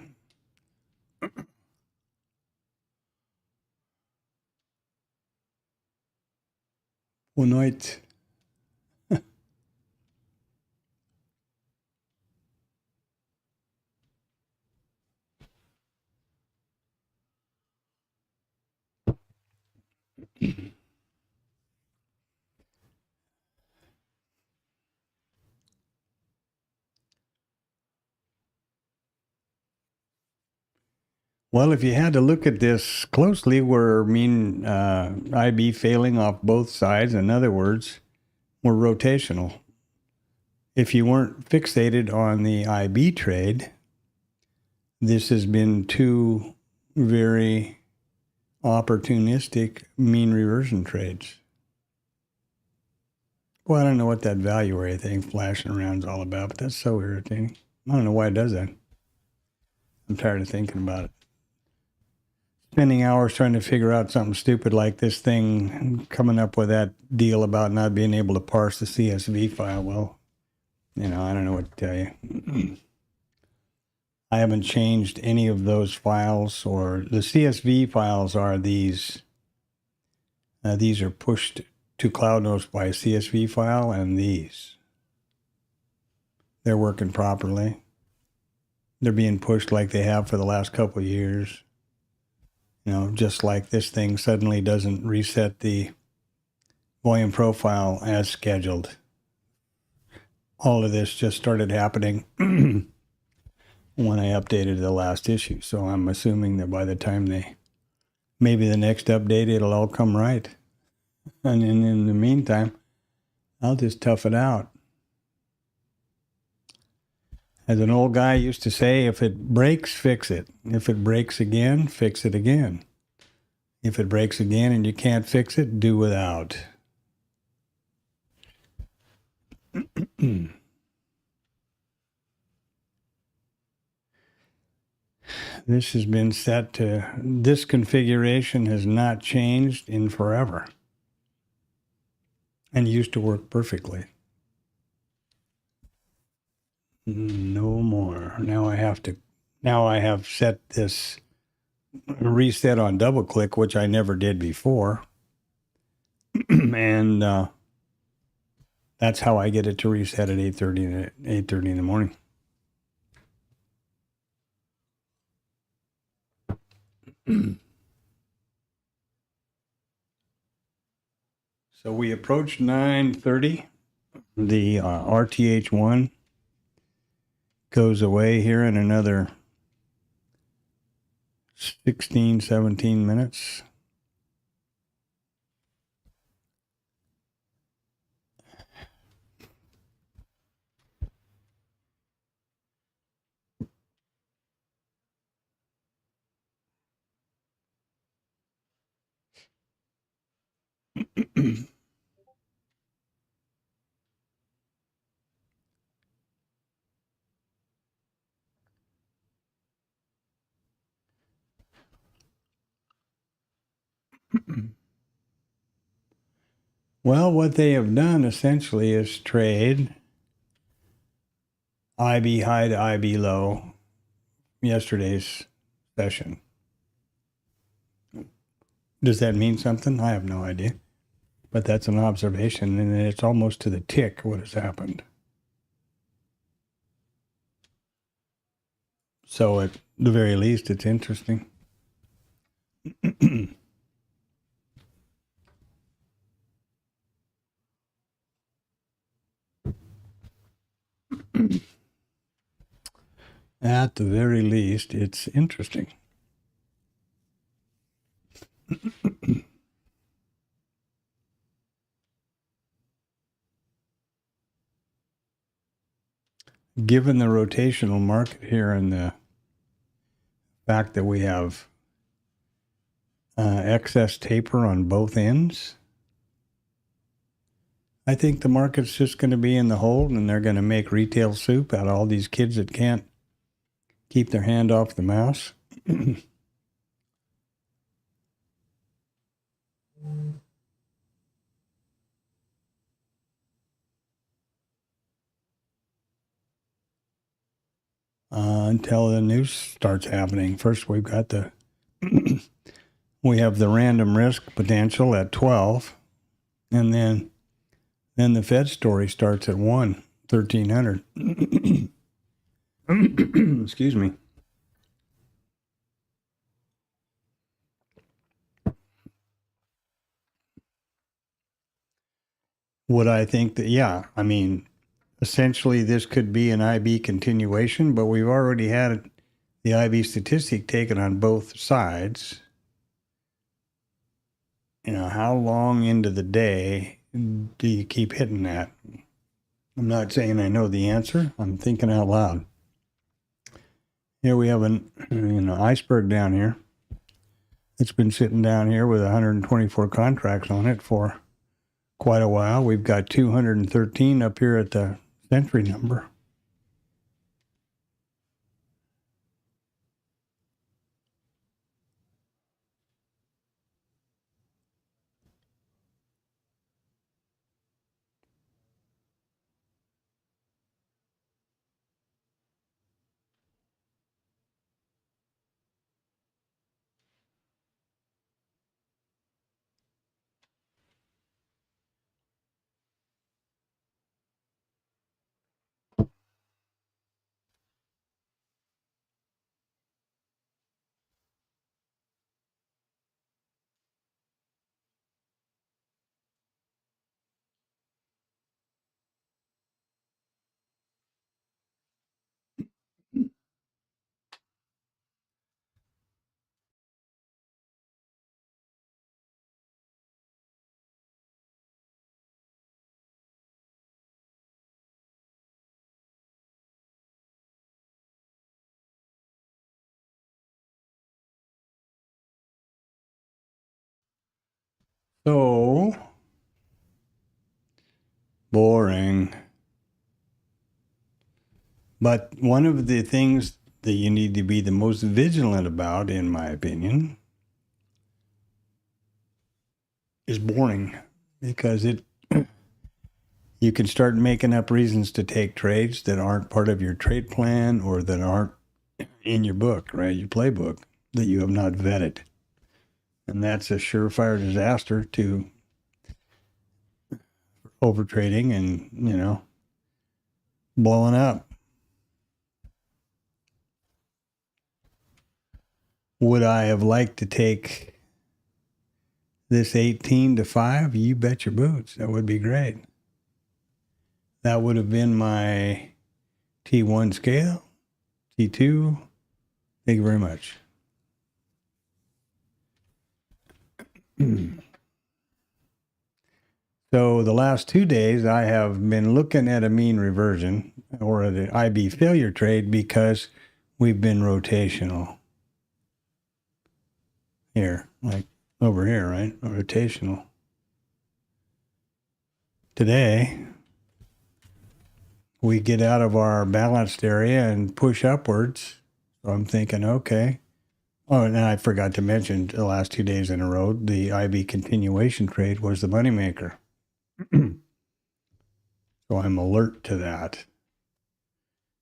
Boa noite. Well, if you had to look at this closely, we're IB failing off both sides. In other words, we're rotational. If you weren't fixated on the IB trade, this has been two very opportunistic mean reversion trades. Well, I don't know what that value area thing flashing around is all about, but that's so irritating. I don't know why it does that. I'm tired of thinking about it. Spending hours trying to figure out something stupid like this thing, coming up with that deal about not being able to parse the CSV file. Well, I don't know what to tell you. I haven't changed any of those files, or the CSV files are these. These are pushed to CloudNotes by a CSV file, and they're working properly. They're being pushed like they have for the last couple of years. Just like this thing suddenly doesn't reset the volume profile as scheduled. All of this just started happening when I updated the last issue. So I'm assuming that by the time maybe the next update, it'll all come right. And in the meantime, I'll just tough it out. As an old guy used to say, if it breaks, fix it. If it breaks again, fix it again. If it breaks again and you can't fix it, do without. This has been set to, this configuration has not changed in forever and used to work perfectly. No more. Now I have set this reset on double click, which I never did before. And that's how I get it to reset at 8:30 in the morning. So we approached 9:30. The RTH 1 goes away here in another 16, 17 minutes. Well, what they have done essentially is trade IB high to IB low yesterday's session. Does that mean something? I have no idea. But that's an observation, and it's almost to the tick what has happened. So at the very least, it's interesting. at the very least, it's interesting. Given the rotational market here and the fact that we have excess taper on both ends, I think the market's just going to be in the hold, and they're going to make retail soup out of all these kids that can't keep their hand off the mouse. Until the news starts happening. First, we've got the we have the random risk potential at 12, and then the Fed story starts at 1:1300. Excuse me. Would I think that? Yeah, I mean, essentially this could be an IB continuation, but we've already had the IB statistic taken on both sides. You know, how long into the day do you keep hitting that? I'm not saying I know the answer. I'm thinking out loud. Here we have an iceberg down here. It's been sitting down here with 124 contracts on it for quite a while. We've got 213 up here at the century number. So boring. But one of the things that you need to be the most vigilant about, in my opinion, is boring, because you can start making up reasons to take trades that aren't part of your trade plan or that aren't in your book, right? Your playbook, that you have not vetted. And that's a surefire disaster to overtrading and, blowing up. Would I have liked to take this 18 to 5? You bet your boots. That would be great. That would have been my T1 scale, T2. Thank you very much. So the last 2 days, I have been looking at a mean reversion or at an IB failure trade because we've been rotational. Here, like over here, right? Rotational. Today, we get out of our balanced area and push upwards. So I'm thinking, okay. Oh, and I forgot to mention the last 2 days in a row, the IB continuation trade was the moneymaker. So I'm alert to that.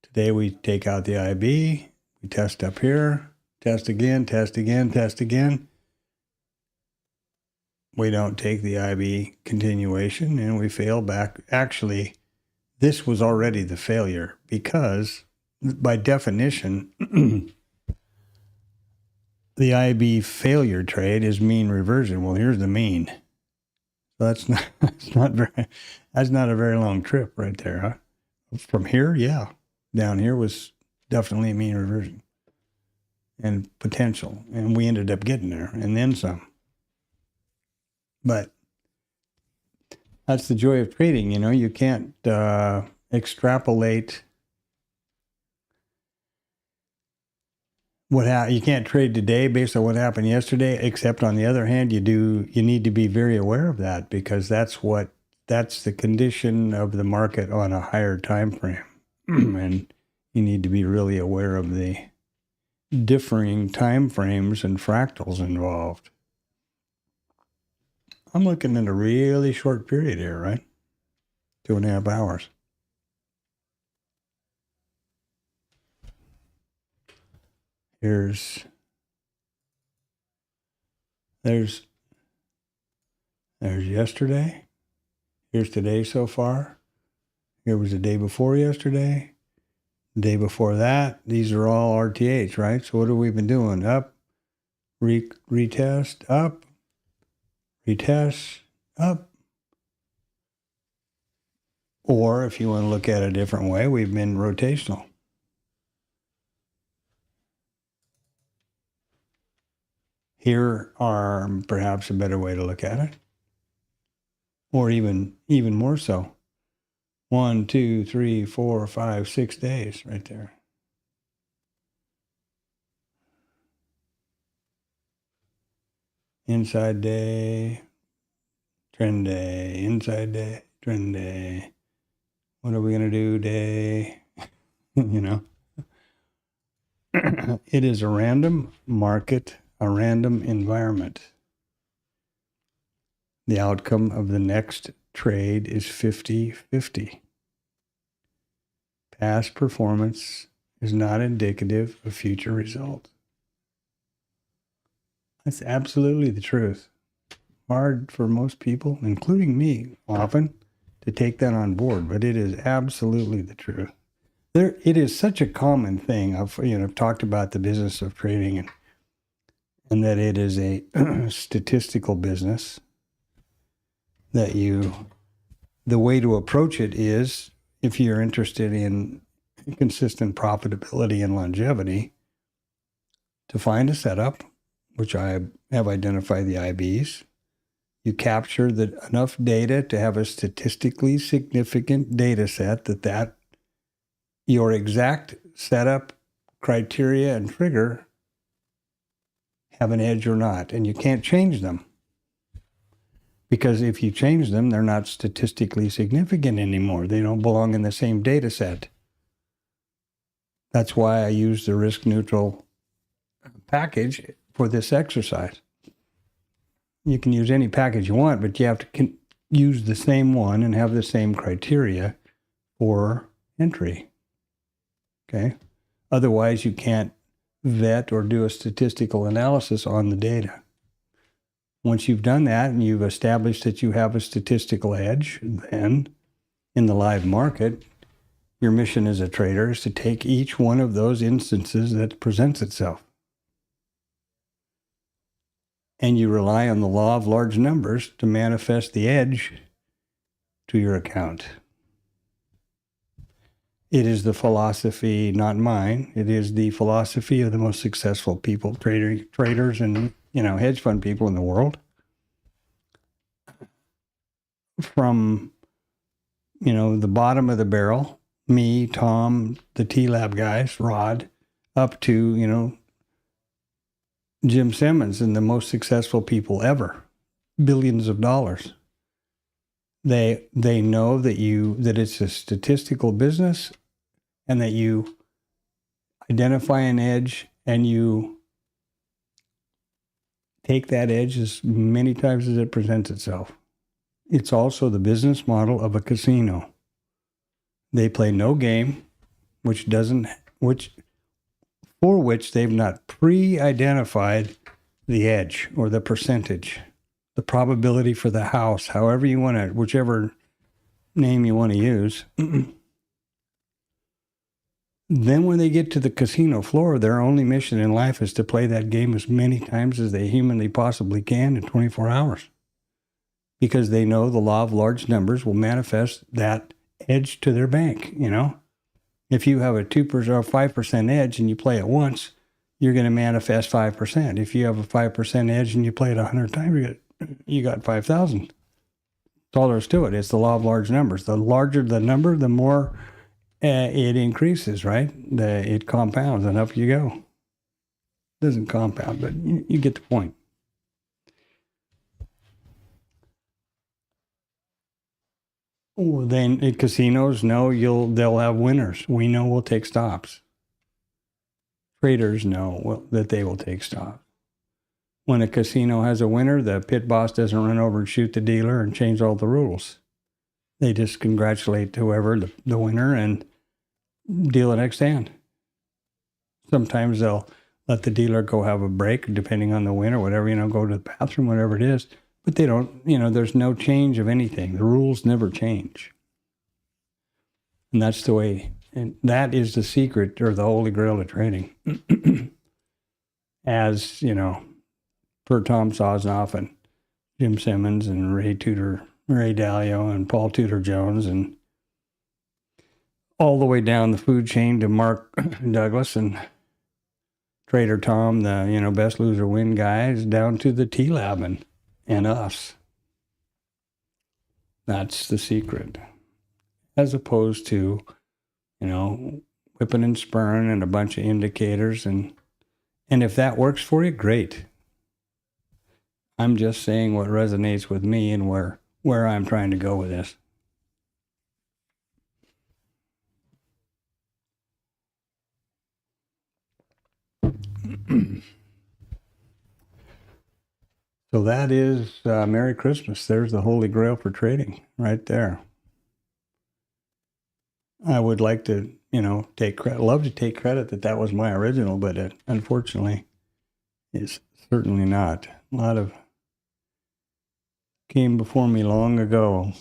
Today we take out the IB, we test up here, test again, test again, test again. We don't take the IB continuation and we fail back. Actually, this was already the failure because by definition, the IB failure trade is mean reversion. Well, here's the mean. So that's not a very long trip right there, huh? From here, yeah. Down here was definitely a mean reversion and potential. And we ended up getting there and then some. But that's the joy of trading. You know, you can't extrapolate you can't trade today based on what happened yesterday, except on the other hand, you need to be very aware of that, because that's the condition of the market on a higher time frame. And you need to be really aware of the differing time frames and fractals involved. I'm looking at a really short period here, right? 2.5 hours. There's yesterday. Here's today so far. Here was the day before yesterday. The day before that. These are all RTH, right? So what have we been doing? Up, retest, up, retest, up. Or if you want to look at it a different way, we've been rotational. Here are perhaps a better way to look at it, or even more so. 1, 2, 3, 4, 5, 6 days right there. Inside day, trend day, inside day, trend day. What are we going to do day? You know, it is a random market, a random environment. The outcome of the next trade is 50-50. Past performance is not indicative of future results. That's absolutely the truth. Hard for most people, including me often, to take that on board, but it is absolutely the truth. It is such a common thing. I've talked about the business of trading and that it is a statistical business. That the way to approach it is, if you're interested in consistent profitability and longevity, to find a setup, which I have identified the IBs. You capture enough data to have a statistically significant data set that your exact setup, criteria, and trigger have an edge or not, and you can't change them. Because if you change them, they're not statistically significant anymore. They don't belong in the same data set. That's why I use the risk-neutral package for this exercise. You can use any package you want, but you have to use the same one and have the same criteria for entry. Okay? Otherwise, you can't vet or do a statistical analysis on the data. Once you've done that and you've established that you have a statistical edge, then in the live market, your mission as a trader is to take each one of those instances that presents itself. And you rely on the law of large numbers to manifest the edge to your account. It is the philosophy, not mine. It is the philosophy of the most successful people, traders and, hedge fund people in the world. From, the bottom of the barrel, me, Tom, the TLab guys, Rod, up to, Jim Simmons and the most successful people ever, billions of dollars. They know that it's a statistical business, and that you identify an edge and you take that edge as many times as it presents itself. It's also the business model of a casino. They play no game, for which they've not pre-identified the edge or the percentage, the probability for the house, however you want to, whichever name you want to use. Then when they get to the casino floor, their only mission in life is to play that game as many times as they humanly possibly can in 24 hours. Because they know the law of large numbers will manifest that edge to their bank, If you have a 2% or 5% edge and you play it once, you're going to manifest 5%. If you have a 5% edge and you play it 100 times, you got 5,000. That's all there is to it. It's the law of large numbers. The larger the number, the more it increases, right? It compounds, and up you go. It doesn't compound, but you get the point. Oh, then at casinos, no, they'll have winners. We know we'll take stops. Traders know that they will take stops. When a casino has a winner, the pit boss doesn't run over and shoot the dealer and change all the rules. They just congratulate whoever, the winner, and deal the next hand. Sometimes they'll let the dealer go have a break, depending on the winner, whatever, go to the bathroom, whatever it is. But they don't, there's no change of anything. The rules never change. And that's the way, and that is the secret or the holy grail of trading. As, per Tom Sosnoff and Jim Simmons and Ray Dalio and Paul Tudor Jones and all the way down the food chain to Mark Douglas and Trader Tom, the, best loser win guys, down to the TLab and us. That's the secret. As opposed to, whipping and spurring and a bunch of indicators. And if that works for you, great. I'm just saying what resonates with me and where I'm trying to go with this. So that is Merry Christmas. There's the Holy Grail for trading right there. I would like to, take credit. Love to take credit that was my original, but it unfortunately is certainly not. A lot of came before me long ago.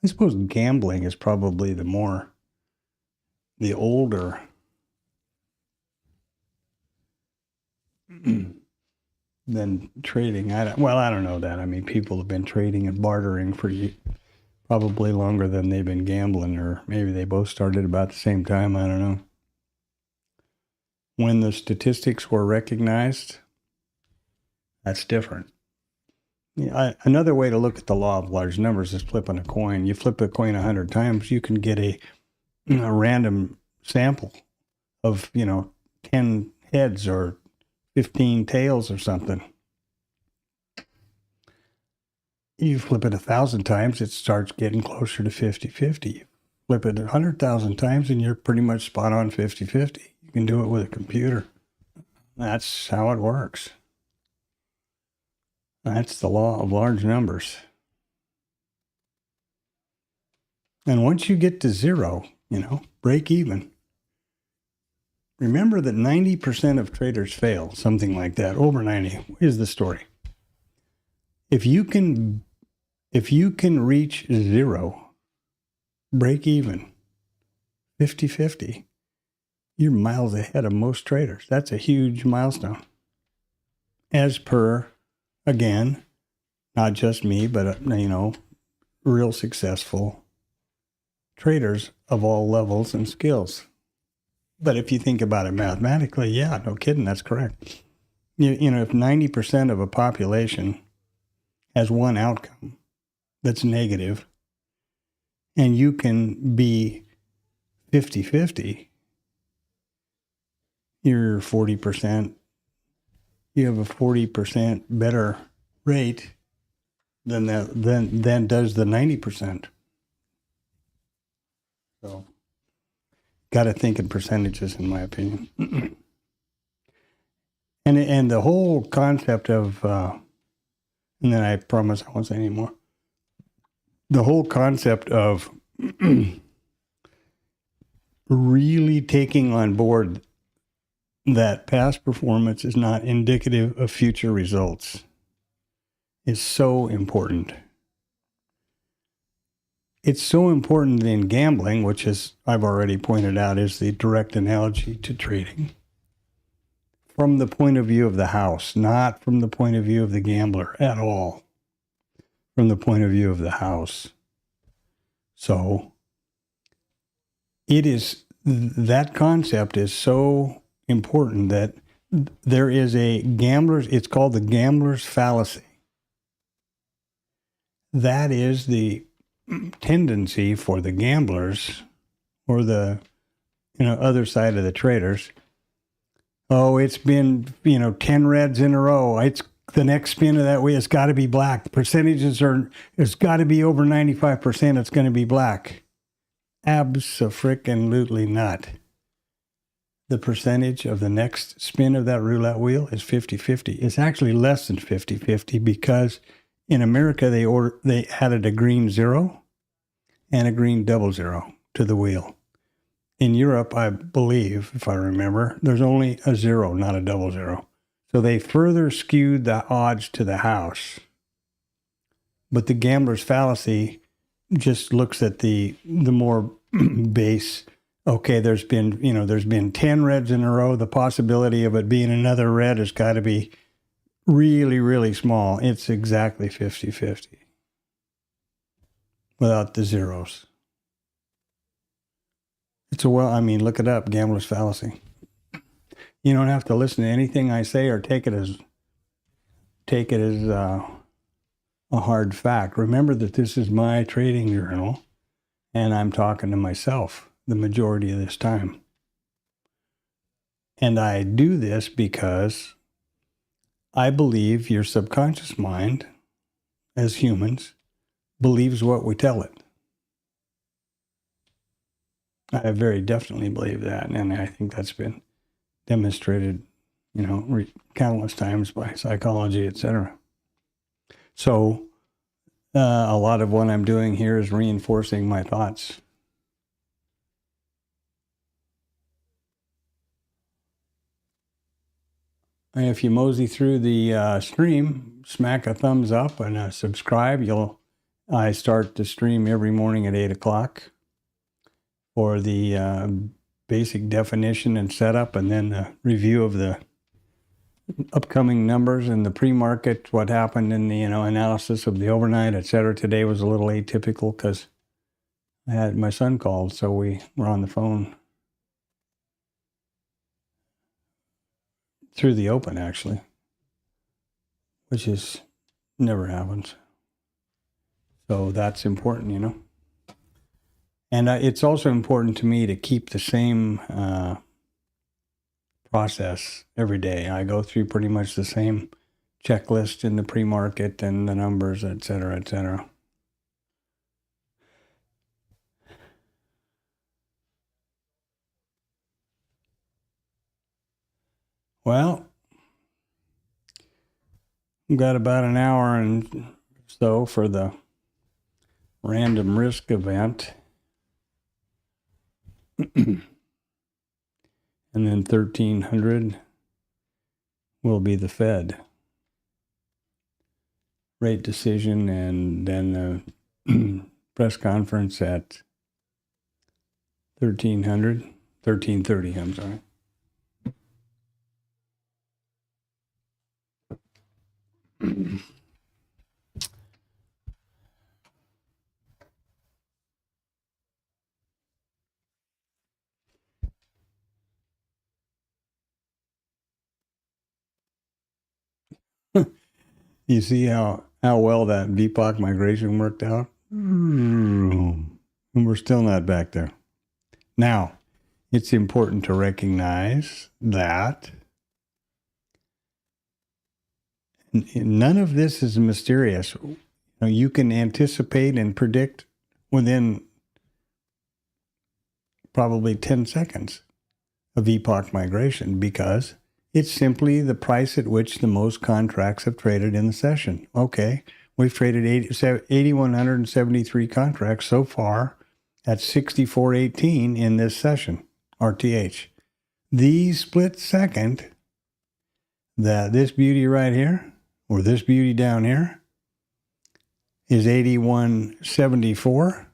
I suppose gambling is probably the older than trading. I don't know that. I mean, people have been trading and bartering for probably longer than they've been gambling, or maybe they both started about the same time. I don't know. When the statistics were recognized, that's different. Another way to look at the law of large numbers is flipping a coin. You flip a coin 100 times, you can get a random sample of, 10 heads or 15 tails or something. You flip it 1,000 times, it starts getting closer to 50-50. Flip it 100,000 times and you're pretty much spot on 50-50. You can do it with a computer. That's how it works. That's the law of large numbers. And once you get to zero, break even. Remember that 90% of traders fail, something like that. Over 90 is the story. If you can reach zero, break even, 50-50, you're miles ahead of most traders. That's a huge milestone. As per, again, not just me, but, real successful traders of all levels and skills. But if you think about it mathematically, yeah, no kidding, that's correct. If 90% of a population has one outcome that's negative, and you can be 50-50, you're 40%, you have a 40% better rate than does the 90%. So, got to think in percentages, in my opinion. and the whole concept of, and then I promise I won't say anymore. The whole concept of really taking on board that past performance is not indicative of future results is so important. It's so important in gambling, which is, I've already pointed out, is the direct analogy to trading. From the point of view of the house, not from the point of view of the gambler at all. From the point of view of the house. So, it is, that concept is so important that there is a gambler's, it's called the gambler's fallacy. That is the tendency for the gamblers or the, other side of the traders. Oh, it's been, 10 reds in a row. It's the next spin of that way. It's got to be black. The percentages it's got to be over 95%. It's going to be black. Abso-frickin-lutely not. The percentage of the next spin of that roulette wheel is 50-50. It's actually less than 50-50 because in America they added a green 0 and a green 00 to the wheel. In Europe, I believe, if I remember, there's only a 0, not a 00. So they further skewed the odds to the house. But the gambler's fallacy just looks at the more base. Okay, there's been 10 reds in a row. The possibility of it being another red has got to be really, really small. It's exactly 50-50 without the zeros. Look it up, gambler's fallacy. You don't have to listen to anything I say or take it as a hard fact. Remember that this is my trading journal, and I'm talking to myself the majority of this time. And I do this because I believe your subconscious mind, as humans, believes what we tell it. I very definitely believe that, and I think that's been demonstrated, countless times by psychology, etc. So a lot of what I'm doing here is reinforcing my thoughts. And if you mosey through the stream, smack a thumbs up and subscribe. I start the stream every morning at 8 o'clock for the basic definition and setup, and then a review of the upcoming numbers and the pre-market, what happened in the analysis of the overnight, etc. Today was a little atypical because I had my son called, so we were on the phone through the open, actually, which is never happens. So that's important, And it's also important to me to keep the same process every day. I go through pretty much the same checklist in the pre-market and the numbers, et cetera, et cetera. Well, we've got about an hour and so for the random risk event. And then 1300 will be the Fed rate decision, and then the press conference at 1330, I'm sorry. You see how well that VPOC migration worked out? And we're still not back there. Now, it's important to recognize that none of this is mysterious. You can anticipate and predict within probably 10 seconds a VPOC migration because it's simply the price at which the most contracts have traded in the session. Okay, we've traded 8,173 contracts so far at 64.18 in this session, RTH. The split second that this beauty right here, or this beauty down here, is 81.74.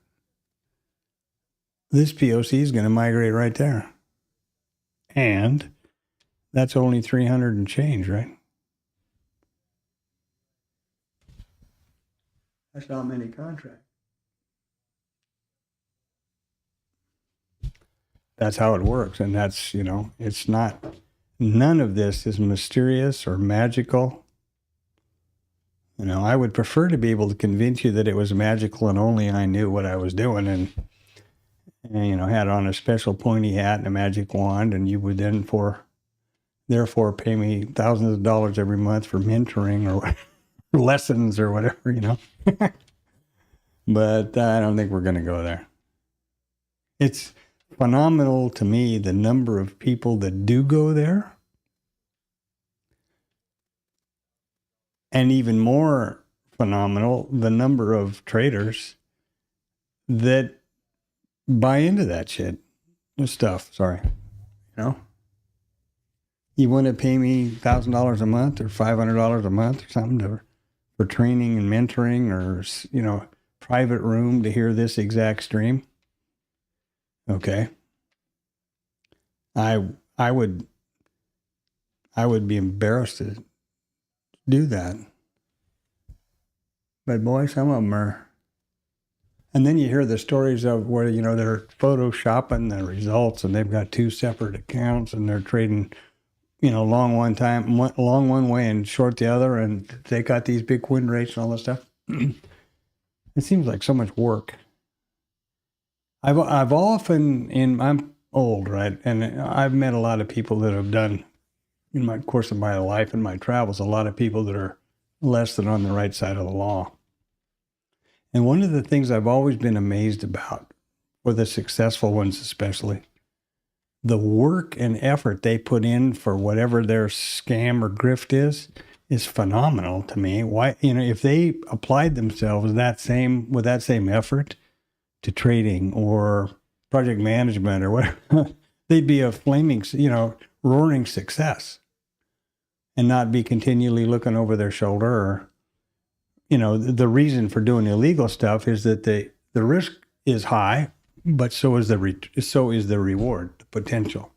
This POC is going to migrate right there. And that's only 300 and change, right? That's not many contracts. that's how it works. And that's, you know, it's not, none of this is mysterious or magical. You know, I would prefer to be able to convince you that it was magical and only I knew what I was doing and you know, had on a special pointy hat and a magic wand, and you would then therefore pay me thousands of dollars every month for mentoring or lessons or whatever, you know. But I don't think we're going to go there. It's phenomenal to me the number of people that do go there. And even more phenomenal, the number of traders that buy into that stuff. Sorry. You know, you want to pay me $1,000 a month or $500 a month or something for training and mentoring, or, you know, private room to hear this exact stream. Okay. I would be embarrassed to do that. But boy, some of them are. And then you hear the stories of where, you know, they're photoshopping the results and they've got 2 separate accounts and they're trading, you know, long one way and short the other, and they got these big win rates and all this stuff. It seems like so much work. I've often I'm old, right? And I've met a lot of people that have done, in my course of my life and my travels, a lot of people that are less than on the right side of the law. And one of the things I've always been amazed about, for the successful ones especially, the work and effort they put in for whatever their scam or grift is phenomenal to me. Why, you know, if they applied themselves with that same effort to trading or project management or whatever, they'd be a flaming, you know, roaring success, and not be continually looking over their shoulder. Or, you know, the reason for doing illegal stuff is that the risk is high, but so is the reward, the potential.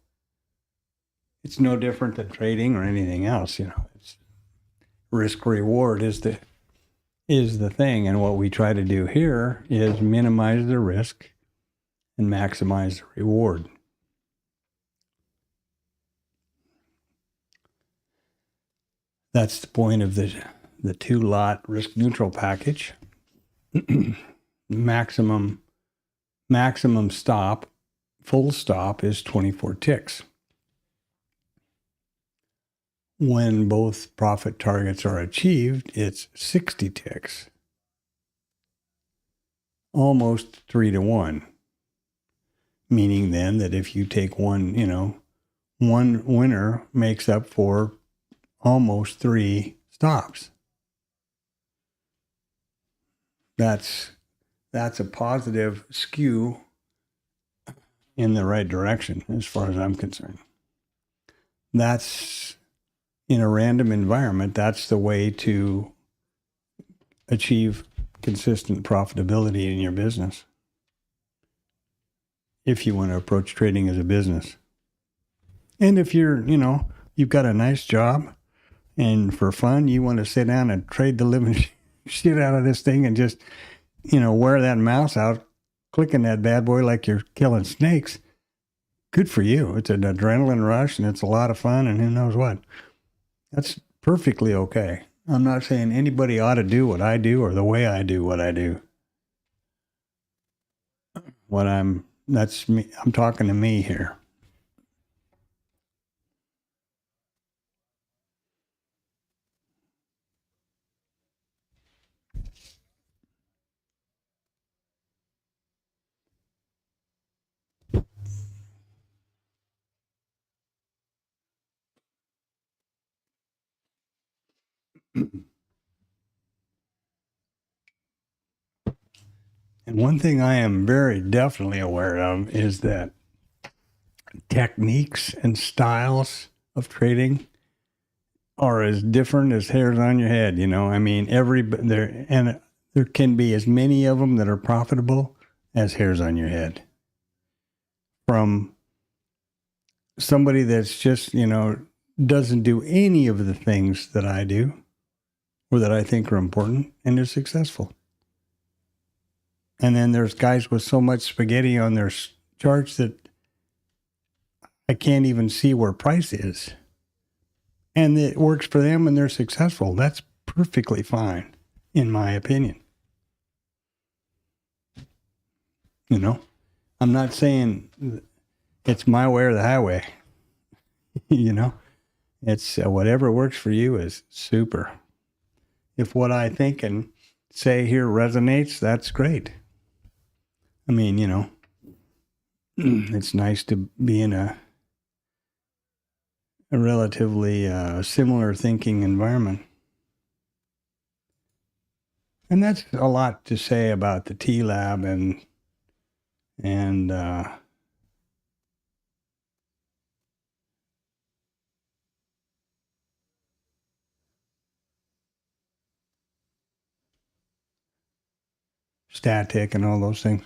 It's no different than trading or anything else. You know, it's risk reward is the thing, and what we try to do here is minimize the risk and maximize the reward. That's the point of the 2-lot risk neutral package. Maximum stop, full stop, is 24 ticks. When both profit targets are achieved, it's 60 ticks. Almost 3-to-1. Meaning then that if you take one, you know, one winner makes up for almost 3 stops. That's a positive skew in the right direction as far as I'm concerned. That's, in a random environment, that's the way to achieve consistent profitability in your business, if you want to approach trading as a business. And if you're, you know, you've got a nice job and for fun, you want to sit down and trade the living shit out of this thing and just, you know, wear that mouse out, clicking that bad boy like you're killing snakes, good for you. It's an adrenaline rush and it's a lot of fun and who knows what. That's perfectly okay. I'm not saying anybody ought to do what I do or the way I do what I do. That's me. I'm talking to me here. And one thing I am very definitely aware of is that techniques and styles of trading are as different as hairs on your head. You know, I mean, there can be as many of them that are profitable as hairs on your head. From somebody that's just, you know, doesn't do any of the things that I do or that I think are important and is successful. And then there's guys with so much spaghetti on their charts that I can't even see where price is. And it works for them and they're successful. That's perfectly fine, in my opinion. You know, I'm not saying it's my way or the highway. You know, it's whatever works for you is super. If what I think and say here resonates, that's great. I mean, you know, it's nice to be in a relatively similar thinking environment. And that's a lot to say about the TLab and static and all those things.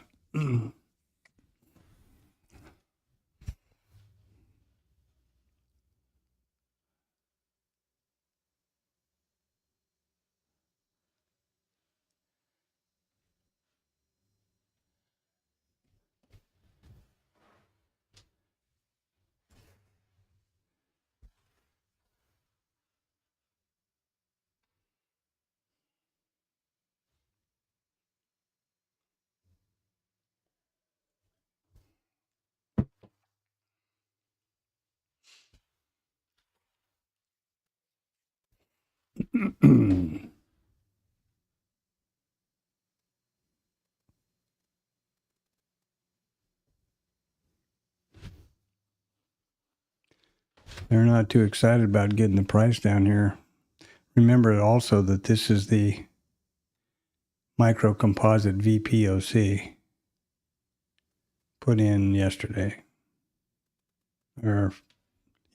They're not too excited about getting the price down here. Remember also that this is the micro composite VPOC put in yesterday.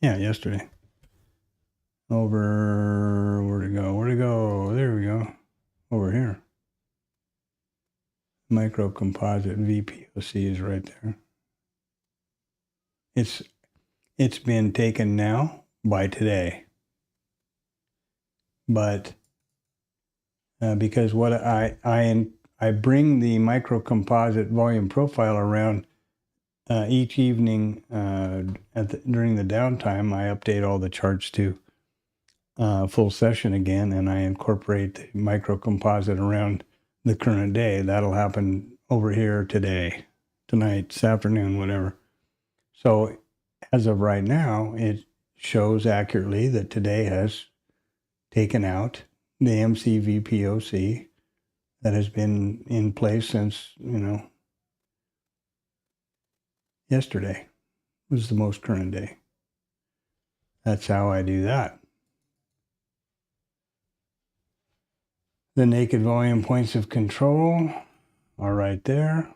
Yesterday. Over, where'd it go? There we go. Over here. Micro composite VPOC is right there. It's been taken now by today. But because what I bring the micro composite volume profile around each evening during the downtime, I update all the charts to full session again, and I incorporate the micro composite around the current day. That'll happen over here today, tonight, this afternoon, whatever. So as of right now, it shows accurately that today has taken out the MCVPOC that has been in place since, yesterday was the most current day. That's how I do that. The naked volume points of control are right there.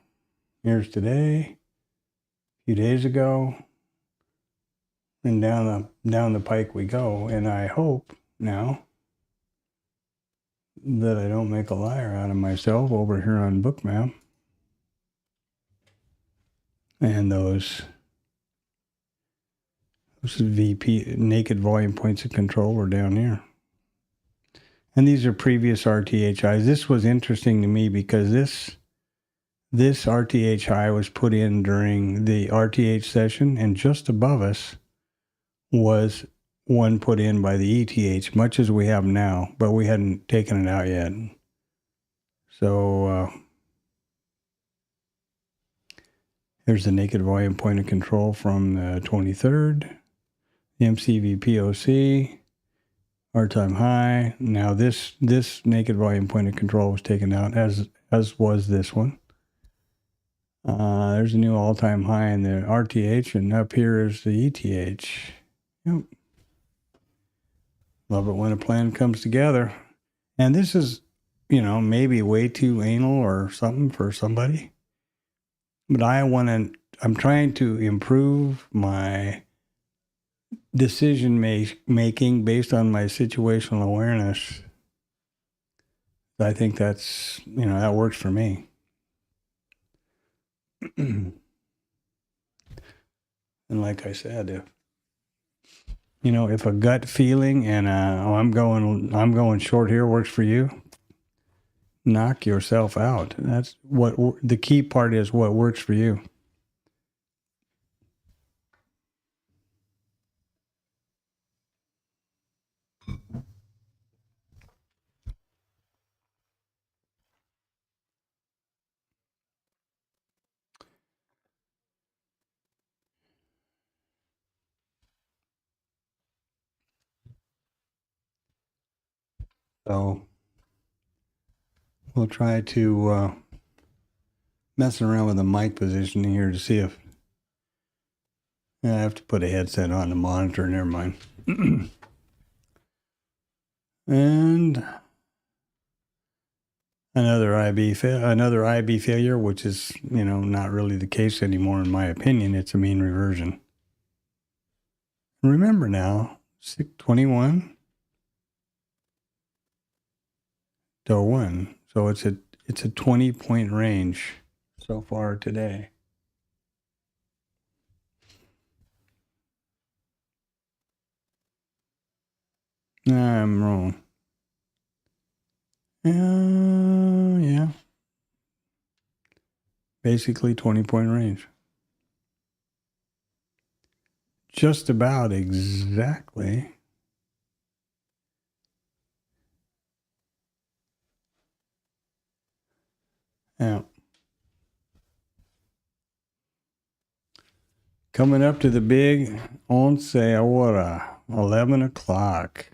Here's today, a few days ago, and down the pike we go. And I hope now that I don't make a liar out of myself over here on Bookmap. And those VP naked volume points of control are down here. And these are previous RTH highs. This was interesting to me because this RTH high was put in during the RTH session, and just above us was one put in by the ETH, much as we have now, but we hadn't taken it out yet. So here's the naked volume point of control from the 23rd, the MCVPOC, R-time high. Now this naked volume point of control was taken out, as was this one. There's a new all-time high in the RTH, and up here is the ETH. Yep. Love it when a plan comes together. And this is, maybe way too anal or something for somebody. But I'm trying to improve my decision making based on my situational awareness. I think that's, that works for me. And like I said, if a gut feeling and I'm going short here works for you, knock yourself out. That's what the key part is. What works for you. So we'll try to messing around with the mic position here to see if I have to put a headset on the monitor. Never mind. And another IB failure, which is, not really the case anymore in my opinion. It's a mean reversion. Remember now, 621 to 1. So it's a 20-point range so far today. I'm wrong. Yeah. Basically 20-point range. Just about exactly. Yeah. Coming up to the big once ahora, 11 o'clock.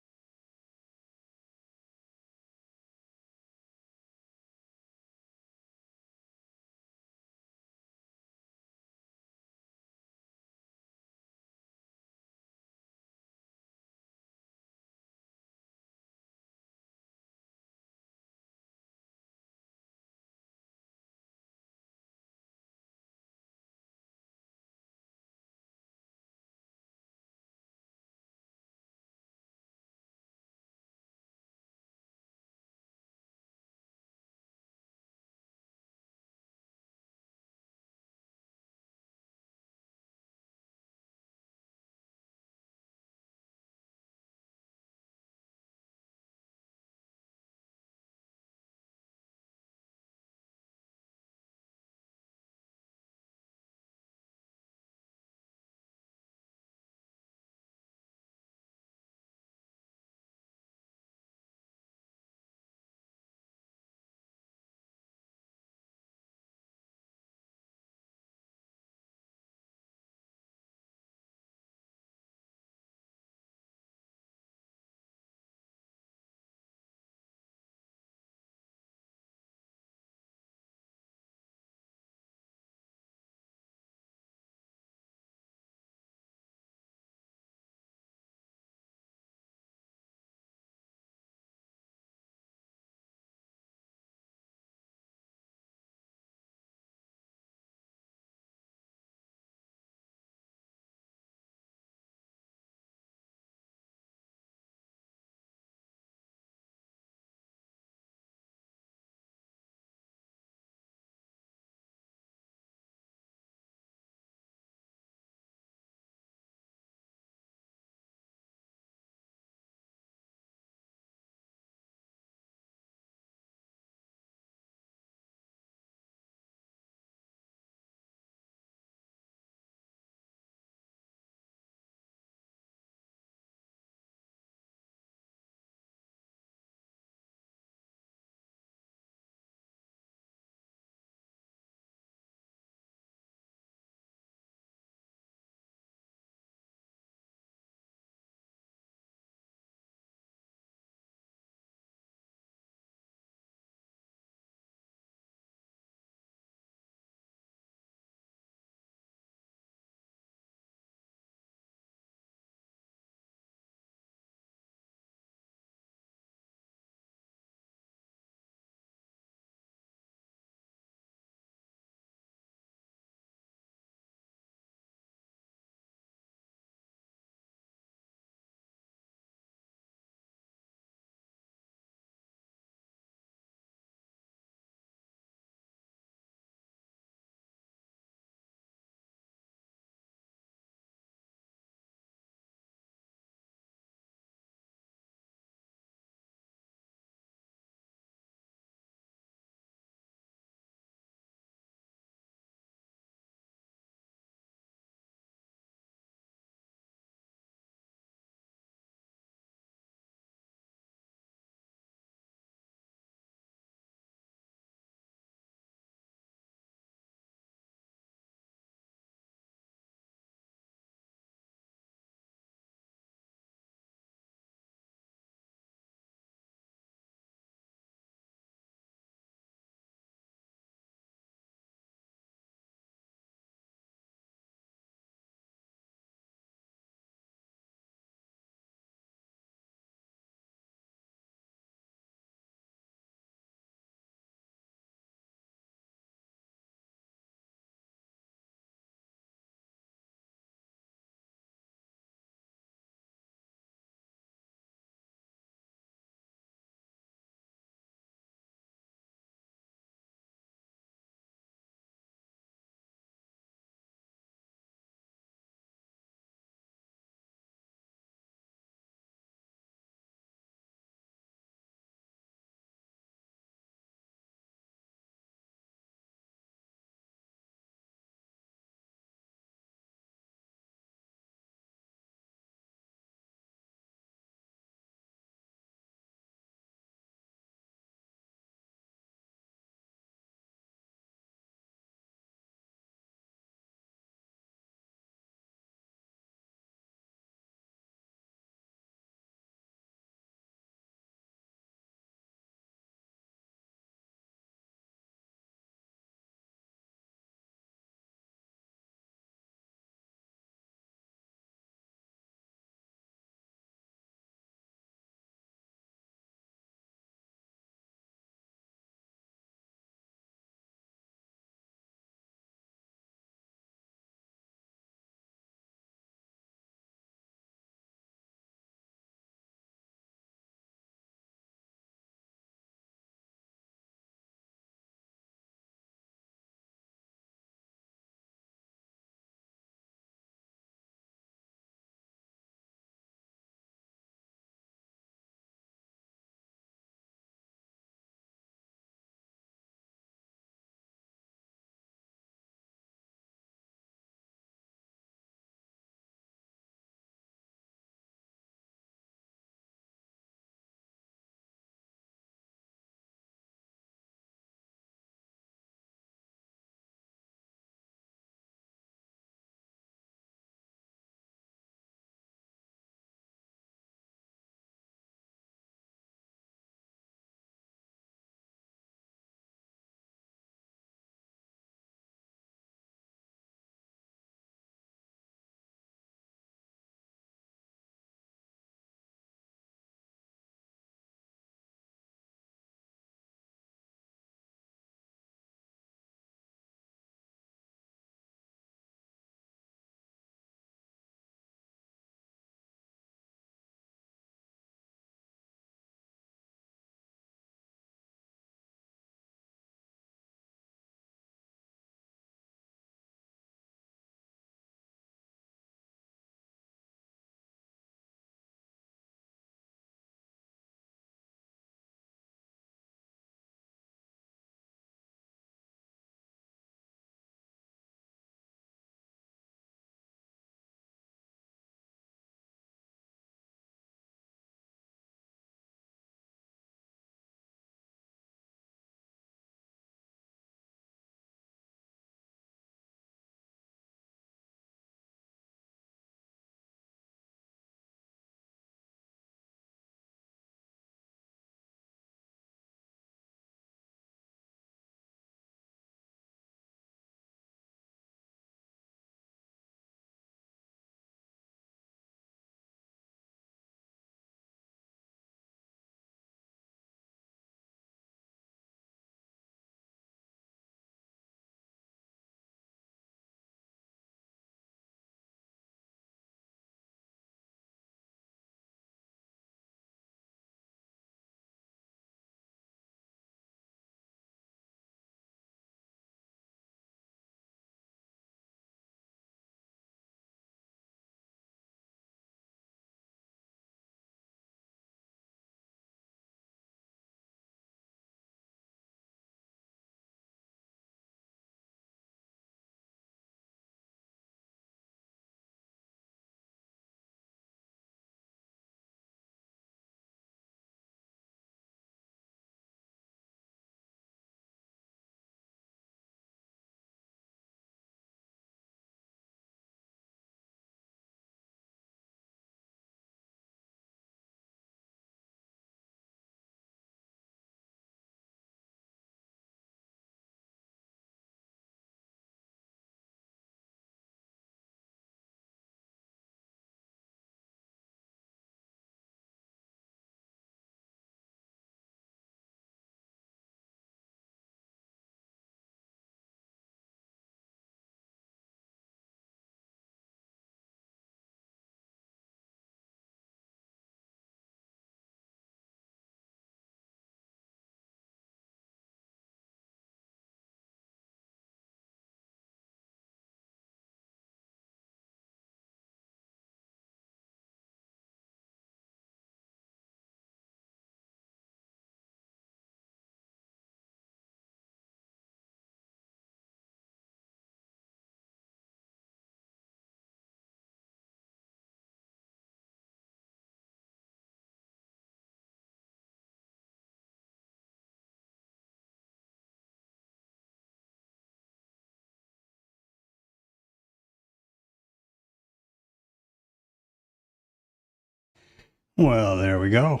Well, there we go.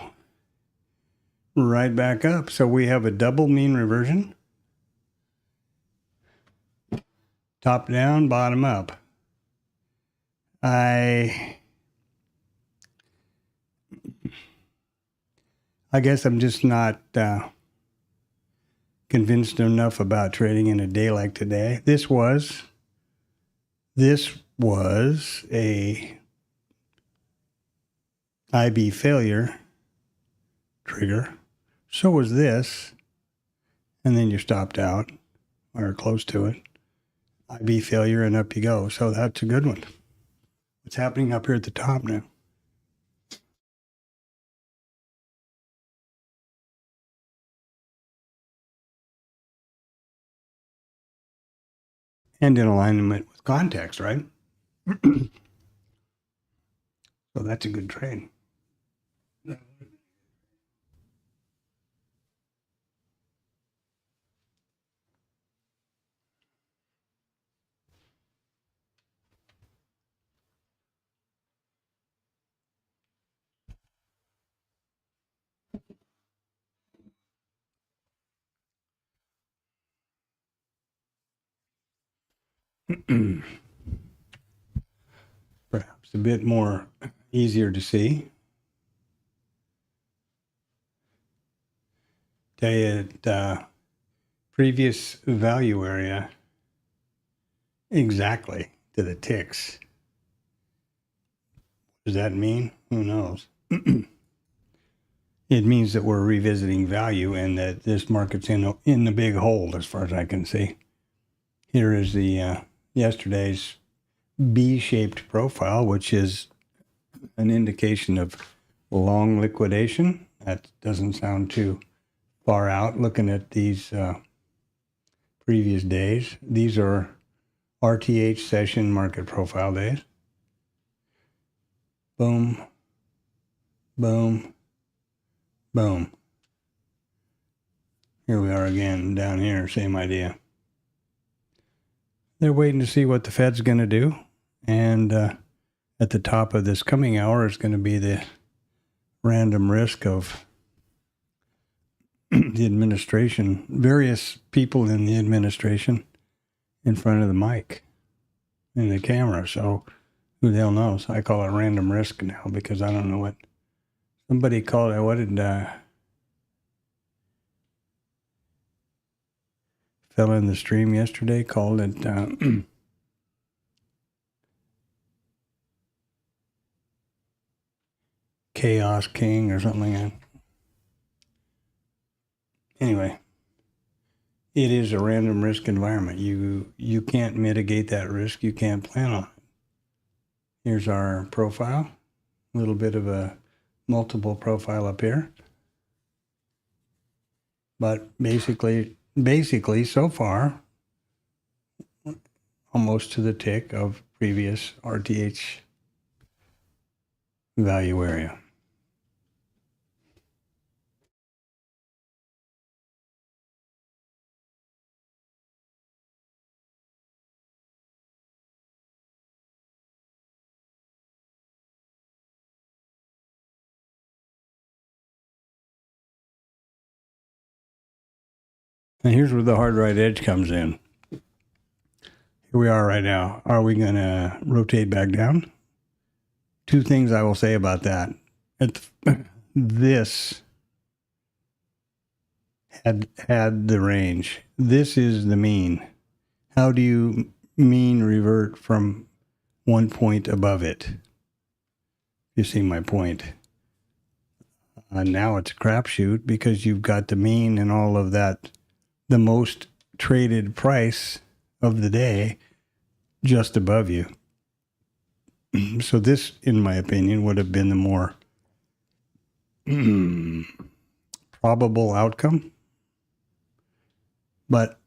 Right back up. So we have a double mean reversion. Top down, bottom up. I guess I'm just not convinced enough about trading in a day like today. This was a IB failure trigger. So was this. And then you stopped out or close to it. IB failure and up you go. So that's a good one. What's happening up here at the top now? And in alignment with context, right? So that's a good trade. Perhaps a bit more easier to see. Tell you previous value area exactly to the ticks. What does that mean? Who knows? It means that we're revisiting value and that this market's in the big hole as far as I can see. Here is the yesterday's B-shaped profile, which is an indication of long liquidation. That doesn't sound too far out looking at these previous days. These are RTH session market profile days. Boom, boom, boom. Here we are again down here, same idea. They're waiting to see what the Fed's going to do. And at the top of this coming hour is going to be the random risk of the administration, various people in the administration in front of the mic and the camera. So who the hell knows? I call it random risk now because I don't know what somebody called it. What did fella in the stream yesterday called it Chaos King or something like that. Anyway, it is a random risk environment. You can't mitigate that risk. You can't plan on it. Here's our profile. A little bit of a multiple profile up here. But basically so far, almost to the tick of previous RTH value area. And here's where the hard right edge comes in. Here we are right now. Are we going to rotate back down? Two things I will say about that. This had the range. This is the mean. How do you mean revert from one point above it? You see my point. Now it's a crapshoot because you've got the mean and all of that, the most traded price of the day just above you. So this, in my opinion, would have been the more probable outcome. But,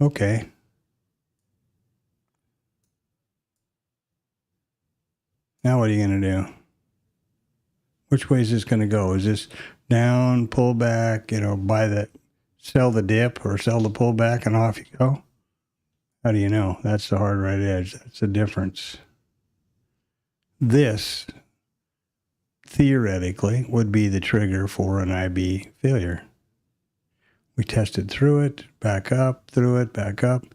okay. Now what are you going to do? Which way is this going to go? Is this down, pull back, sell the dip or sell the pullback and off you go? How do you know? That's the hard right edge. That's the difference. This theoretically would be the trigger for an IB failure. We tested through it, back up, through it, back up,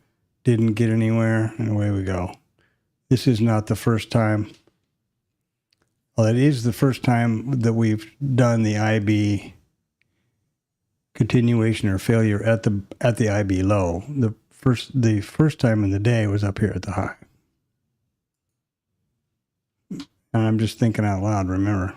didn't get anywhere, and away we go. This is not the first time. Well, it is the first time that we've done the IB continuation or failure at the IB low. The first time in the day was up here at the high. And I'm just thinking out loud, remember.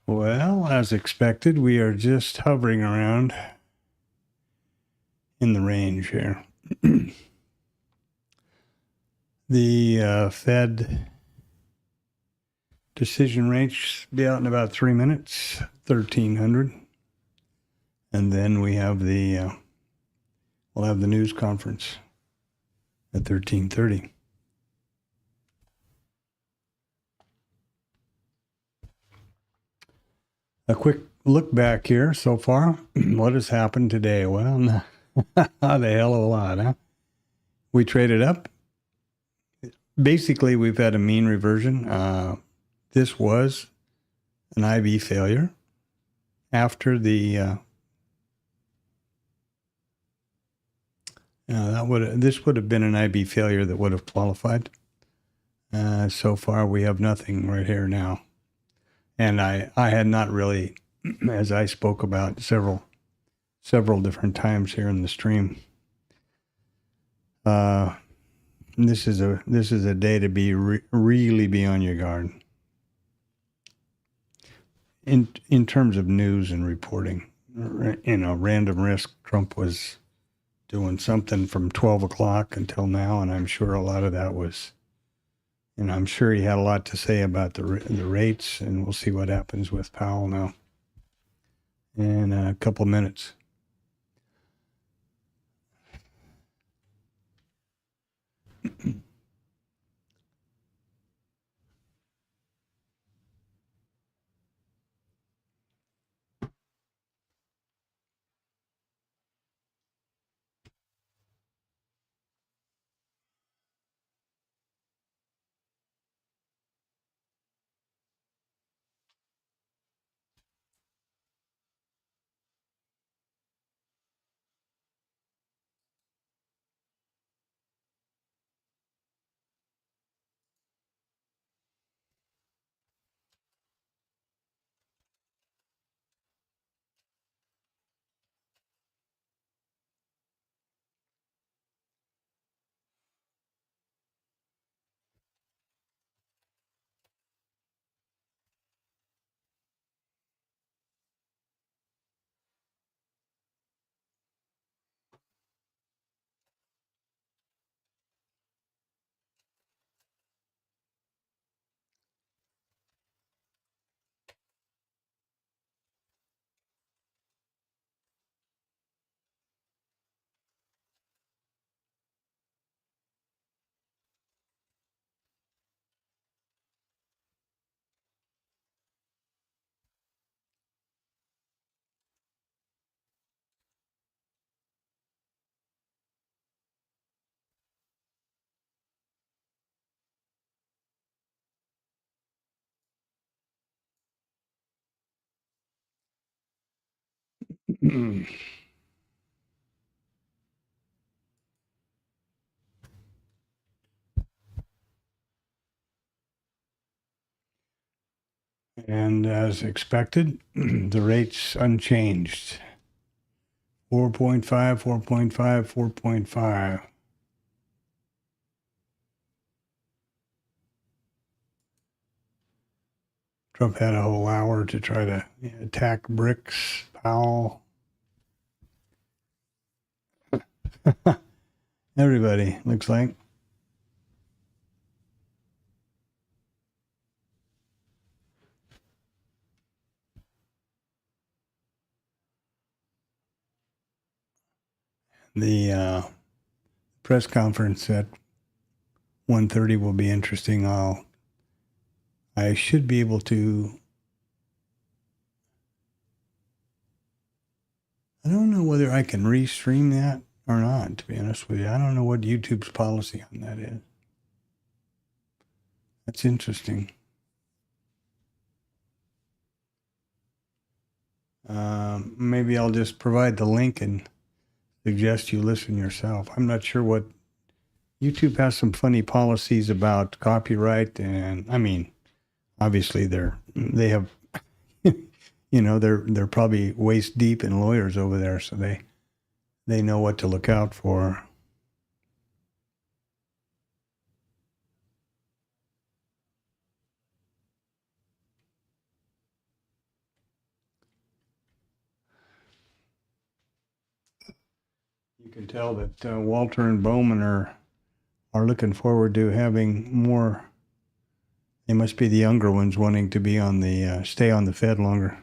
Well, as expected, we are just hovering around in the range here. The Fed decision rate should be out in about 3 minutes, 1300. And then we have we'll have the news conference at 13:30. A quick look back here so far. What has happened today? Well, not a hell of a lot, huh? We traded up. Basically, we've had a mean reversion. This was an IB failure after the this would have been an IB failure that would have qualified. So far, we have nothing right here now. And I had not really, as I spoke about several different times here in the stream. This is a day to be really be on your guard. In terms of news and reporting, random risk. Trump was doing something from 12 o'clock until now, and I'm sure a lot of that was. And I'm sure he had a lot to say about the rates, and we'll see what happens with Powell now in a couple of minutes. And as expected, the rates unchanged. 4.5, 4.5, 4.5. Trump had a whole hour to try to attack BRICS, Powell. Everybody, looks like. The press conference at 1:30 will be interesting. I should be able to. I don't know whether I can restream that or not, to be honest with you. I don't know what YouTube's policy on that is. That's interesting. Maybe I'll just provide the link and suggest you listen yourself. I'm not sure what YouTube has. Some funny policies about copyright, and I mean, obviously they have, they're probably waist deep in lawyers over there, so they know what to look out for. can tell that Walter and Bowman are looking forward to having more. They must be the younger ones wanting to be on the stay on the Fed longer.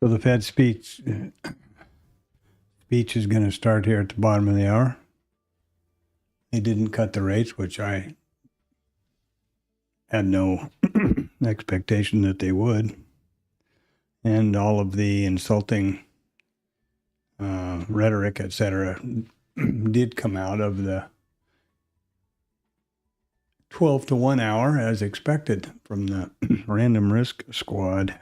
So the Fed speech is going to start here at the bottom of the hour. They didn't cut the rates, which I had no expectation that they would. And all of the insulting rhetoric, etc., did come out of the 12 to 1 hour as expected from the random risk squad.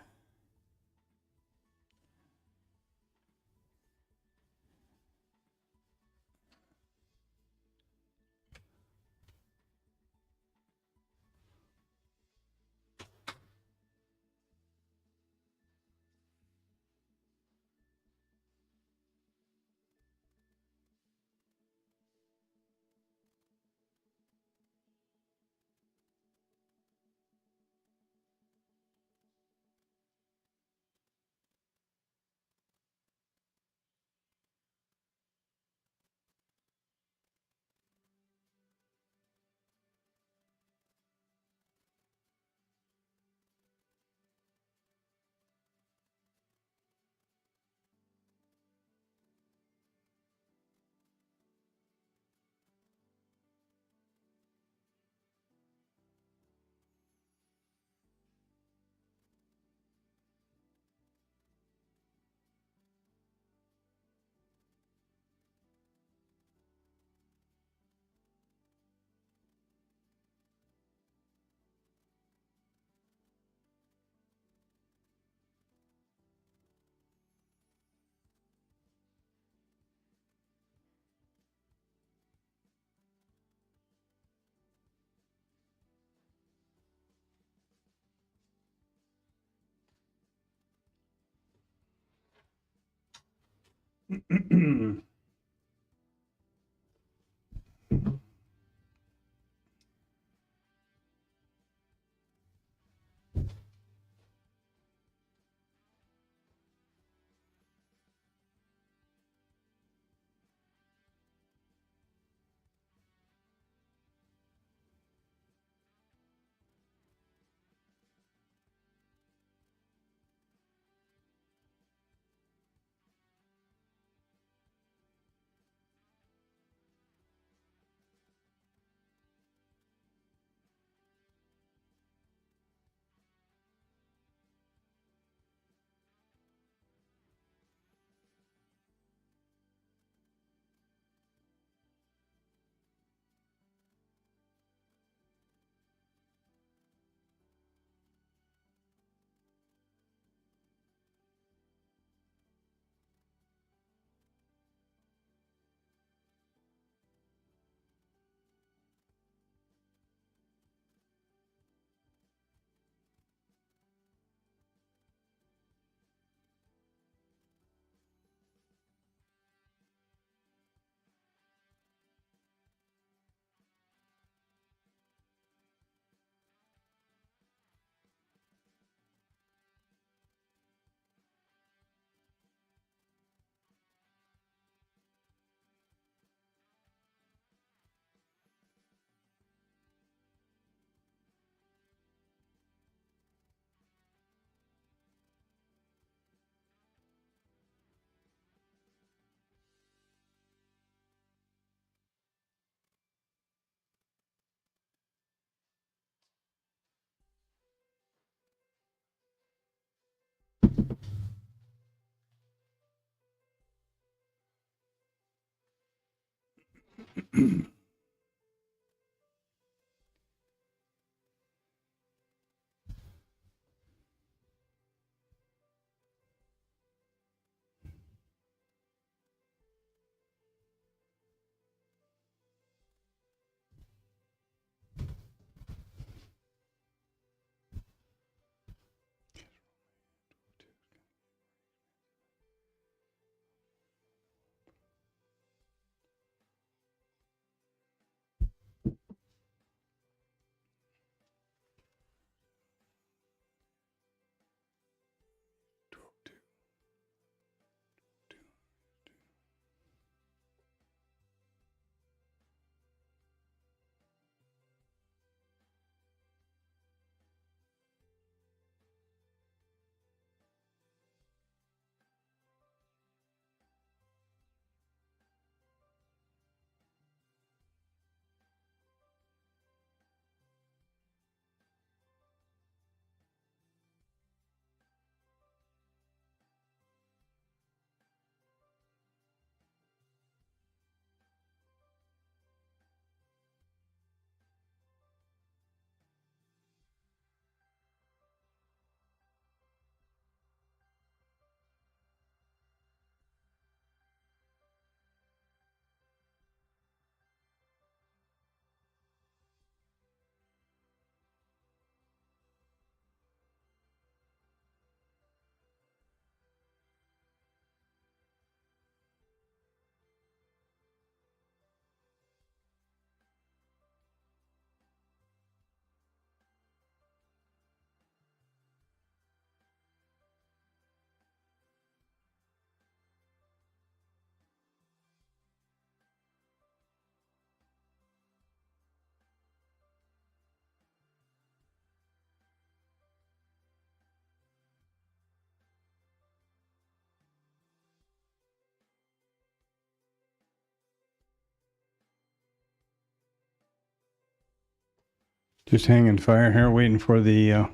Just hanging fire here, waiting for the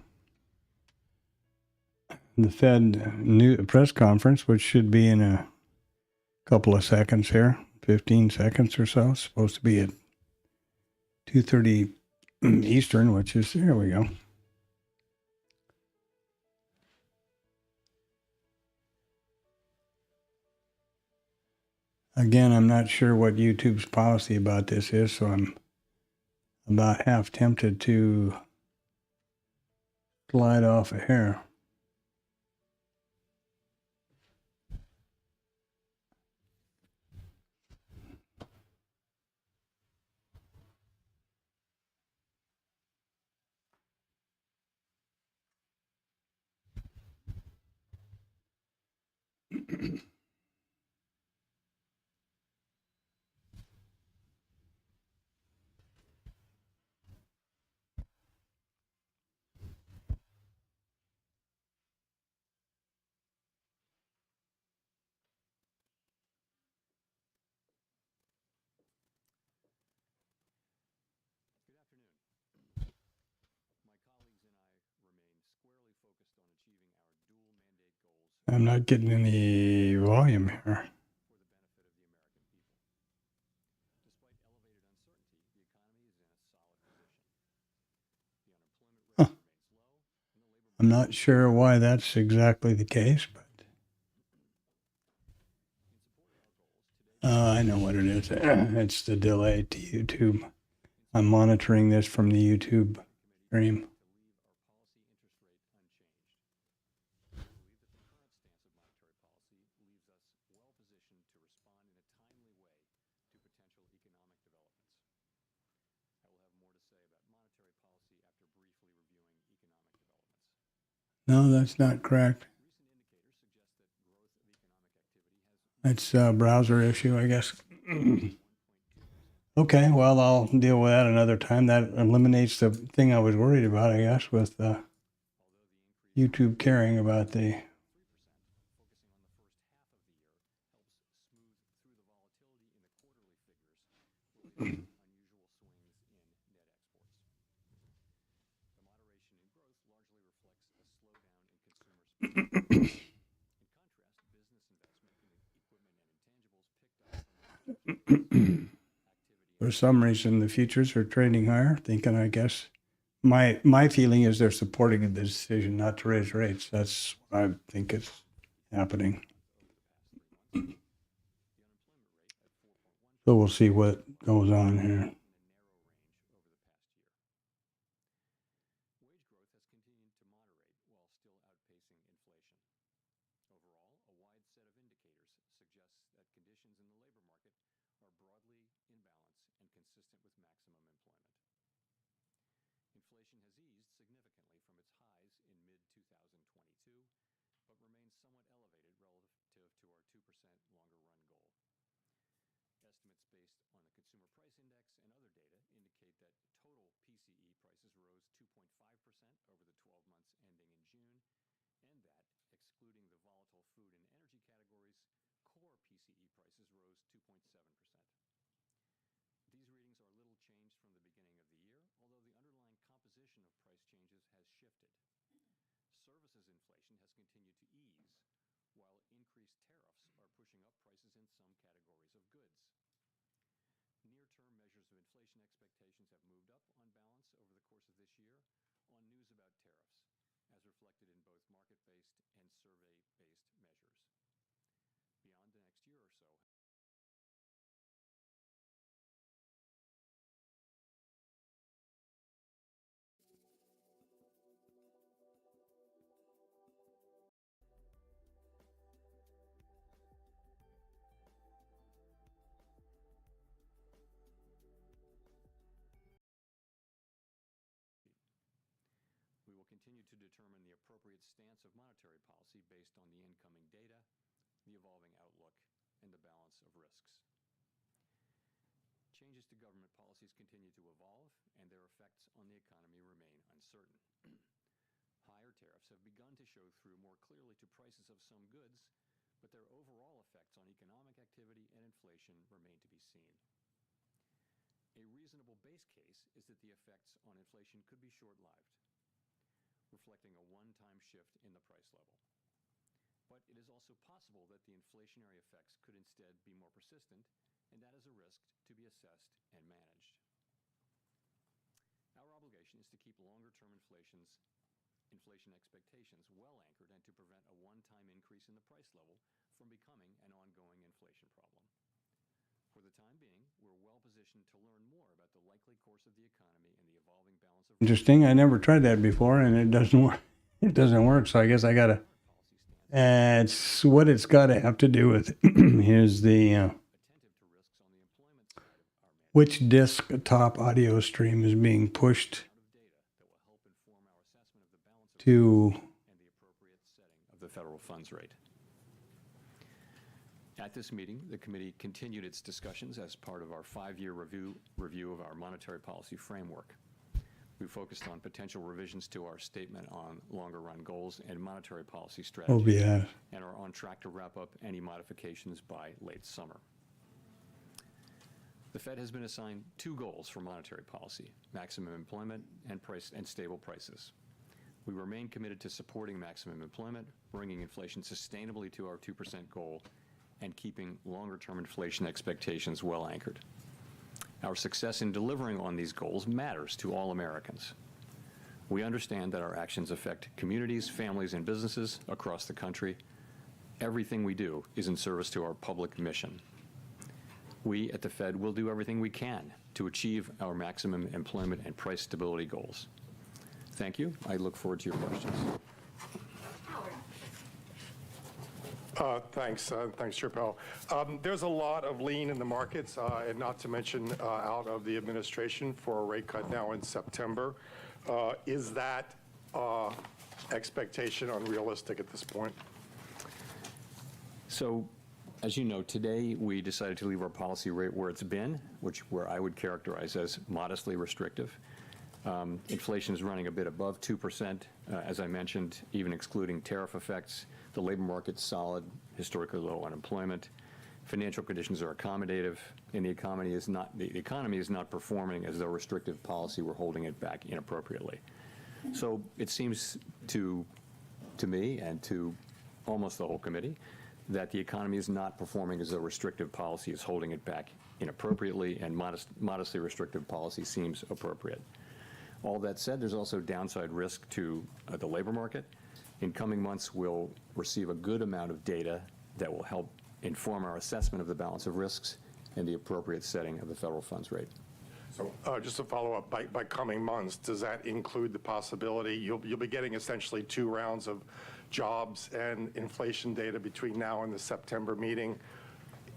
Fed new press conference, which should be in a couple of seconds here, 15 seconds or so. It's supposed to be at 2:30 Eastern, which is, here we go. Again, I'm not sure what YouTube's policy about this is, so I'm about half tempted to slide off of here. I'm not getting any volume here. Huh. I'm not sure why that's exactly the case, but I know what it is. It's the delay to YouTube. I'm monitoring this from the YouTube stream. No, that's not correct. It's a browser issue, I guess. Okay, well, I'll deal with that another time. That eliminates the thing I was worried about, I guess, with YouTube caring about the... For some reason, the futures are trading higher, thinking, I guess, my feeling is they're supporting the decision not to raise rates. That's what I think is happening. So we'll see what goes on here. A reasonable base case is that the effects on inflation could be short-lived, reflecting a one-time shift in the price level. But it is also possible that the inflationary effects could instead be more persistent, and that is a risk to be assessed and managed. Our obligation is to keep longer-term inflation expectations well anchored and to prevent a one-time increase in the price level from becoming an ongoing inflation problem. For the time being, we're well positioned to learn more about the likely course of the economy and the evolving balance of Interesting. I never tried that before, and it doesn't work. It doesn't work. So I guess I gotta. It's what it's got to have to do with. Here's the which desktop audio stream is being pushed to the federal funds rate. At this meeting, the committee continued its discussions as part of our 5-year review of our monetary policy framework. We focused on potential revisions to our statement on longer-run goals and monetary policy strategy, and are on track to wrap up any modifications by late summer. The Fed has been assigned 2 goals for monetary policy: maximum employment and stable prices. We remain committed to supporting maximum employment, bringing inflation sustainably to our 2% goal, and keeping longer-term inflation expectations well anchored. Our success in delivering on these goals matters to all Americans. We understand that our actions affect communities, families, and businesses across the country. Everything we do is in service to our public mission. We at the Fed will do everything we can to achieve our maximum employment and price stability goals. Thank you. I look forward to your questions. Thanks, Chair Powell. There's a lot of lean in the markets, and not to mention out of the administration for a rate cut now in September. Is that expectation unrealistic at this point? So, as you know, today we decided to leave our policy rate where it's been, where I would characterize as modestly restrictive. Inflation is running a bit above 2%, as I mentioned, even excluding tariff effects. The labor market's solid, historically low unemployment. Financial conditions are accommodative, and the economy is not performing as though restrictive policy were holding it back inappropriately. So it seems to me and to almost the whole committee that the economy is not performing as though restrictive policy is holding it back inappropriately, and modestly restrictive policy seems appropriate. All that said, there's also downside risk to the labor market. In coming months, we'll receive a good amount of data that will help inform our assessment of the balance of risks and the appropriate setting of the federal funds rate. So just to follow up, by coming months, does that include the possibility you'll be getting essentially 2 rounds of jobs and inflation data between now and the September meeting?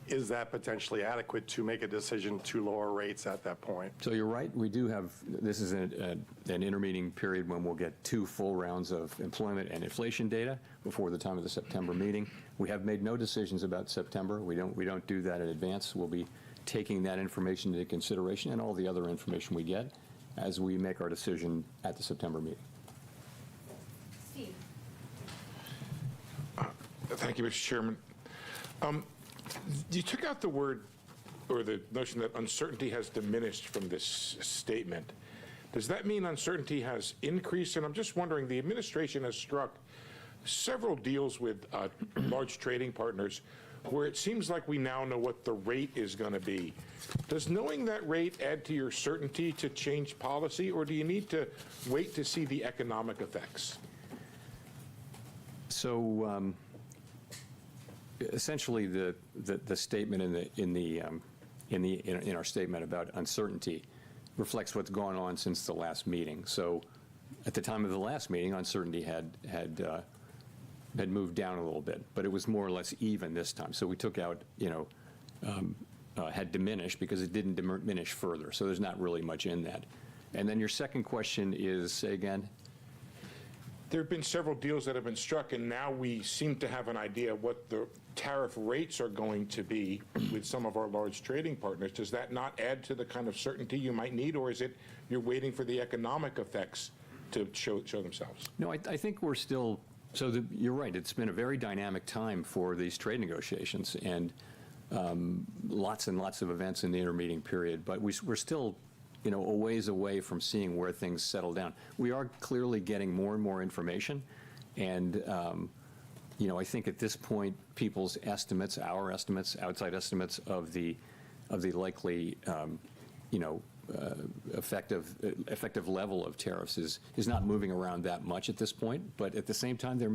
Is that potentially adequate to make a decision to lower rates at that point? So you're right. We do have, this is an intermeeting period when we'll get 2 full rounds of employment and inflation data before the time of the September meeting. We have made no decisions about September. We don't do that in advance. We'll be taking that information into consideration and all the other information we get as we make our decision at the September meeting. Steve. Thank you, Mr. Chairman. You took out the word or the notion that uncertainty has diminished from this statement. Does that mean uncertainty has increased? And I'm just wondering, the administration has struck several deals with large trading partners where it seems like we now know what the rate is going to be. Does knowing that rate add to your certainty to change policy, or do you need to wait to see the economic effects? So essentially, the statement in our statement about uncertainty reflects what's gone on since the last meeting. So at the time of the last meeting, uncertainty had moved down a little bit, but it was more or less even this time. So we took out, had diminished because it didn't diminish further. So there's not really much in that. And then your second question is, say again? There have been several deals that have been struck, and now we seem to have an idea of what the tariff rates are going to be with some of our large trading partners. Does that not add to the kind of certainty you might need, or is it you're waiting for the economic effects to show themselves? No, I think we're still, you're right, it's been a very dynamic time for these trade negotiations, and lots and lots of events in the intermeeting period, but we're still, a ways away from seeing where things settle down. We are clearly getting more and more information, and I think at this point, people's estimates, our estimates, outside estimates of the likely, effective level of tariffs is not moving around that much at this point. But at the same time, there are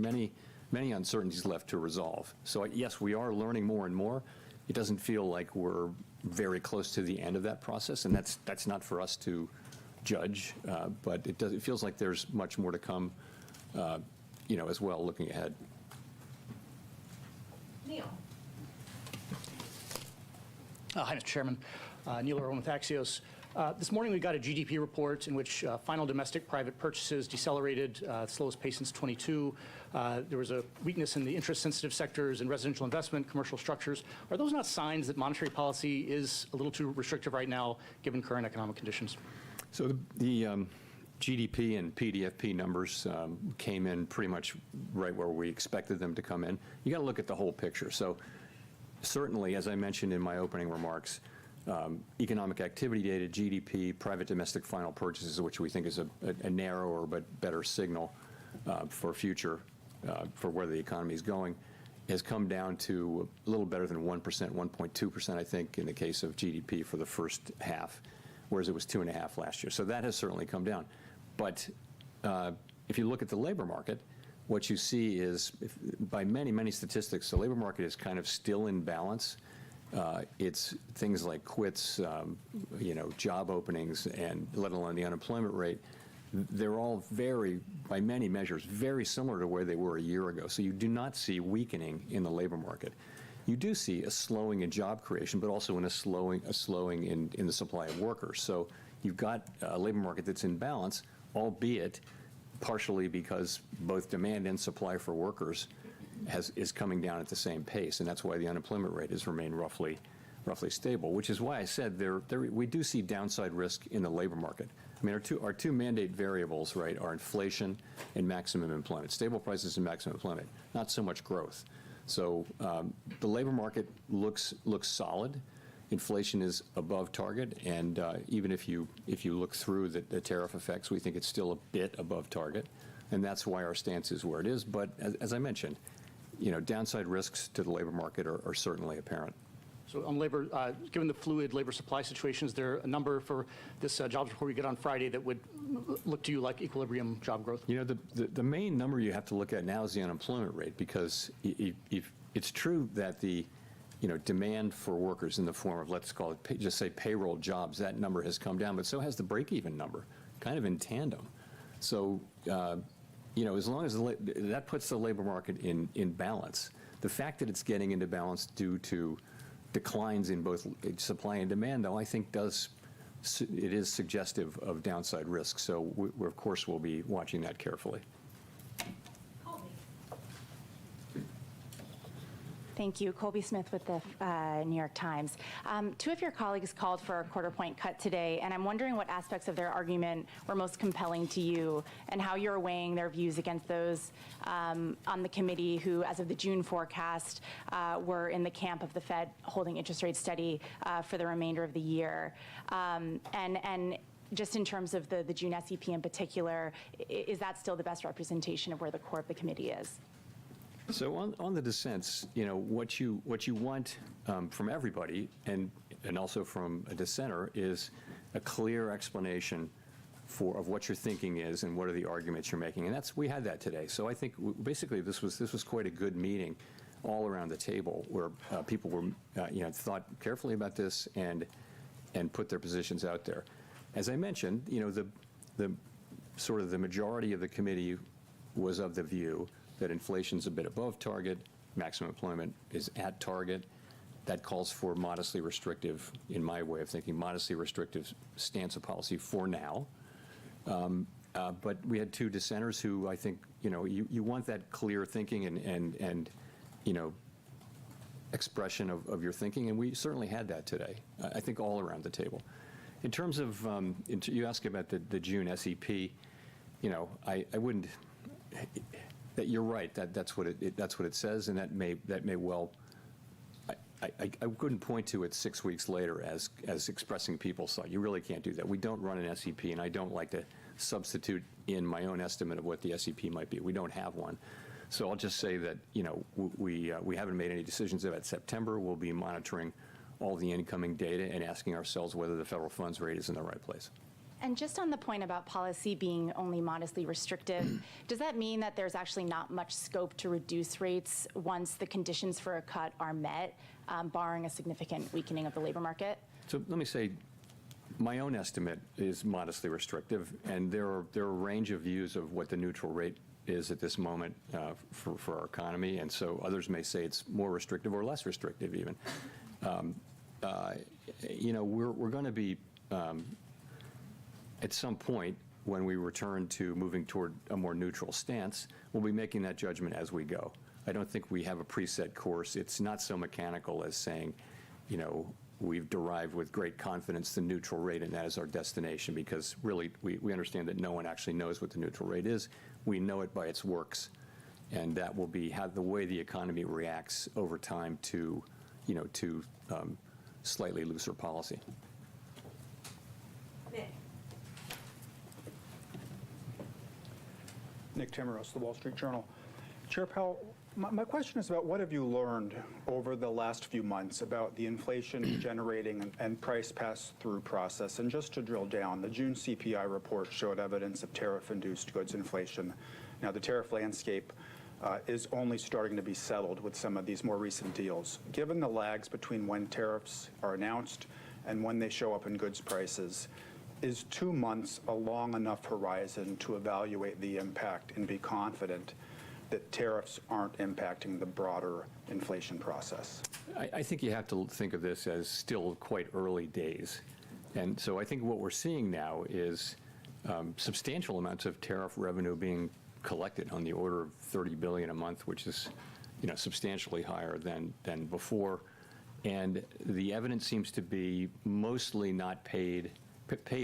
many uncertainties left to resolve. So yes, we are learning more and more. It doesn't feel like we're very close to the end of that process, and that's not for us to judge. But it feels like there's much more to come, as well, looking ahead. Neil. Hi, Mr. Chairman. Neil Irwin with Axios. This morning we got a GDP report in which final domestic private purchases decelerated, slowest pace since 22. There was a weakness in the interest-sensitive sectors and residential investment, commercial structures. Are those not signs that monetary policy is a little too restrictive right now, given current economic conditions? So the GDP and PDFP numbers came in pretty much right where we expected them to come in. You got to look at the whole picture. So certainly, as I mentioned in my opening remarks, economic activity data, GDP, private domestic final purchases, which we think is a narrower but better signal for future, for where the economy is going, has come down to a little better than 1%, 1.2%, I think, in the case of GDP for the first half, whereas it was 2.5% last year. So that has certainly come down. But if you look at the labor market, what you see is, by many, many statistics, the labor market is kind of still in balance. It's things like quits, job openings, and let alone the unemployment rate. They're all by many measures, very similar to where they were a year ago. So you do not see weakening in the labor market. You do see a slowing in job creation, but also a slowing in the supply of workers. So you've got a labor market that's in balance, albeit partially because both demand and supply for workers is coming down at the same pace, and that's why the unemployment rate has remained roughly stable, which is why I said we do see downside risk in the labor market. I mean, our two mandate variables, right, are inflation and maximum employment, stable prices and maximum employment, not so much growth. So the labor market looks solid. Inflation is above target, and even if you look through the tariff effects, we think it's still a bit above target, and that's why our stance is where it is. But as I mentioned, downside risks to the labor market are certainly apparent. So on labor, given the fluid labor supply situation, is there a number for this jobs report we get on Friday that would look to you like equilibrium job growth? The main number you have to look at now is the unemployment rate, because it's true that the demand for workers in the form of, let's call it, just say payroll jobs, that number has come down, but so has the break-even number, kind of in tandem. So, as long as that puts the labor market in balance, the fact that it's getting into balance due to declines in both supply and demand, though, I think it is suggestive of downside risk. So we of course, will be watching that carefully. Thank you. Colby Smith with the New York Times. Two of your colleagues called for a quarter-point cut today, and I'm wondering what aspects of their argument were most compelling to you and how you're weighing their views against those on the committee who, as of the June forecast, were in the camp of the Fed holding interest rates steady for the remainder of the year. And just in terms of the June SEP in particular, is that still the best representation of where the core of the committee is? So on the dissents, what you want from everybody and also from a dissenter is a clear explanation of what your thinking is and what are the arguments you're making, and we had that today. So I think basically this was quite a good meeting all around the table where people were thought carefully about this and put their positions out there. As I mentioned, the sort of the majority of the committee was of the view that inflation's a bit above target, maximum employment is at target. That calls for modestly restrictive, in my way of thinking, modestly restrictive stance of policy for now. But we had two dissenters who I think, you want that clear thinking and expression of your thinking, and we certainly had that today, I think all around the table. In terms of, you asked about the June SEP, I wouldn't, that you're right, that's what it says, and that may well, I couldn't point to it 6 weeks later as expressing people's thought. You really can't do that. We don't run an SEP, and I don't like to substitute in my own estimate of what the SEP might be. We don't have one. So I'll just say that, we haven't made any decisions about September. We'll be monitoring all the incoming data and asking ourselves whether the federal funds rate is in the right place. And just on the point about policy being only modestly restrictive, does that mean that there's actually not much scope to reduce rates once the conditions for a cut are met, barring a significant weakening of the labor market? So let me say, my own estimate is modestly restrictive, and there are a range of views of what the neutral rate is at this moment for our economy, and so others may say it's more restrictive or less restrictive even. We're going to be, at some point, when we return to moving toward a more neutral stance, we'll be making that judgment as we go. I don't think we have a preset course. It's not so mechanical as saying, we've derived with great confidence the neutral rate and that is our destination, because really we understand that no one actually knows what the neutral rate is. We know it by its works, and that will be how the way the economy reacts over time to, slightly looser policy. Nick. Nick Timmeros, The Wall Street Journal. Chair Powell, my question is about what have you learned over the last few months about the inflation generating and price pass-through process? And just to drill down, the June CPI report showed evidence of tariff-induced goods inflation. Now, the tariff landscape is only starting to be settled with some of these more recent deals. Given the lags between when tariffs are announced and when they show up in goods prices, is 2 months a long enough horizon to evaluate the impact and be confident that tariffs aren't impacting the broader inflation process? I think you have to think of this as still quite early days. And so I think what we're seeing now is substantial amounts of tariff revenue being collected on the order of $30 billion a month, which is, substantially higher than before. And the evidence seems to be mostly not paid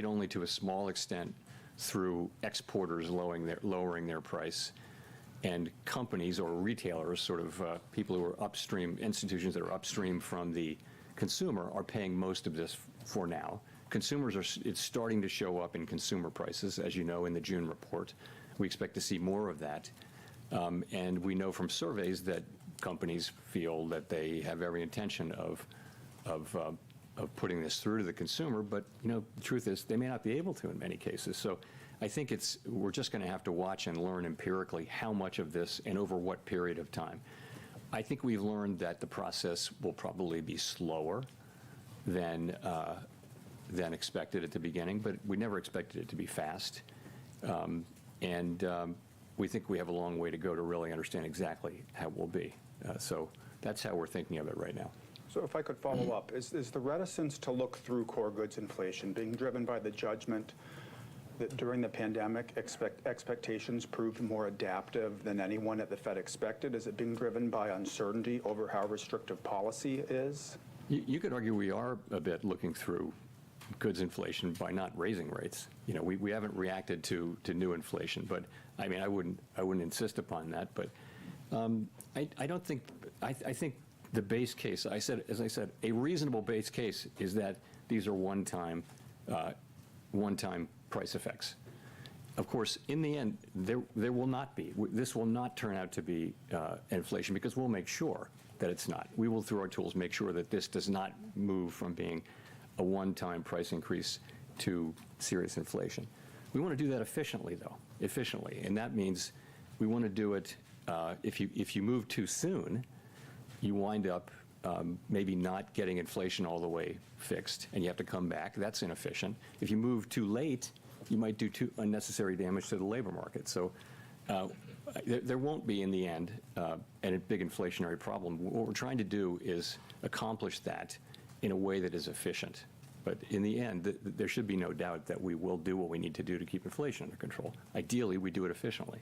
only to a small extent through exporters lowering their price, and companies or retailers, sort of people who are upstream, institutions that are upstream from the consumer, are paying most of this for now. It's starting to show up in consumer prices, as you know, in the June report. We expect to see more of that. And we know from surveys that companies feel that they have every intention of putting this through to the consumer, but the truth is they may not be able to in many cases. So I think we're just going to have to watch and learn empirically how much of this and over what period of time. I think we've learned that the process will probably be slower than expected at the beginning, but we never expected it to be fast. We think we have a long way to go to really understand exactly how it will be. So that's how we're thinking of it right now. So if I could follow up, is the reticence to look through core goods inflation being driven by the judgment that during the pandemic expectations proved more adaptive than anyone at the Fed expected? Is it being driven by uncertainty over how restrictive policy is? You could argue we are a bit looking through goods inflation by not raising rates. We haven't reacted to new inflation, but I mean, I wouldn't insist upon that. But I don't think, I think the base case, as I said, a reasonable base case is that these are one-time price effects. Of course, in the end, there will not be. This will not turn out to be inflation, because we'll make sure that it's not. We will, through our tools, make sure that this does not move from being a one-time price increase to serious inflation. We want to do that efficiently, though, and that means we want to do it, if you move too soon, you wind up maybe not getting inflation all the way fixed, and you have to come back. That's inefficient. If you move too late, you might do unnecessary damage to the labor market. So there won't be, in the end, a big inflationary problem. What we're trying to do is accomplish that in a way that is efficient. But in the end, there should be no doubt that we will do what we need to do to keep inflation under control. Ideally, we do it efficiently.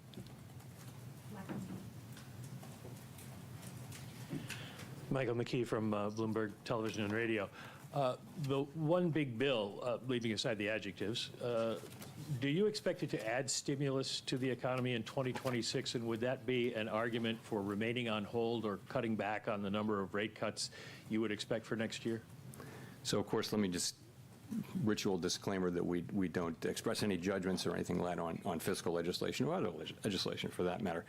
Michael McKee from Bloomberg Television and Radio. The one big bill, leaving aside the adjectives, Do you expect it to add stimulus to the economy in 2026? And would that be an argument for remaining on hold or cutting back on the number of rate cuts you would expect for next year? So, of course, let me just ritual disclaimer that we don't express any judgments or anything like that on fiscal legislation or other legislation for that matter.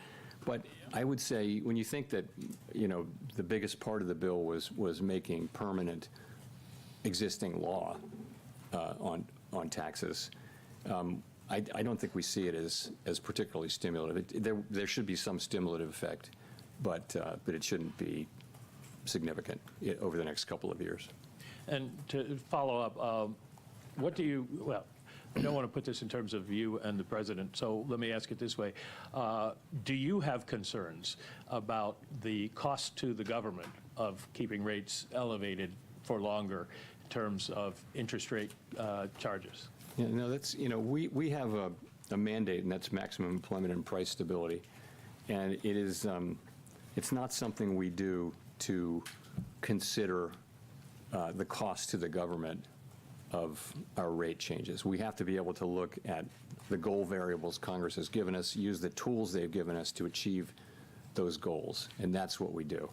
But I would say when you think that, the biggest part of the bill was making permanent existing law on taxes, I don't think we see it as particularly stimulative. There should be some stimulative effect, but it shouldn't be significant over the next couple of years. And to follow up, well, I don't want to put this in terms of you and the president, so let me ask it this way. Do you have concerns about the cost to the government of keeping rates elevated for longer in terms of interest rate charges? Yeah, no, that's, we have a mandate, and that's maximum employment and price stability. And it is, it's not something we do to consider the cost to the government of our rate changes. We have to be able to look at the goal variables Congress has given us, use the tools they've given us to achieve those goals, and that's what we do.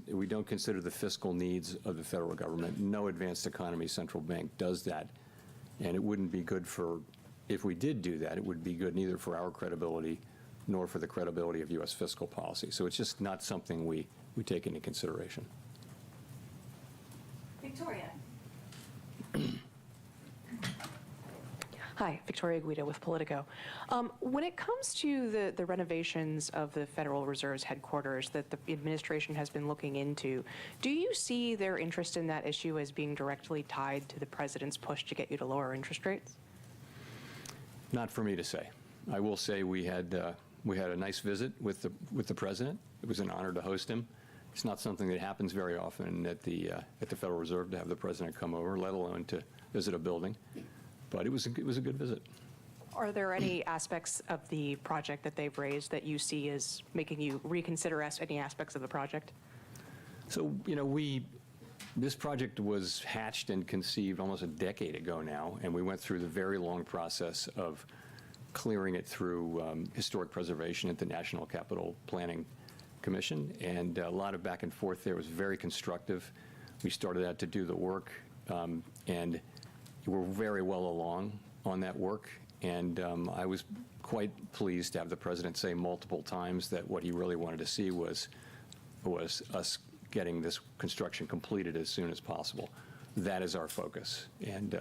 We don't consider the fiscal needs of the federal government. No advanced economy central bank does that, and it wouldn't be good if we did do that, it would be good neither for our credibility nor for the credibility of U.S. fiscal policy. So it's just not something we take into consideration. Victoria. Hi, Victoria Guido with Politico. When it comes to the renovations of the Federal Reserve's headquarters that the administration has been looking into, do you see their interest in that issue as being directly tied to the president's push to get you to lower interest rates? Not for me to say. I will say we had a nice visit with the president. It was an honor to host him. It's not something that happens very often at the Federal Reserve to have the president come over, let alone to visit a building. But it was a good visit. Are there any aspects of the project that they've raised that you see as making you reconsider any aspects of the project? So, this project was hatched and conceived almost a decade ago now, and we went through the very long process of clearing it through historic preservation at the National Capital Planning Commission, and a lot of back and forth there. It was very constructive. We started out to do the work, and we're very well along on that work, and I was quite pleased to have the president say multiple times that what he really wanted to see was us getting this construction completed as soon as possible. That is our focus, and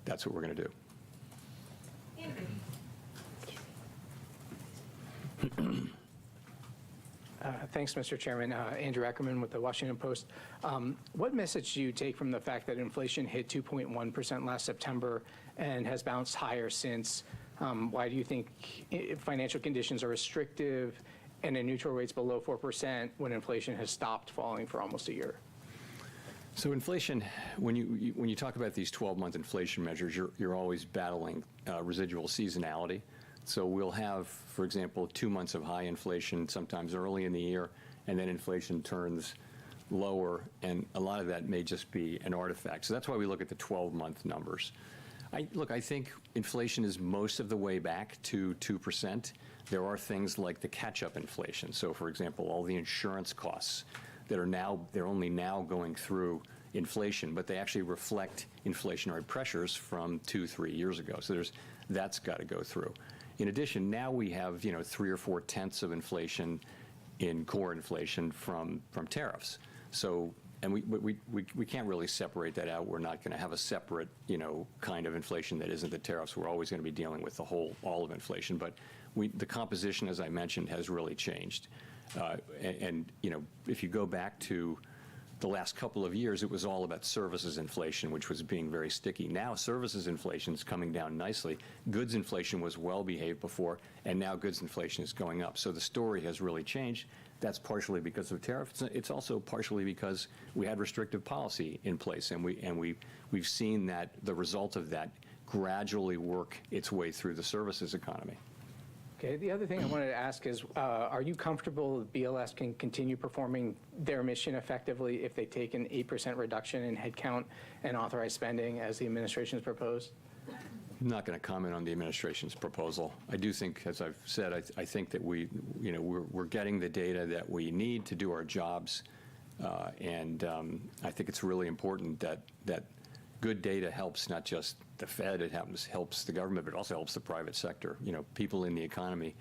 that's what we're going to do. Thanks, Mr. Chairman. Andrew Ackerman with the Washington Post. What message do you take from the fact that inflation hit 2.1% last September and has bounced higher since? Why do you think financial conditions are restrictive and a neutral rate's below 4% when inflation has stopped falling for almost a year? So inflation, when you talk about these 12-month inflation measures, you're always battling residual seasonality. So we'll have, for example, 2 months of high inflation sometimes early in the year, and then inflation turns lower, and a lot of that may just be an artifact. So that's why we look at the 12-month numbers. I think inflation is most of the way back to 2%. There are things like the catch-up inflation. So, for example, all the insurance costs that they're only now going through inflation, but they actually reflect inflationary pressures from 2-3 years ago. So that's got to go through. In addition, now we have 3 or 4 tenths of inflation in core inflation from tariffs. So, and we can't really separate that out. We're not going to have a separate kind of inflation that isn't the tariffs. We're always going to be dealing with all of inflation. But the composition, as I mentioned, has really changed. And if you go back to the last couple of years, it was all about services inflation, which was being very sticky. Now services inflation is coming down nicely. Goods inflation was well behaved before, and now goods inflation is going up. So the story has really changed. That's partially because of tariffs. It's also partially because we had restrictive policy in place, and we've seen that the result of that gradually work its way through the services economy. Okay, the other thing I wanted to ask is, are you comfortable that BLS can continue performing their mission effectively if they take an 8% reduction in headcount and authorized spending as the administration has proposed? I'm not going to comment on the administration's proposal. I do think, as I've said, I think that we're getting the data that we need to do our jobs, and I think it's really important that good data helps not just the Fed, it helps the government, but it also helps the private sector. People in the economy,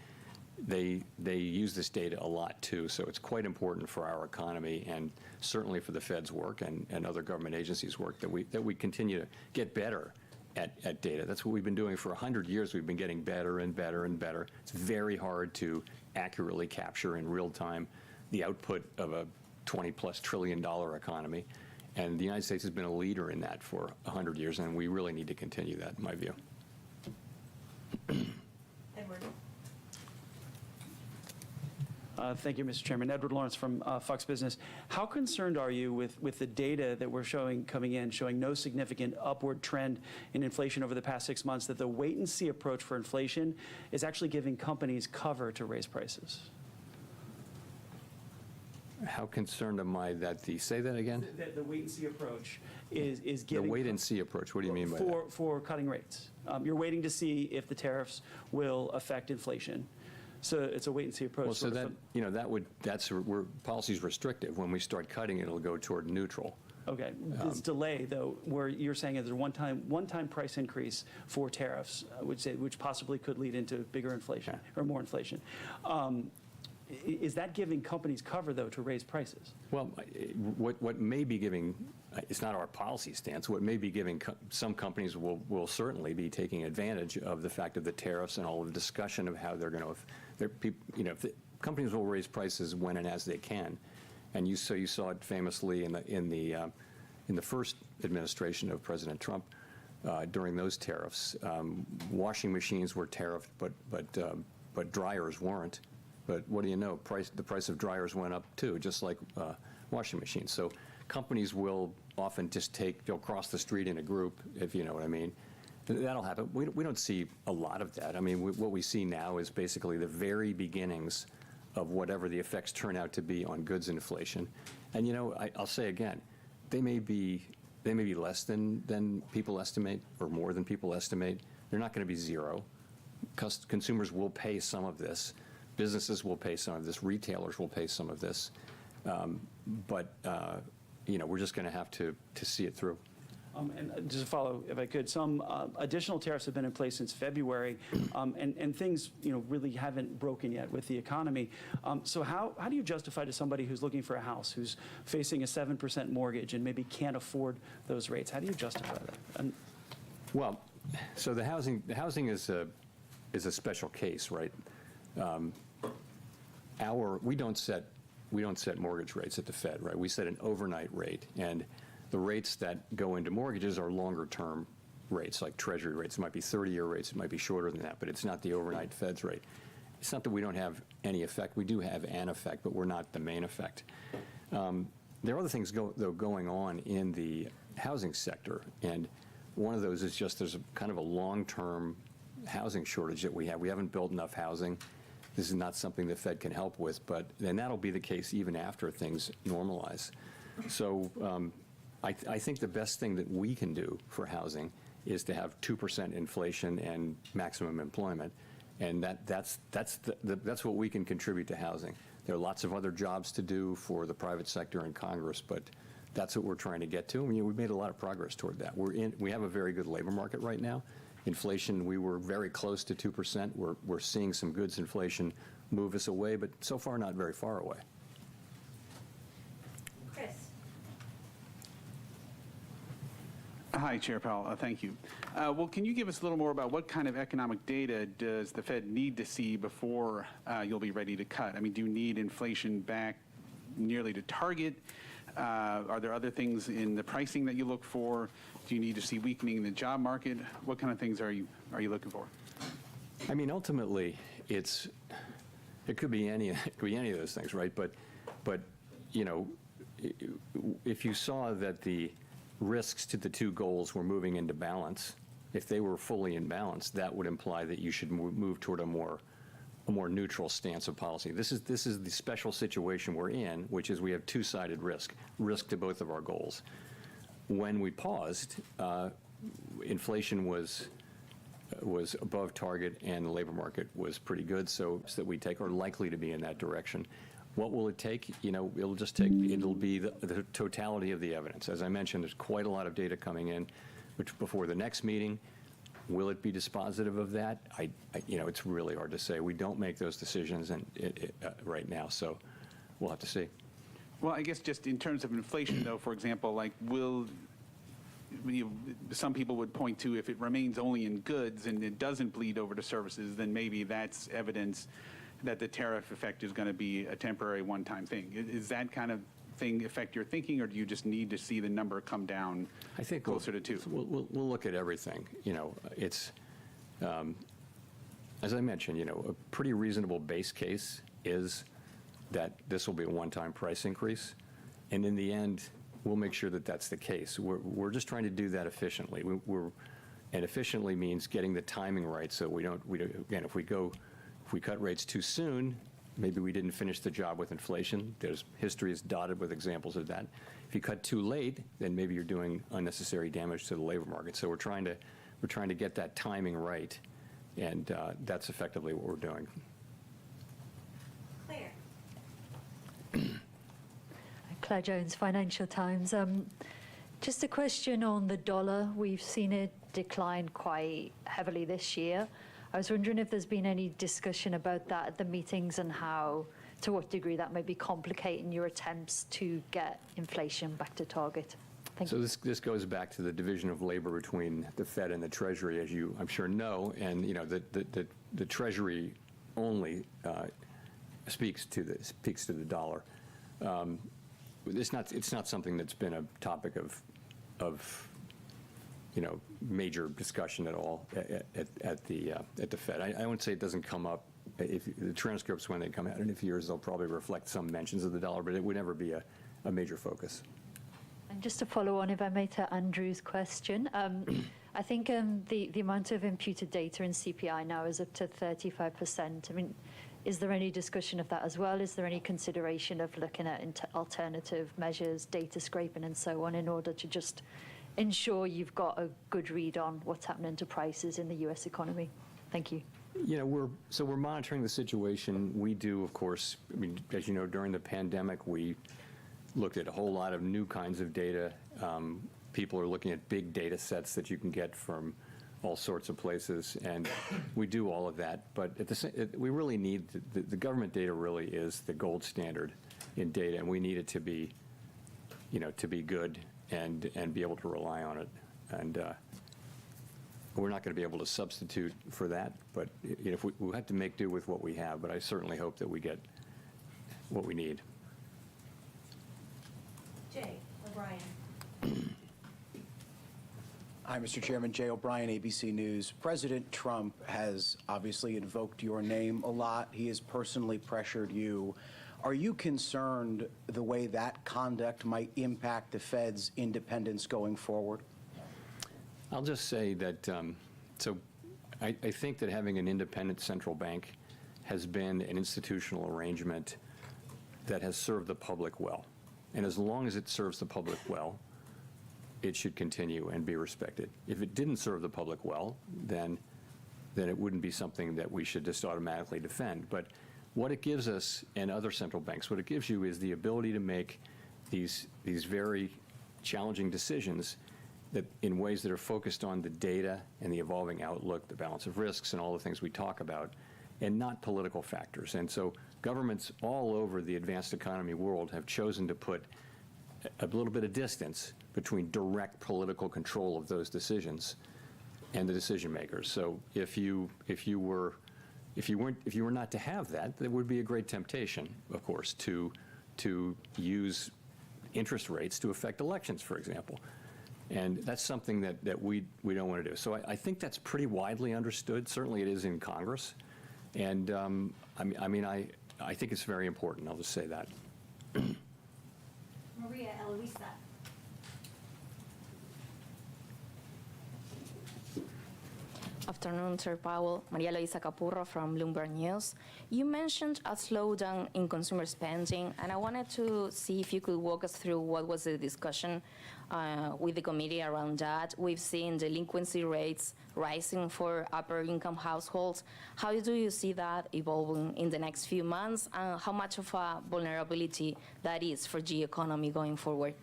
they use this data a lot too, so it's quite important for our economy and certainly for the Fed's work and other government agencies' work that we continue to get better at data. That's what we've been doing for 100 years. We've been getting better and better and better. It's very hard to accurately capture in real time the output of a $20+ trillion economy. And the United States has been a leader in that for 100 years, and we really need to continue that, in my view. Edward. Thank you, Mr. Chairman. Edward Lawrence from Fox Business. How concerned are you with the data that we're coming in, showing no significant upward trend in inflation over the past 6 months, that the wait-and-see approach for inflation is actually giving companies cover to raise prices? How concerned am I that say that again? The wait-and-see approach is giving... The wait-and-see approach, what do you mean by that? For cutting rates. You're waiting to see if the tariffs will affect inflation. So it's a wait-and-see approach. Well, so that's where policy's restrictive. When we start cutting, it'll go toward neutral. Okay. This delay, though, where you're saying there's a one-time price increase for tariffs, which possibly could lead into bigger inflation or more inflation. Is that giving companies cover, though, to raise prices? Well, what may be giving, it's not our policy stance, what may be giving some companies will certainly be taking advantage of the fact of the tariffs and all the discussion of how they're going to, companies will raise prices when and as they can. And you saw it famously in the first administration of President Trump during those tariffs. Washing machines were tariffed, but dryers weren't. But what do you know? The price of dryers went up too, just like washing machines. So companies will often just they'll cross the street in a group, if you know what I mean. That'll happen. We don't see a lot of that. I mean, what we see now is basically the very beginnings of whatever the effects turn out to be on goods inflation. And I'll say again, they may be less than people estimate or more than people estimate. They're not going to be zero. Consumers will pay some of this. Businesses will pay some of this. Retailers will pay some of this. But we're just going to have to see it through. And just to follow, if I could, some additional tariffs have been in place since February, and things really haven't broken yet with the economy. So how do you justify to somebody who's looking for a house, who's facing a 7% mortgage and maybe can't afford those rates? How do you justify that? Well, so the housing is a special case, right? We don't set mortgage rates at the Fed, right? We set an overnight rate, and the rates that go into mortgages are longer term rates, like Treasury rates. It might be 30-year rates, it might be shorter than that, but it's not the overnight Fed's rate. It's not that we don't have any effect. We do have an effect, but we're not the main effect. There are other things going on in the housing sector, and one of those is just there's kind of a long-term housing shortage that we have. We haven't built enough housing. This is not something the Fed can help with, and that'll be the case even after things normalize. So I think the best thing that we can do for housing is to have 2% inflation and maximum employment, and that's what we can contribute to housing. There are lots of other jobs to do for the private sector and Congress, but that's what we're trying to get to. I mean, we've made a lot of progress toward that. We have a very good labor market right now. Inflation, we were very close to 2%. We're seeing some goods inflation move us away, but so far not very far away. Chris. Hi, Chair Powell. Thank you. Well, can you give us a little more about what kind of economic data does the Fed need to see before you'll be ready to cut? I mean, do you need inflation back nearly to target? Are there other things in the pricing that you look for? Do you need to see weakening in the job market? What kind of things are you looking for? I mean, ultimately, it could be any of those things, right? But if you saw that the risks to the two goals were moving into balance, if they were fully in balance, that would imply that you should move toward a more neutral stance of policy. This is the special situation we're in, which is we have two-sided risk to both of our goals. When we paused, inflation was was above target and the labor market was pretty good, so that we take are likely to be in that direction. What will it take? It'll be the totality of the evidence. As I mentioned, there's quite a lot of data coming in, which before the next meeting. Will it be dispositive of that? It's really hard to say. We don't make those decisions right now, so we'll have to see. Well, I guess just in terms of inflation, though, for example, like some people would point to if it remains only in goods and it doesn't bleed over to services, then maybe that's evidence that the tariff effect is going to be a temporary one-time thing. Is that kind of thing affect your thinking, or do you just need to see the number come down closer to 2? We'll look at everything. It's, as I mentioned, a pretty reasonable base case is that this will be a one-time price increase. And in the end, we'll make sure that that's the case. We're just trying to do that efficiently. And efficiently means getting the timing right so we don't, again, if we cut rates too soon, maybe we didn't finish the job with inflation. History is dotted with examples of that. If you cut too late, then maybe you're doing unnecessary damage to the labor market. So we're trying to get that timing right, and that's effectively what we're doing. Claire. Claire Jones, Financial Times. Just a question on the dollar. We've seen it decline quite heavily this year. I was wondering if there's been any discussion about that at the meetings and to what degree that may be complicating your attempts to get inflation back to target. Thank you. So this goes back to the division of labor between the Fed and the Treasury, as you, I'm sure, know. And the Treasury only speaks to the dollar. It's not something that's been a topic of major discussion at all at the Fed. I wouldn't say it doesn't come up. If the transcripts, when they come out in a few years, they'll probably reflect some mentions of the dollar, but it would never be a major focus. And just to follow on, if I may, to Andrew's question, I think the amount of imputed data in CPI now is up to 35%. I mean, is there any discussion of that as well? Is there any consideration of looking at alternative measures, data scraping and so on, in order to just ensure you've got a good read on what's happening to prices in the U.S. economy? Thank you. We're monitoring the situation. We do, of course, I mean, as you know, during the pandemic, we looked at a whole lot of new kinds of data. People are looking at big data sets that you can get from all sorts of places, and we do all of that. But at the same, we really need the government data. Really is the gold standard in data, and we need it to be, to be good and be able to rely on it. And we're not going to be able to substitute for that, but if we have to make do with what we have. But I certainly hope that we get what we need. Jay O'Brien. Hi, Mr. Chairman. Jay O'Brien, ABC News. President Trump has obviously invoked your name a lot. He has personally pressured you. Are you concerned the way that conduct might impact the Fed's independence going forward? I'll just say that, I think that having an independent central bank has been an institutional arrangement that has served the public well. And as long as it serves the public well, it should continue and be respected. If it didn't serve the public well, then it wouldn't be something that we should just automatically defend. But what it gives us, and other central banks, what it gives you is the ability to make these very challenging decisions that in ways that are focused on the data and the evolving outlook, the balance of risks, and all the things we talk about, and not political factors. And so governments all over the advanced economy world have chosen to put a little bit of distance between direct political control of those decisions and the decision makers. So if you were not to have that, there would be a great temptation, of course, to use interest rates to affect elections, for example. And that's something that we don't want to do. So I think that's pretty widely understood. Certainly it is in Congress. And I think it's very important. I'll just say that. Maria Eloisa. Afternoon, Chair Powell. Maria Luisa Capurro from Bloomberg News. You mentioned a slowdown in consumer spending, and I wanted to see if you could walk us through what was the discussion with the committee around that. We've seen delinquency rates rising for upper-income households. How do you see that evolving in the next few months, and how much of a vulnerability that is for the economy going forward?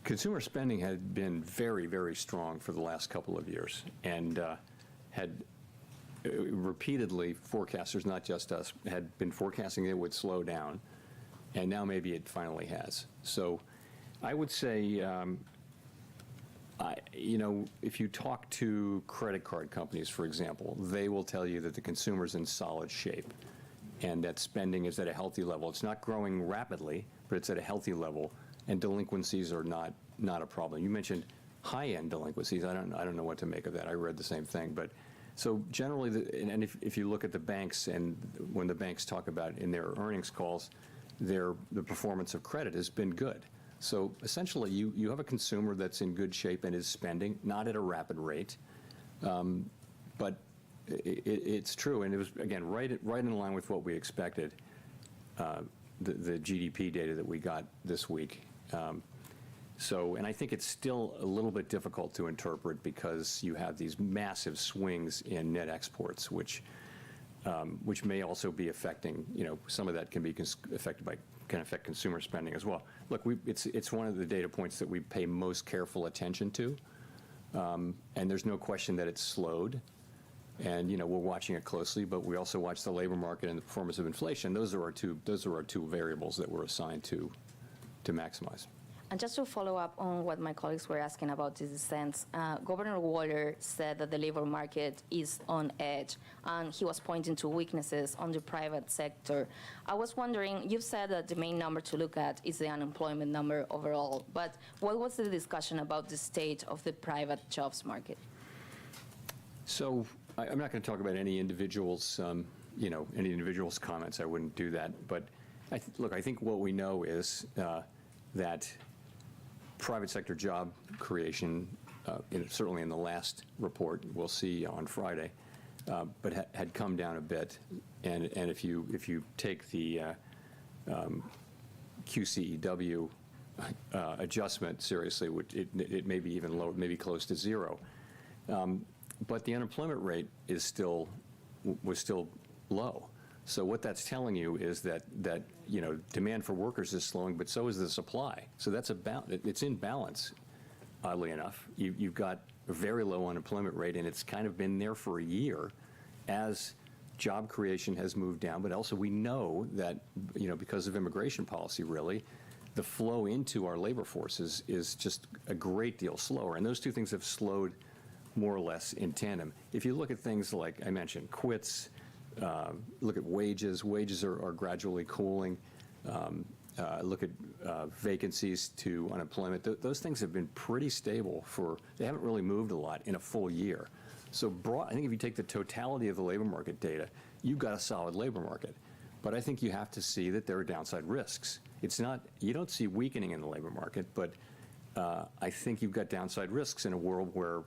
Consumer spending had been very, very strong for the last couple of years, and had repeatedly, forecasters, not just us, had been forecasting it would slow down, and now maybe it finally has. So I would say, if you talk to credit card companies, for example, they will tell you that the consumer's in solid shape and that spending is at a healthy level. It's not growing rapidly, but it's at a healthy level, and delinquencies are not a problem. You mentioned high-end delinquencies. I don't know what to make of that. I read the same thing. But so generally, and if you look at the banks, and when the banks talk about in their earnings calls, the performance of credit has been good. So essentially, you have a consumer that's in good shape and is spending, not at a rapid rate, but it's true, and it was, again, right in line with what we expected, the GDP data that we got this week. And I think it's still a little bit difficult to interpret because you have these massive swings in net exports, which may also be affecting, some of that can be can affect consumer spending as well. Look, it's one of the data points that we pay most careful attention to, and there's no question that it's slowed. And we're watching it closely, but we also watch the labor market and the performance of inflation. Those are our two variables that we're assigned to maximize. And just to follow up on what my colleagues were asking about this sense, Governor Waller said that the labor market is on edge, and he was pointing to weaknesses on the private sector. I was wondering, you've said that the main number to look at is the unemployment number overall, but what was the discussion about the state of the private jobs market? So I'm not going to talk about any individual's, any individual's comments. I wouldn't do that. But look, I think what we know is that private sector job creation, certainly in the last report we'll see on Friday, but had come down a bit. And if you take the QCEW adjustment seriously, it may be even lower, maybe close to zero. But the unemployment rate was still low. So what that's telling you is that demand for workers is slowing, but so is the supply. So it's in balance, oddly enough. You've got a very low unemployment rate, and it's kind of been there for a year as job creation has moved down. But also we know that, because of immigration policy, really, the flow into our labor forces is just a great deal slower. And those two things have slowed more or less in tandem. If you look at things like I mentioned, quits, look at wages. Wages are gradually cooling. Look at vacancies to unemployment. Those things have been pretty stable they haven't really moved a lot in a full year. So I think if you take the totality of the labor market data, you've got a solid labor market. But I think you have to see that there are downside risks. You don't see weakening in the labor market, but I think you've got downside risks in a world where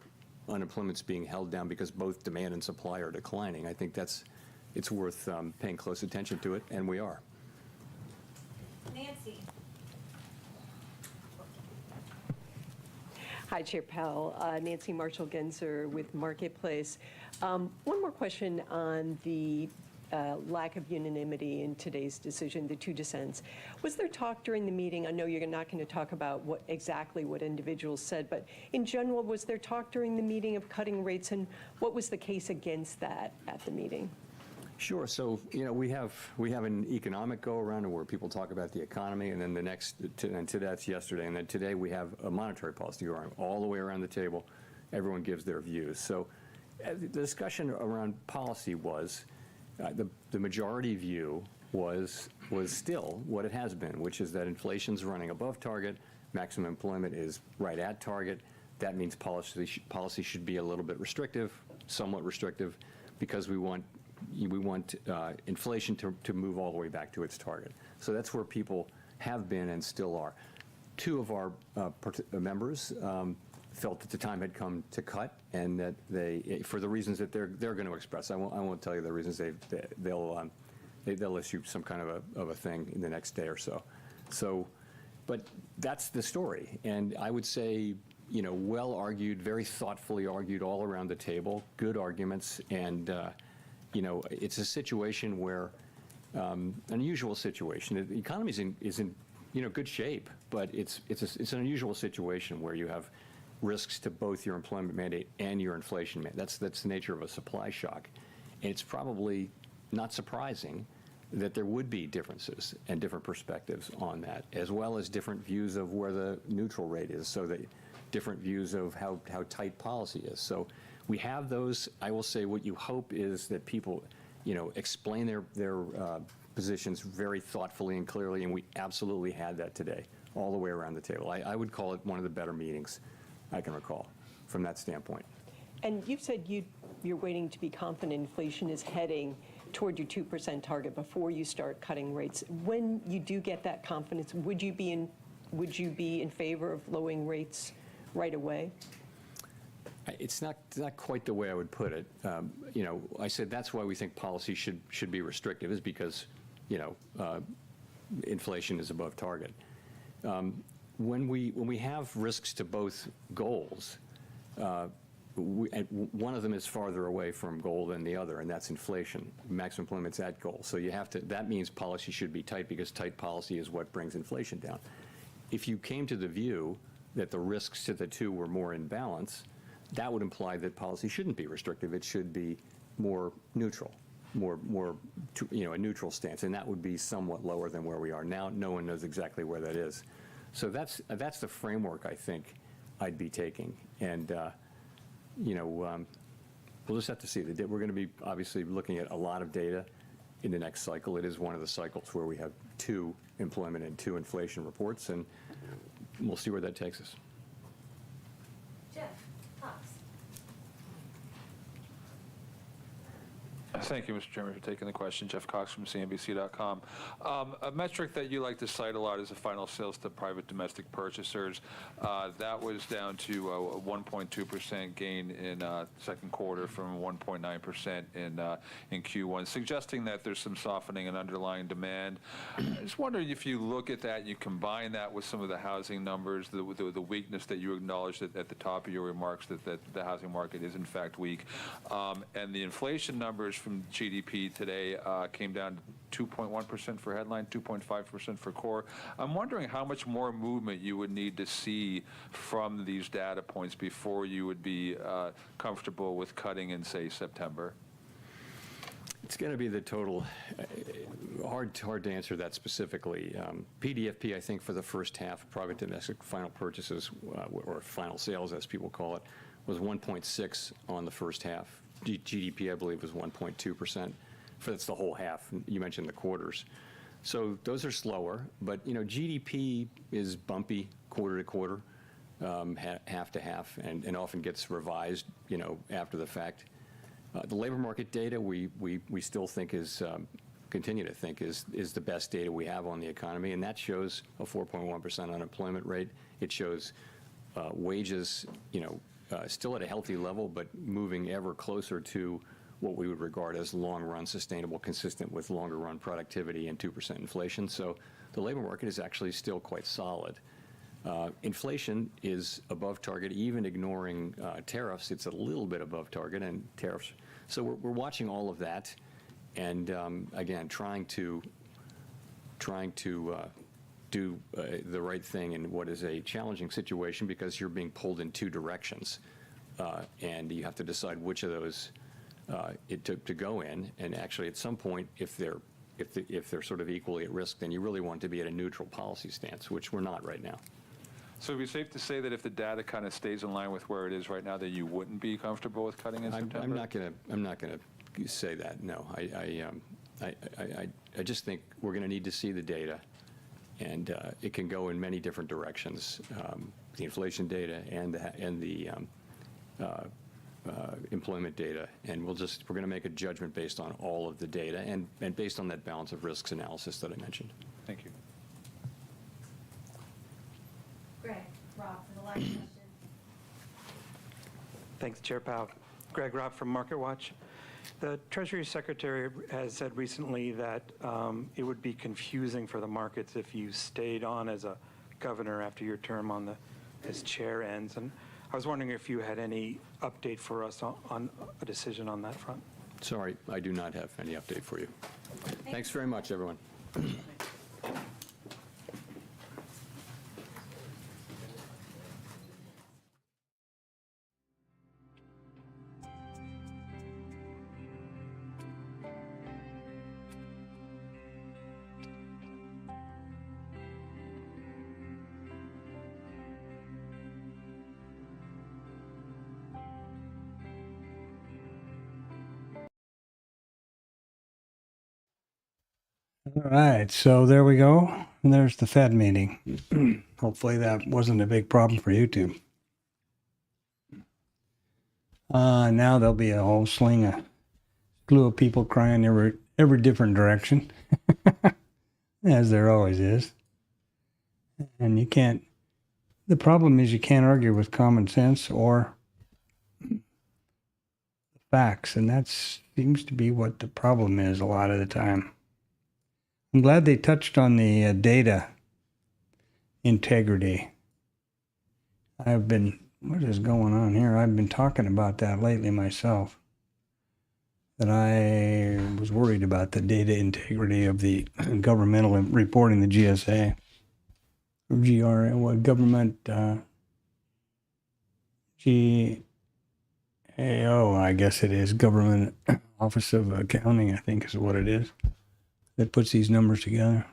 unemployment's being held down because both demand and supply are declining. I think it's worth paying close attention to it, and we are. Nancy. Hi, Chair Powell. Nancy Marshall-Genzer with Marketplace. One more question on the lack of unanimity in today's decision, the two dissents. Was there talk during the meeting? I know you're not going to talk about exactly what individuals said, but in general, was there talk during the meeting of cutting rates, and what was the case against that at the meeting? Sure. So, we have an economic go-around where people talk about the economy, and then that's yesterday, and then today we have a monetary policy go-around. All the way around the table, everyone gives their views. So the discussion around policy was, the majority view was still what it has been, which is that inflation's running above target, maximum employment is right at target. That means policy should be a little bit restrictive, somewhat restrictive, because we want inflation to move all the way back to its target. So that's where people have been and still are. Two of our members felt that the time had come to cut, and that they, for the reasons that they're going to express. I won't tell you the reasons. They'll issue some kind of a thing in the next day or so. So, but that's the story, and I would say, you know, well argued, very thoughtfully argued all around the table, good arguments, and you know, it's a situation where, an unusual situation. The economy is in you know, good shape, but it's an unusual situation where you have risks to both your employment mandate and your inflation mandate. That's the nature of a supply shock, and it's probably not surprising that there would be differences and different perspectives on that, as well as different views of where the neutral rate is, so that different views of how tight policy is. So we have those. I will say what you hope is that people, you know, explain their positions very thoughtfully and clearly, and we absolutely had that today, all the way around the table. I would call it one of the better meetings I can recall from that standpoint. And you've said you're waiting to be confident inflation is heading toward your 2% target before you start cutting rates. When you do get that confidence, would you be in favor of lowering rates right away? It's not quite the way I would put it. You know, I said that's why we think policy should be restrictive, is because, you know, inflation is above target. When we have risks to both goals, one of them is farther away from goal than the other, and that's inflation. Maximum employment's at goal. So you have to, that means policy should be tight, because tight policy is what brings inflation down. If you came to the view that the risks to the two were more in balance, that would imply that policy shouldn't be restrictive. It should be more neutral, more you know, a neutral stance, and that would be somewhat lower than where we are now. No one knows exactly where that is. So that's the framework I think I'd be taking, and you know, we'll just have to see. We're going to be obviously looking at a lot of data in the next cycle. It is one of the cycles where we have 2 employment and 2 inflation reports, and we'll see where that takes us. Jeff Cox. Thank you, Mr. Chairman, for taking the question. Jeff Cox from CNBC.com. A metric that you like to cite a lot is the final sales to private domestic purchasers. That was down to a 1.2% gain in second quarter from 1.9% in Q1, suggesting that there's some softening in underlying demand. I just wondering if you look at that and you combine that with some of the housing numbers, the weakness that you acknowledged at the top of your remarks, that the housing market is in fact weak, and the inflation numbers from GDP today came down to 2.1% for headline, 2.5% for core. I'm wondering how much more movement you would need to see from these data points before you would be comfortable with cutting in, say, September. It's going to be the total. Hard to answer that specifically. PDFP, I think, for the first half, private domestic final purchases, or final sales, as people call it, was 1.6 on the first half. GDP, I believe, was 1.2%. That's the whole half. You mentioned the quarters. So those are slower, but you know, GDP is bumpy quarter to quarter, half to half, and often gets revised, you know, after the fact. The labor market data we still think is, continue to think is the best data we have on the economy, and that shows a 4.1% unemployment rate. It shows wages, you know, still at a healthy level, but moving ever closer to what we would regard as long-run sustainable, consistent with longer-run productivity and 2% inflation. So the labor market is actually still quite solid. Inflation is above target, even ignoring tariffs. It's a little bit above target, and tariffs. So we're watching all of that, and again, trying to do the right thing in what is a challenging situation, because you're being pulled in 2 directions, and you have to decide which of those to go in. And actually, at some point, if they're sort of equally at risk, then you really want to be at a neutral policy stance, which we're not right now. So it'd be safe to say that if the data kind of stays in line with where it is right now, that you wouldn't be comfortable with cutting in September? I'm not going to say that. No, I just think we're going to need to see the data, and it can go in many different directions. The inflation data and the employment data, and we're going to make a judgment based on all of the data and based on that balance of risks analysis that I mentioned. Thank you. Greg, Rob, for the last question. Thanks, Chair Powell. Greg Robb from MarketWatch. The Treasury Secretary has said recently that it would be confusing for the markets if you stayed on as a governor after your term as chair ends. And I was wondering if you had any update for us on a decision on that front. Sorry, I do not have any update for you. Thanks very much, everyone. All right, so there we go. And there's the Fed meeting. Hopefully that wasn't a big problem for YouTube. Now there'll be a whole glue of people crying every different direction, as there always is. And the problem is you can't argue with common sense or facts, and that seems to be what the problem is a lot of the time. I'm glad they touched on the data integrity. What is going on here? I've been talking about that lately myself. That I was worried about the data integrity of the governmental reporting, the GSA. Or government, GAO, I guess it is, Government Office of Accounting, I think is what it is, that puts these numbers together.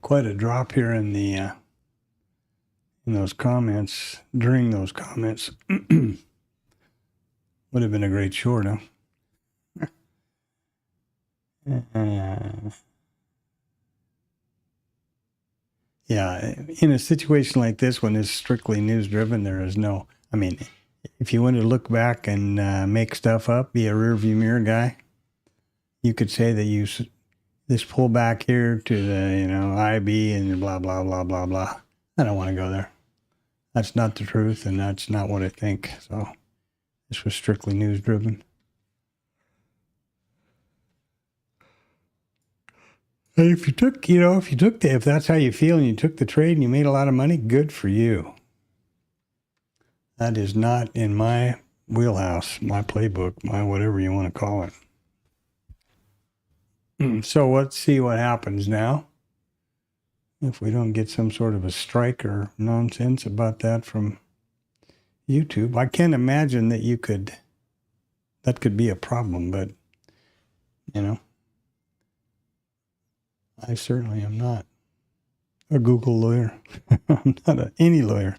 Quite a drop here in those comments. During those comments, would have been a great short, huh? Yeah, in a situation like this, when it's strictly news driven, there is no. I mean, if you want to look back and make stuff up, be a rearview mirror guy, you could say that this pullback here to the IB and blah blah blah blah blah. I don't want to go there. That's not the truth, and that's not what I think. So this was strictly news driven. And if you took, if that's how you feel and you took the trade and you made a lot of money, good for you. That is not in my wheelhouse, my playbook, my whatever you want to call it. So let's see what happens now. If we don't get some sort of a strike or nonsense about that from YouTube. I can't imagine that that could be a problem, but, I certainly am not a Google lawyer. I'm not any lawyer.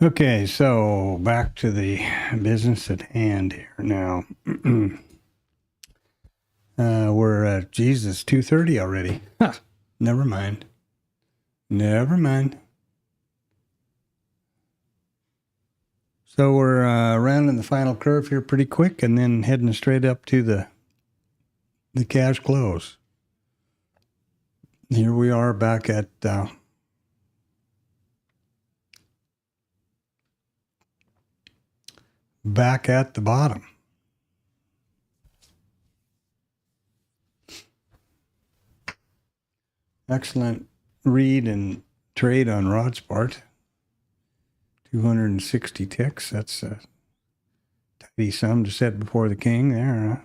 Okay, so back to the business at hand here now. We're at, Jesus, 2:30 already. Huh. Never mind. Never mind. So we're rounding the final curve here pretty quick and then heading straight up to the cash close. Here we are back at the bottom. Excellent read and trade on Rod's part. 260 ticks. That's a tidy sum to set before the king there, huh?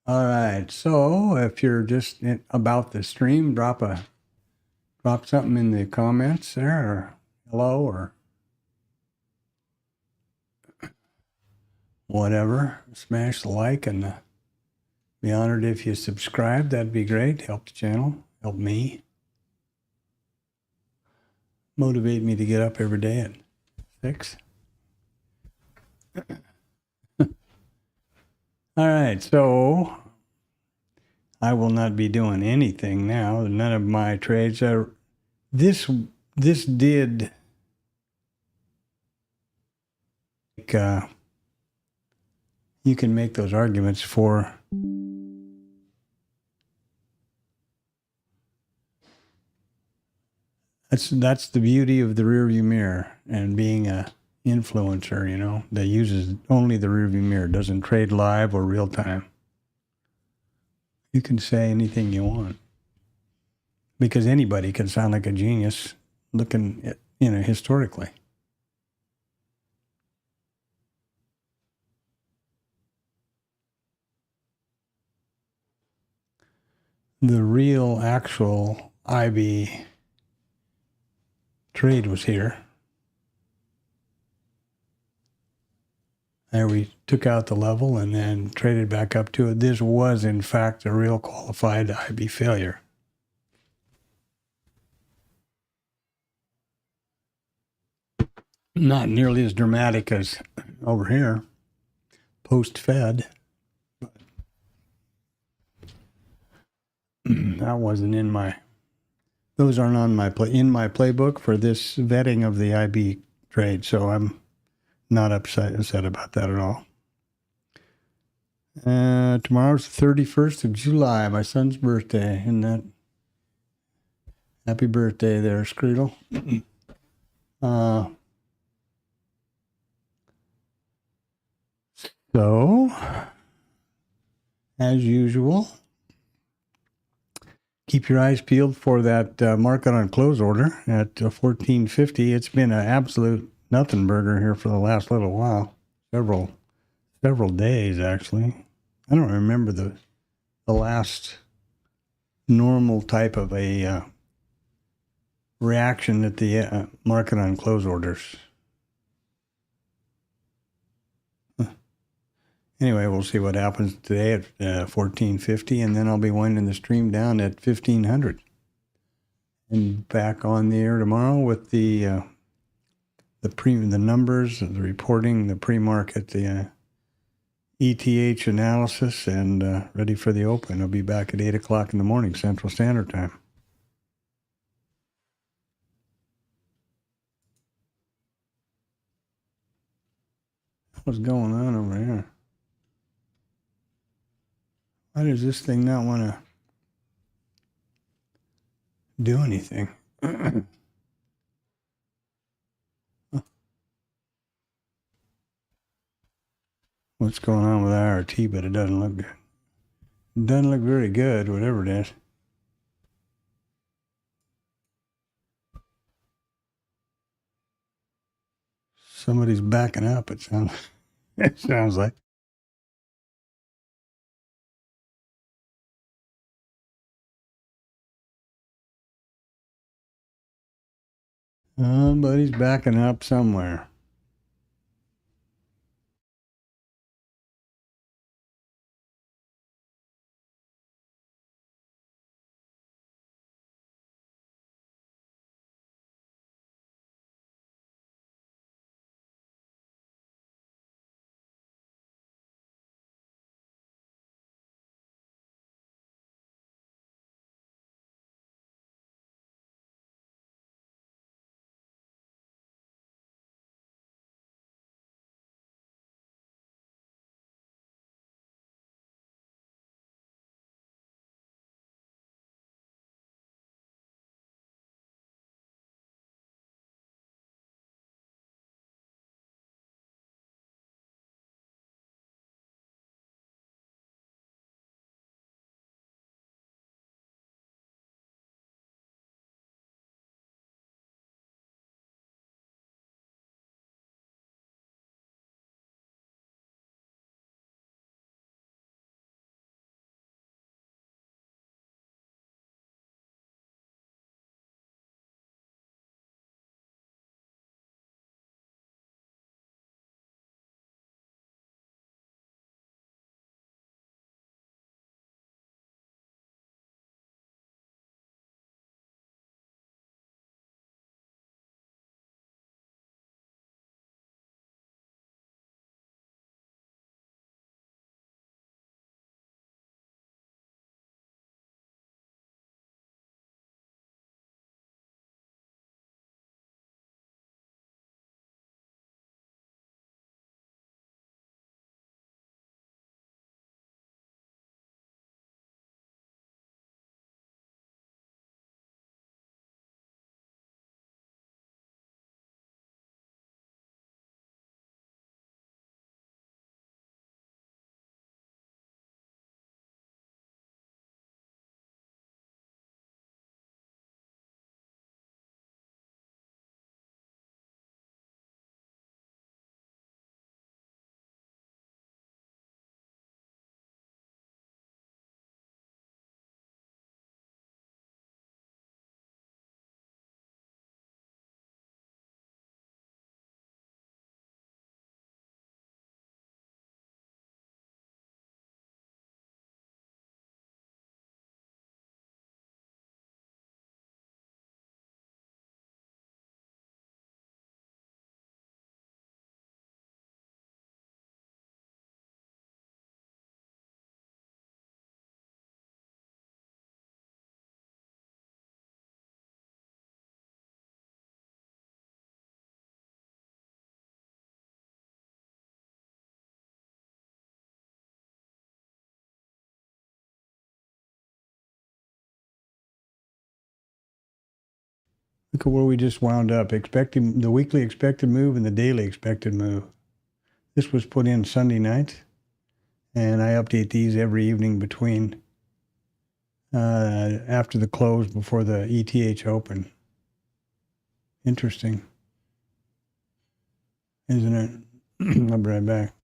All right, so if you're just about the stream, drop something in the comments there, or hello, or whatever. Smash the like and be honored if you subscribe. That'd be great. Help the channel, help me, motivate me to get up every day at 6. All right, so I will not be doing anything now. None of my trades are. This did. You can make those arguments for. That's the beauty of the rearview mirror and being a influencer, you know, that uses only the rearview mirror, doesn't trade live or real time. You can say anything you want because anybody can sound like a genius looking at, historically. The real actual IB trade was here. There we took out the level and then traded back up to it. This was, in fact, a real qualified IB failure. Not nearly as dramatic as over here, post-Fed. That wasn't in my, those aren't on my in my playbook for this vetting of the IB trade, so I'm not upset about that at all. Tomorrow's the 31st of July, my son's birthday. Isn't that? Happy birthday there, Screedle. So, as usual, keep your eyes peeled for that market on close order at 1450. It's been an absolute nothing burger here for the last little while, several days actually. I don't remember the last normal type of a reaction at the market on close orders. Anyway, we'll see what happens today at 1450, and then I'll be winding the stream down at 1500. And back on the air tomorrow with the numbers, the reporting, the pre-market, the ETH analysis, and ready for the open. I'll be back at 8 o'clock in the morning, Central Standard Time. What's going on over here? Why does this thing not want to do anything? What's going on with IRT, but it doesn't look good. It doesn't look very good, whatever it is. Somebody's backing up, it sounds. It sounds like. But he's backing up somewhere. Look at where we just wound up. Expecting the weekly expected move and the daily expected move. This was put in Sunday night, and I update these every evening between after the close before the RTH Open. Interesting, isn't it? I'll be right back.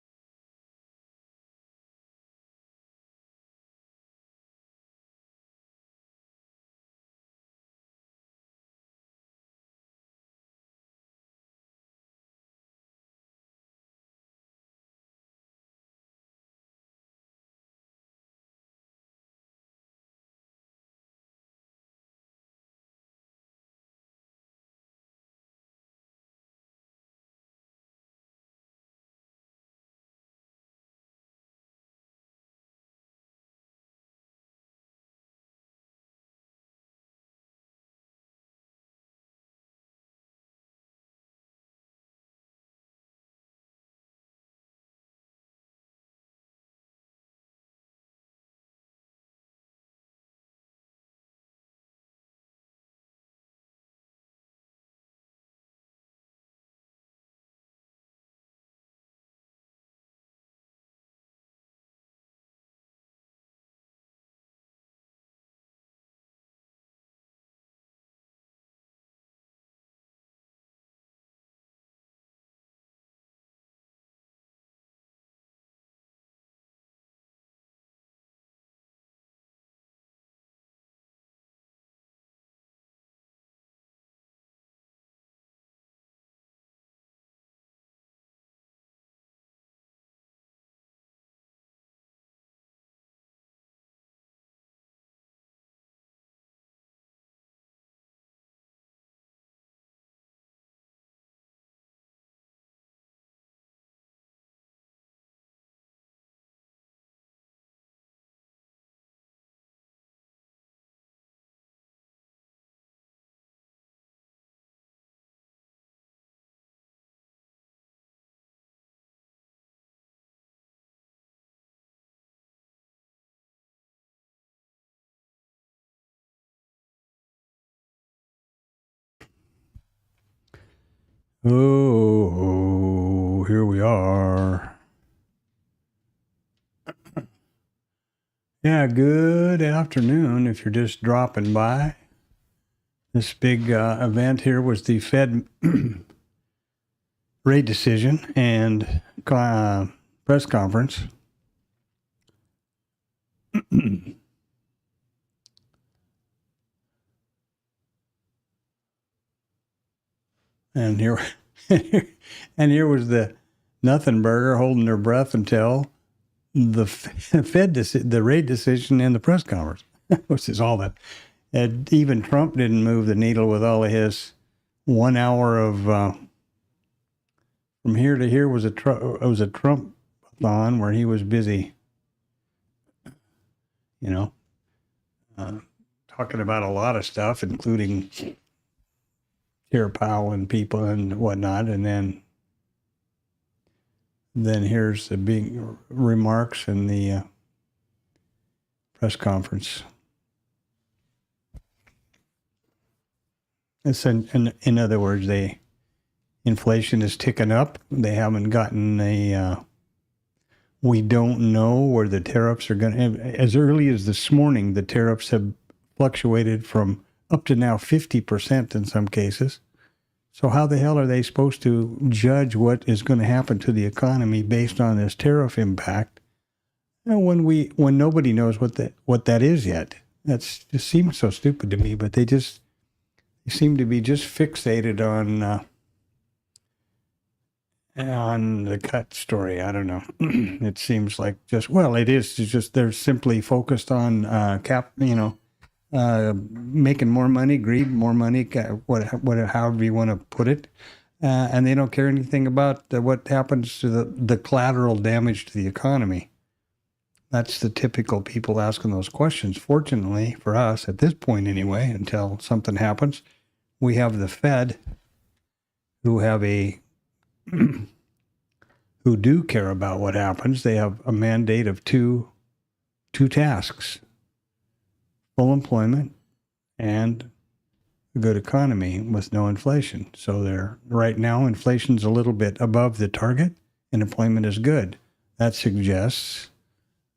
Oh, here we are. Yeah, good afternoon if you're just dropping by. This big event here was the Fed rate decision and press conference. And here, and here was the nothing burger holding their breath until the the rate decision and the press conference, which is all that. And even Trump didn't move the needle with all of his 1 hour of from here to here was a Trump thon where he was busy, talking about a lot of stuff, including Chair Powell and people and whatnot, and then here's the big remarks in the press conference. It's in other words, inflation is ticking up. They haven't gotten we don't know where the tariffs are going to. As early as this morning, the tariffs have fluctuated from up to now 50% in some cases. So how the hell are they supposed to judge what is going to happen to the economy based on this tariff impact when nobody knows what that is yet? That's just seems so stupid to me. But they seem to be just fixated on the cut story. I don't know. It seems like it is. It's just they're simply focused on making more money, greed, more money, however you want to put it, and they don't care anything about what happens to the collateral damage to the economy. That's the typical people asking those questions. Fortunately for us, at this point anyway, until something happens, we have the Fed, who have who do care about what happens. They have a mandate of two tasks: full employment and a good economy with no inflation. So right now, inflation's a little bit above the target and employment is good. That suggests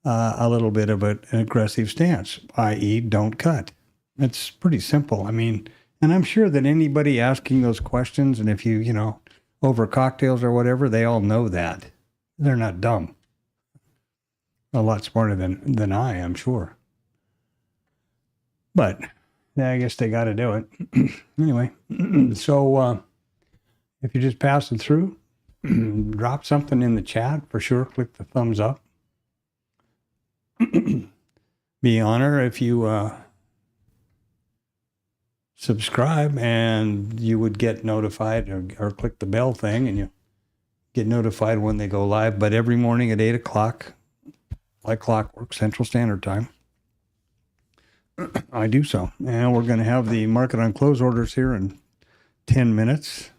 a little bit of an aggressive stance, i.e. don't cut. It's pretty simple. I mean, and I'm sure that anybody asking those questions, and if you over cocktails or whatever, they all know that. They're not dumb. A lot smarter than I am sure. But yeah, I guess they got to do it. Anyway, so if you're just passing through, drop something in the chat for sure. Click the thumbs up. Be an honor if you subscribe, and you would get notified, or click the bell thing and you get notified when they go live. But every morning at 8 o'clock, like clockwork, Central Standard Time, I do so. And we're going to have the market on close orders here in 10 minutes.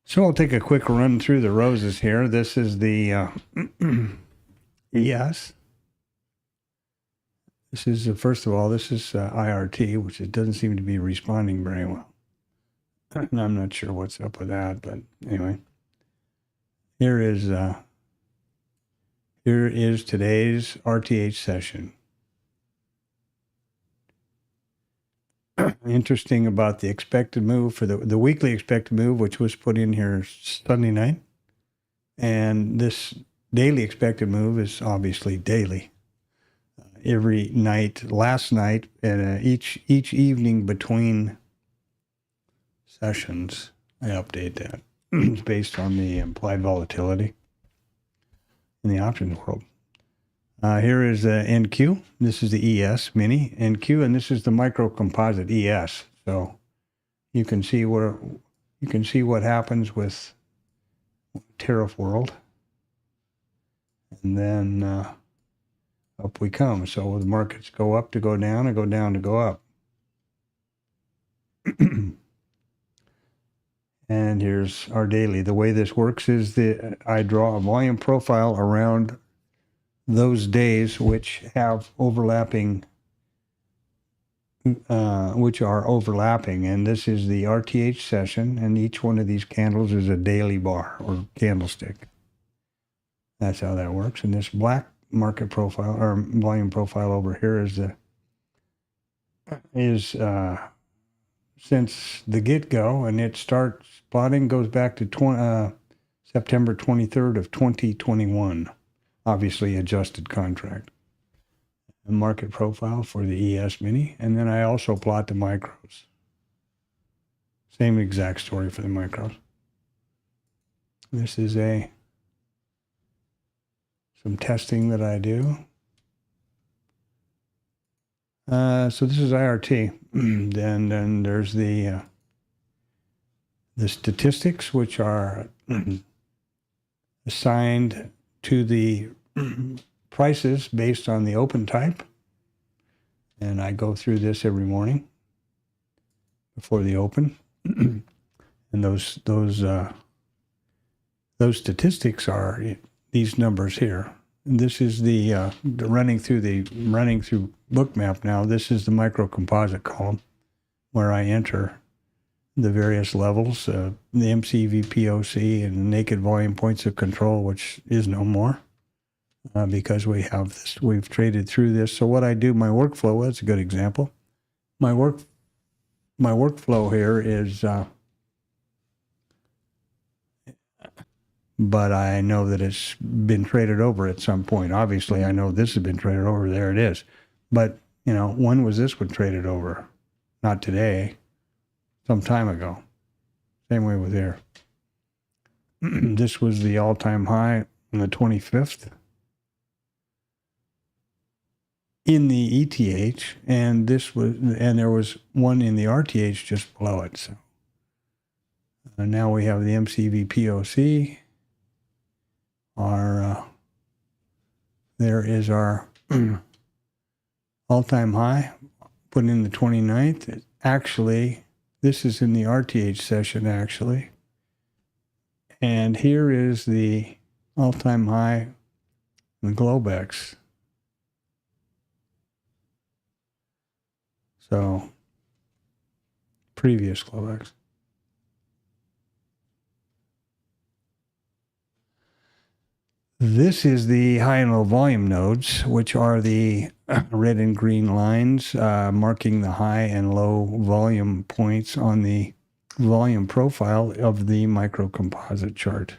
So I'll take a quick run through the roses here. This is the ES. This is, first of all, this is IRT, which it doesn't seem to be responding very well. And I'm not sure what's up with that, but anyway. Here is today's RTH session. Interesting about the expected move for the weekly expected move, which was put in here Sunday night. And this daily expected move is obviously daily. Every night, last night, and each evening between sessions, I update that. It's based on the implied volatility in the options world. Here is NQ. This is the ES mini NQ, and this is the micro composite ES. So you can see what happens with tariff world, and then up we come. So the markets go up to go down, and go down to go up. And here's our daily. The way this works is I draw a volume profile around those days which have overlapping which are overlapping. And this is the RTH session, and each one of these candles is a daily bar or candlestick. That's how that works. And this black market profile or volume profile over here is since the get-go, and it starts plotting, goes back to September 23rd of 2021, obviously adjusted contract. A market profile for the ES Mini, and then I also plot the micros. Same exact story for the micros. This is some testing that I do. So this is IRT. Then there's the statistics, which are assigned to the prices based on the open type. And I go through this every morning before the open. And those statistics are these numbers here. And this is the running through bookmap now. This is the micro composite column where I enter the various levels, the MCVPOC and naked volume points of control, which is no more because we have this. We've traded through this. So what I do, my workflow, that's a good example. My workflow here is, but I know that it's been traded over at some point. Obviously, I know this has been traded over. There it is. But, you know, when was this one traded over? Not today. Some time ago. Same way with here. This was the all-time high on the 25th in the ETH, and there was one in the RTH just below it. So now we have the MCVPOC. There is our all-time high put in the 29th. Actually, this is in the RTH session, actually. And here is the all-time high in the Globex. So, previous Globex. This is the high and low volume nodes, which are the red and green lines marking the high and low volume points on the volume profile of the micro composite chart.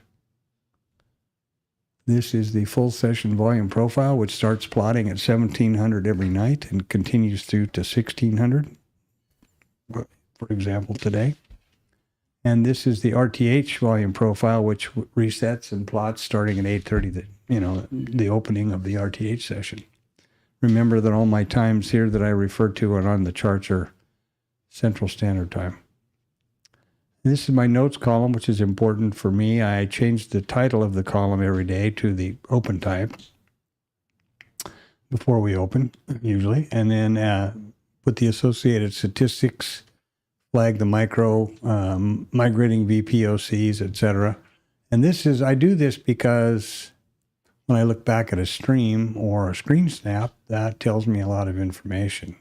This is the full session volume profile, which starts plotting at 1700 every night and continues through to 1600, for example, today. And this is the RTH volume profile, which resets and plots starting at 8:30, the opening of the RTH session. Remember that all my times here that I refer to and on the charts are Central Standard Time. This is my notes column, which is important for me. I change the title of the column every day to the open type before we open, usually, and then put the associated statistics, flag the micro, migrating VPOCs, etc. And I do this because when I look back at a stream or a screen snap, that tells me a lot of information.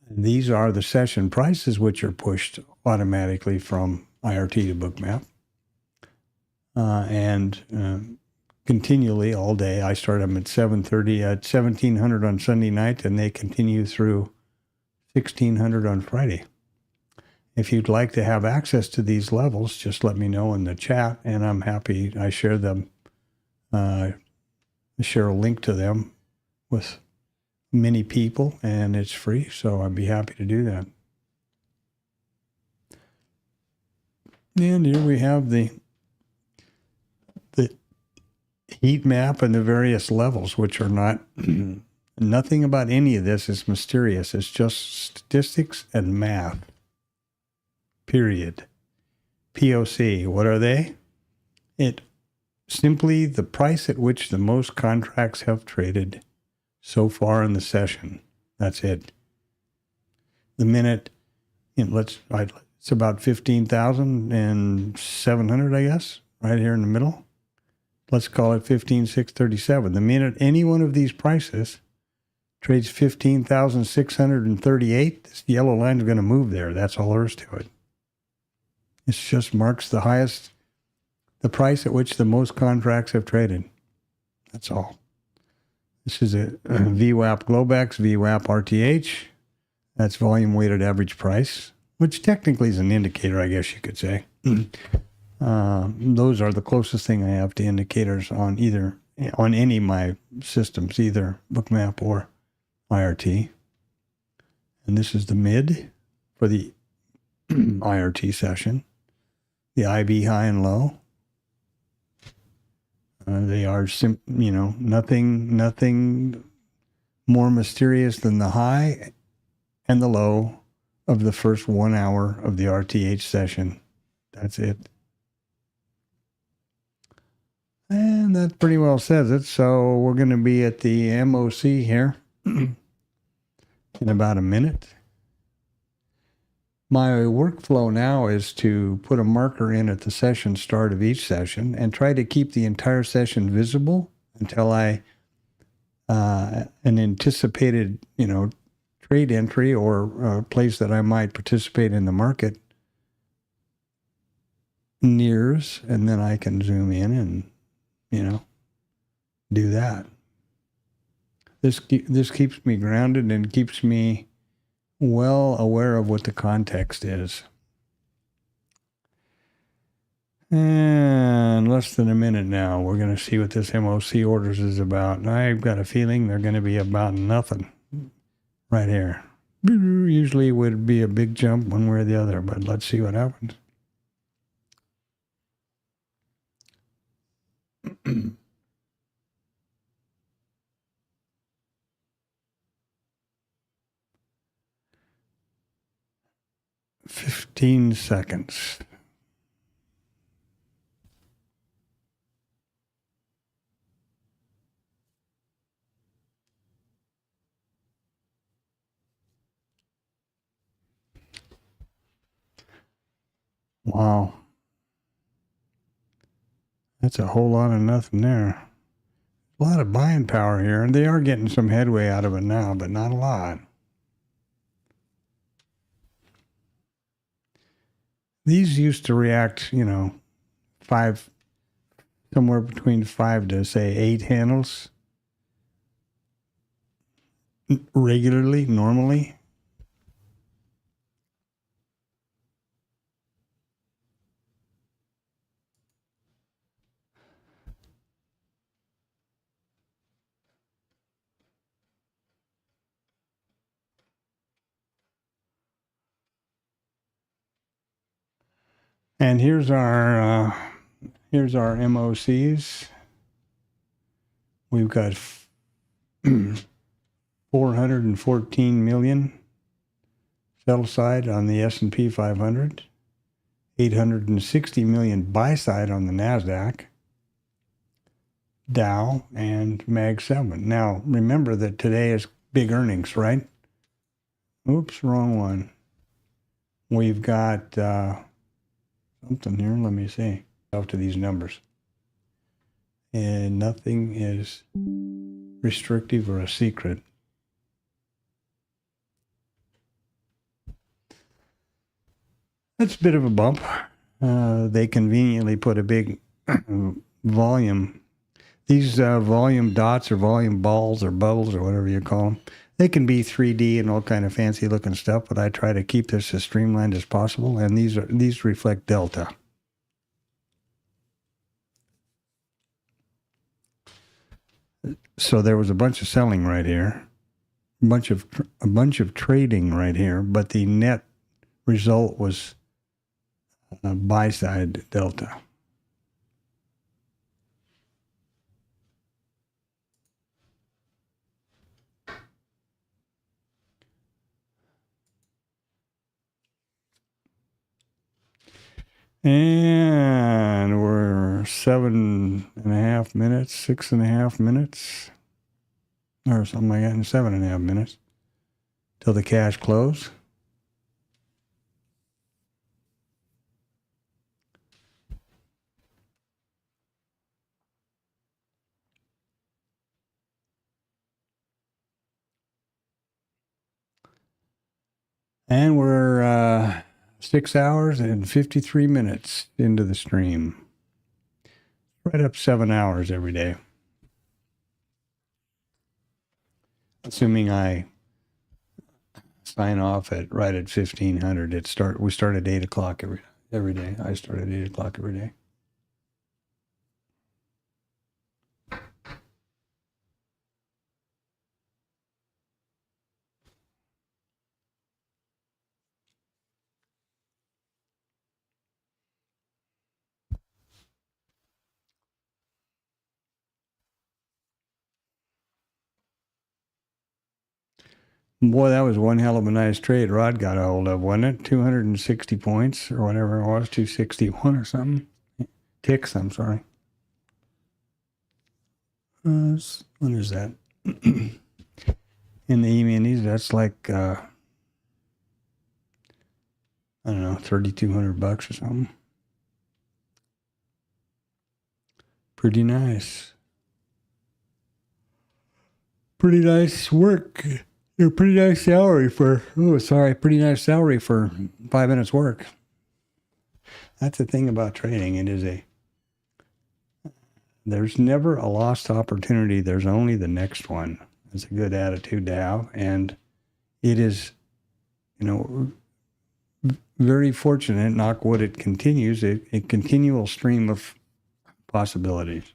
And these are the session prices, which are pushed automatically from IRT to bookmap. And continually all day, I start them at 7:30 at 1700 on Sunday night, and they continue through 1600 on Friday. If you'd like to have access to these levels, just let me know in the chat, and I'm happy. I share them, share a link to them with many people, and it's free, so I'd be happy to do that. And here we have the heat map and the various levels, which are not, nothing about any of this is mysterious. It's just statistics and math, period. POC, what are they? It simply the price at which the most contracts have traded so far in the session. That's it. The minute, it's about 15,700, I guess, right here in the middle. Let's call it 15,637. The minute any one of these prices trades 15,638. This yellow line is going to move there. That's all there is to it. It just marks the highest, the price at which the most contracts have traded. That's all. This is a VWAP Globex, VWAP RTH. That's volume weighted average price, which technically is an indicator, I guess you could say. Those are the closest thing I have to indicators on any of my systems, either Bookmap or IRT. And this is the mid for the IRT session. The IB high and low. They are, nothing more mysterious than the high and the low of the first 1 hour of the RTH session. That's it. And that pretty well says it. So we're going to be at the MOC here in about a minute. My workflow now is to put a marker in at the session start of each session and try to keep the entire session visible until an anticipated, trade entry or a place that I might participate in the market nears, and then I can zoom in and, do that. This keeps me grounded and keeps me well aware of what the context is. And less than a minute now, we're going to see what this MOC orders is about. And I've got a feeling they're going to be about nothing right here. Usually would be a big jump one way or the other, but let's see what happens. Fifteen seconds. Wow. That's a whole lot of nothing there. A lot of buying power here, and they are getting some headway out of it now, but not a lot. These used to react, somewhere between 5 to, say, 8 handles regularly, normally. And here's our MOCs. We've got 414 million sell side on the S&P 500, 860 million buy side on the NASDAQ, Dow, and Mag 7. Now, remember that today is big earnings, right? Oops, wrong one. We've got something here. Let me see. Up to these numbers. And nothing is restrictive or a secret. That's a bit of a bump. They conveniently put a big volume. These volume dots or volume balls or bubbles or whatever you call them, they can be 3D and all kind of fancy looking stuff, but I try to keep this as streamlined as possible, and these reflect delta. So there was a bunch of selling right here, a bunch of trading right here, but the net result was buy side delta. And we're 7.5 minutes, 6.5 minutes, or something like that, in 7.5 minutes till the cash close. And we're 6 hours and 53 minutes into the stream. Right up 7 hours every day. Assuming I sign off right at 1500. We start at 8 o'clock every day. I start at 8 o'clock every day. Boy, that was one hell of a nice trade Rod got a hold of, wasn't it? 260 points or whatever it was, 261 or something. Ticks, I'm sorry. What is that? In the E-minis, that's like, I don't know, $3,200 or something. Pretty nice. Pretty nice work. Pretty nice salary for, pretty nice salary for 5 minutes work. That's the thing about trading. There's never a lost opportunity. There's only the next one. It's a good attitude to have. And it is, very fortunate, knock wood, it continues, a continual stream of possibilities.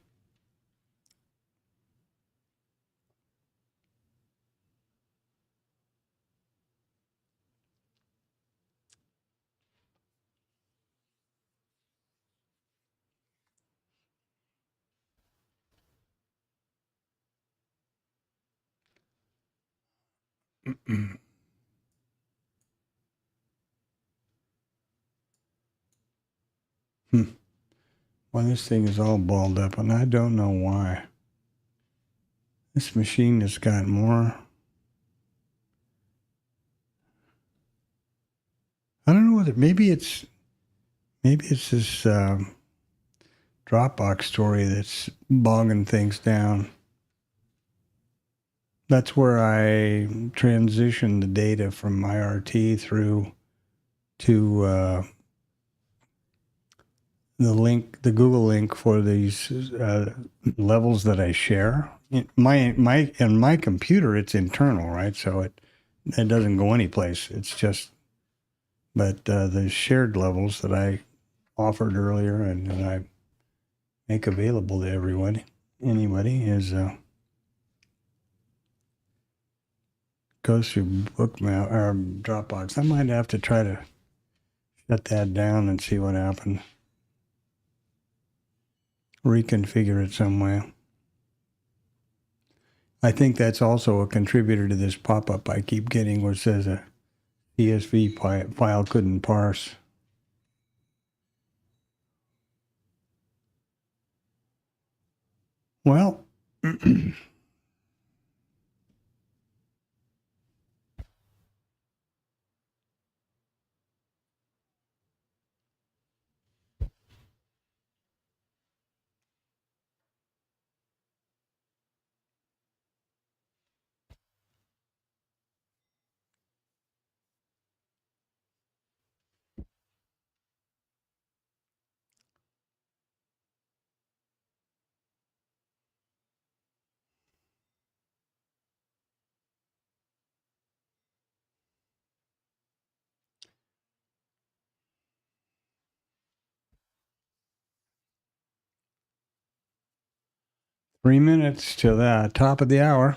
Well, this thing is all balled up, and I don't know why. This machine has got more. I don't know whether maybe it's this Dropbox story that's bogging things down. That's where I transitioned the data from my RT through to the Google link for these levels that I share. In my computer, it's internal, right? So it doesn't go anyplace. It's just, but the shared levels that I offered earlier and that I make available to anybody is goes through Bookmail or Dropbox. I might have to try to shut that down and see what happens. Reconfigure it some way. I think that's also a contributor to this pop-up I keep getting where it says a CSV file couldn't parse. Well, 3 minutes to the top of the hour.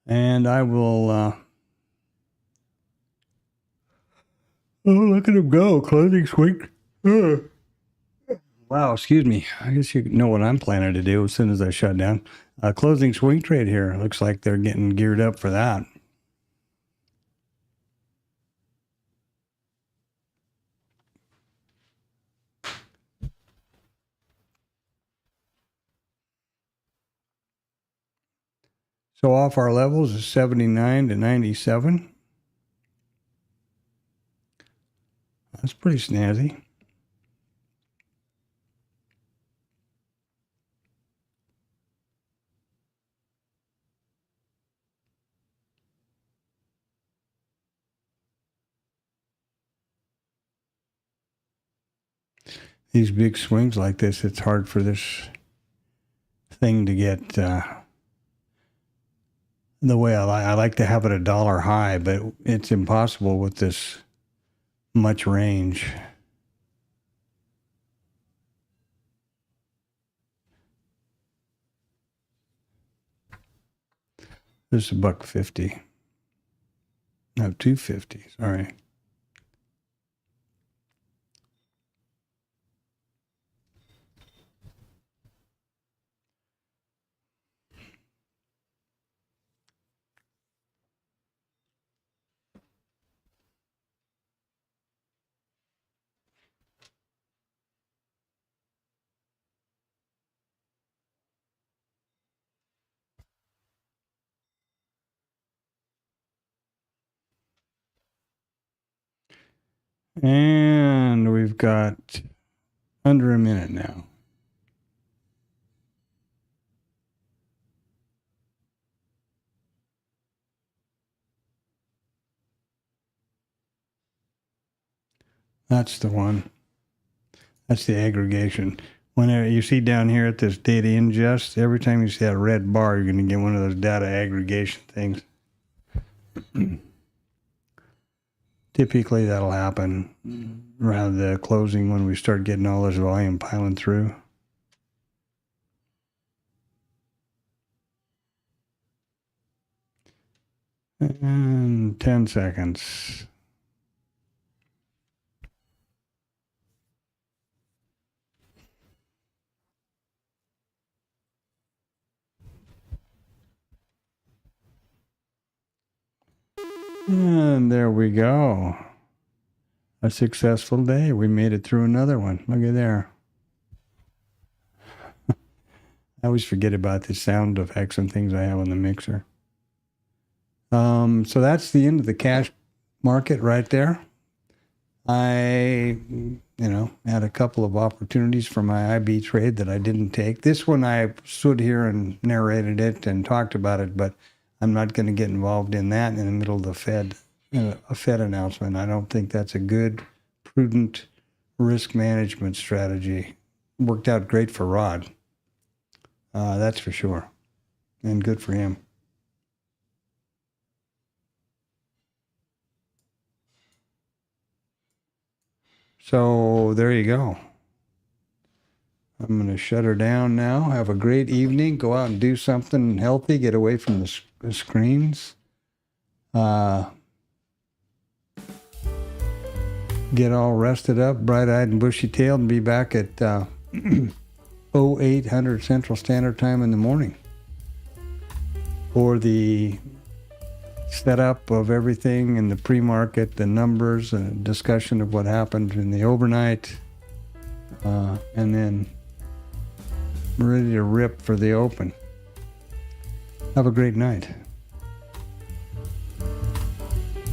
And I will, oh, look at him go, closing swing. Wow, excuse me. I guess you know what I'm planning to do as soon as I shut down. Closing swing trade here. Looks like they're getting geared up for that. So off our levels is 79 to 97. That's pretty snazzy. these big swings like this, it's hard for this thing to get the way I like to have it a dollar high, but it's impossible with this much range. This is $1.50. No, $2.50. Sorry. And we've got under a minute now. That's the one. That's the aggregation. Whenever you see down here at this data ingest, every time you see that red bar, you're going to get one of those data aggregation things. Typically, that'll happen around the closing when we start getting all this volume piling through. And 10 seconds. And there we go. A successful day. We made it through another one. Look at there. I always forget about the sound effects and things I have on the mixer. So that's the end of the cash market right there. I, had a couple of opportunities for my IB trade that I didn't take. This one I stood here and narrated it and talked about it, but I'm not going to get involved in that in the middle of the Fed, a Fed announcement. I don't think that's a good, prudent risk management strategy. Worked out great for Rod. That's for sure. And good for him. So there you go. I'm going to shut her down now. Have a great evening. Go out and do something healthy. Get away from the screens. Get all rested up, bright-eyed and bushy-tailed, and be back at 0800 Central Standard Time in the morning for the setup of everything in the pre-market, the numbers, and discussion of what happened in the overnight, and then ready to rip for the open. Have a great night.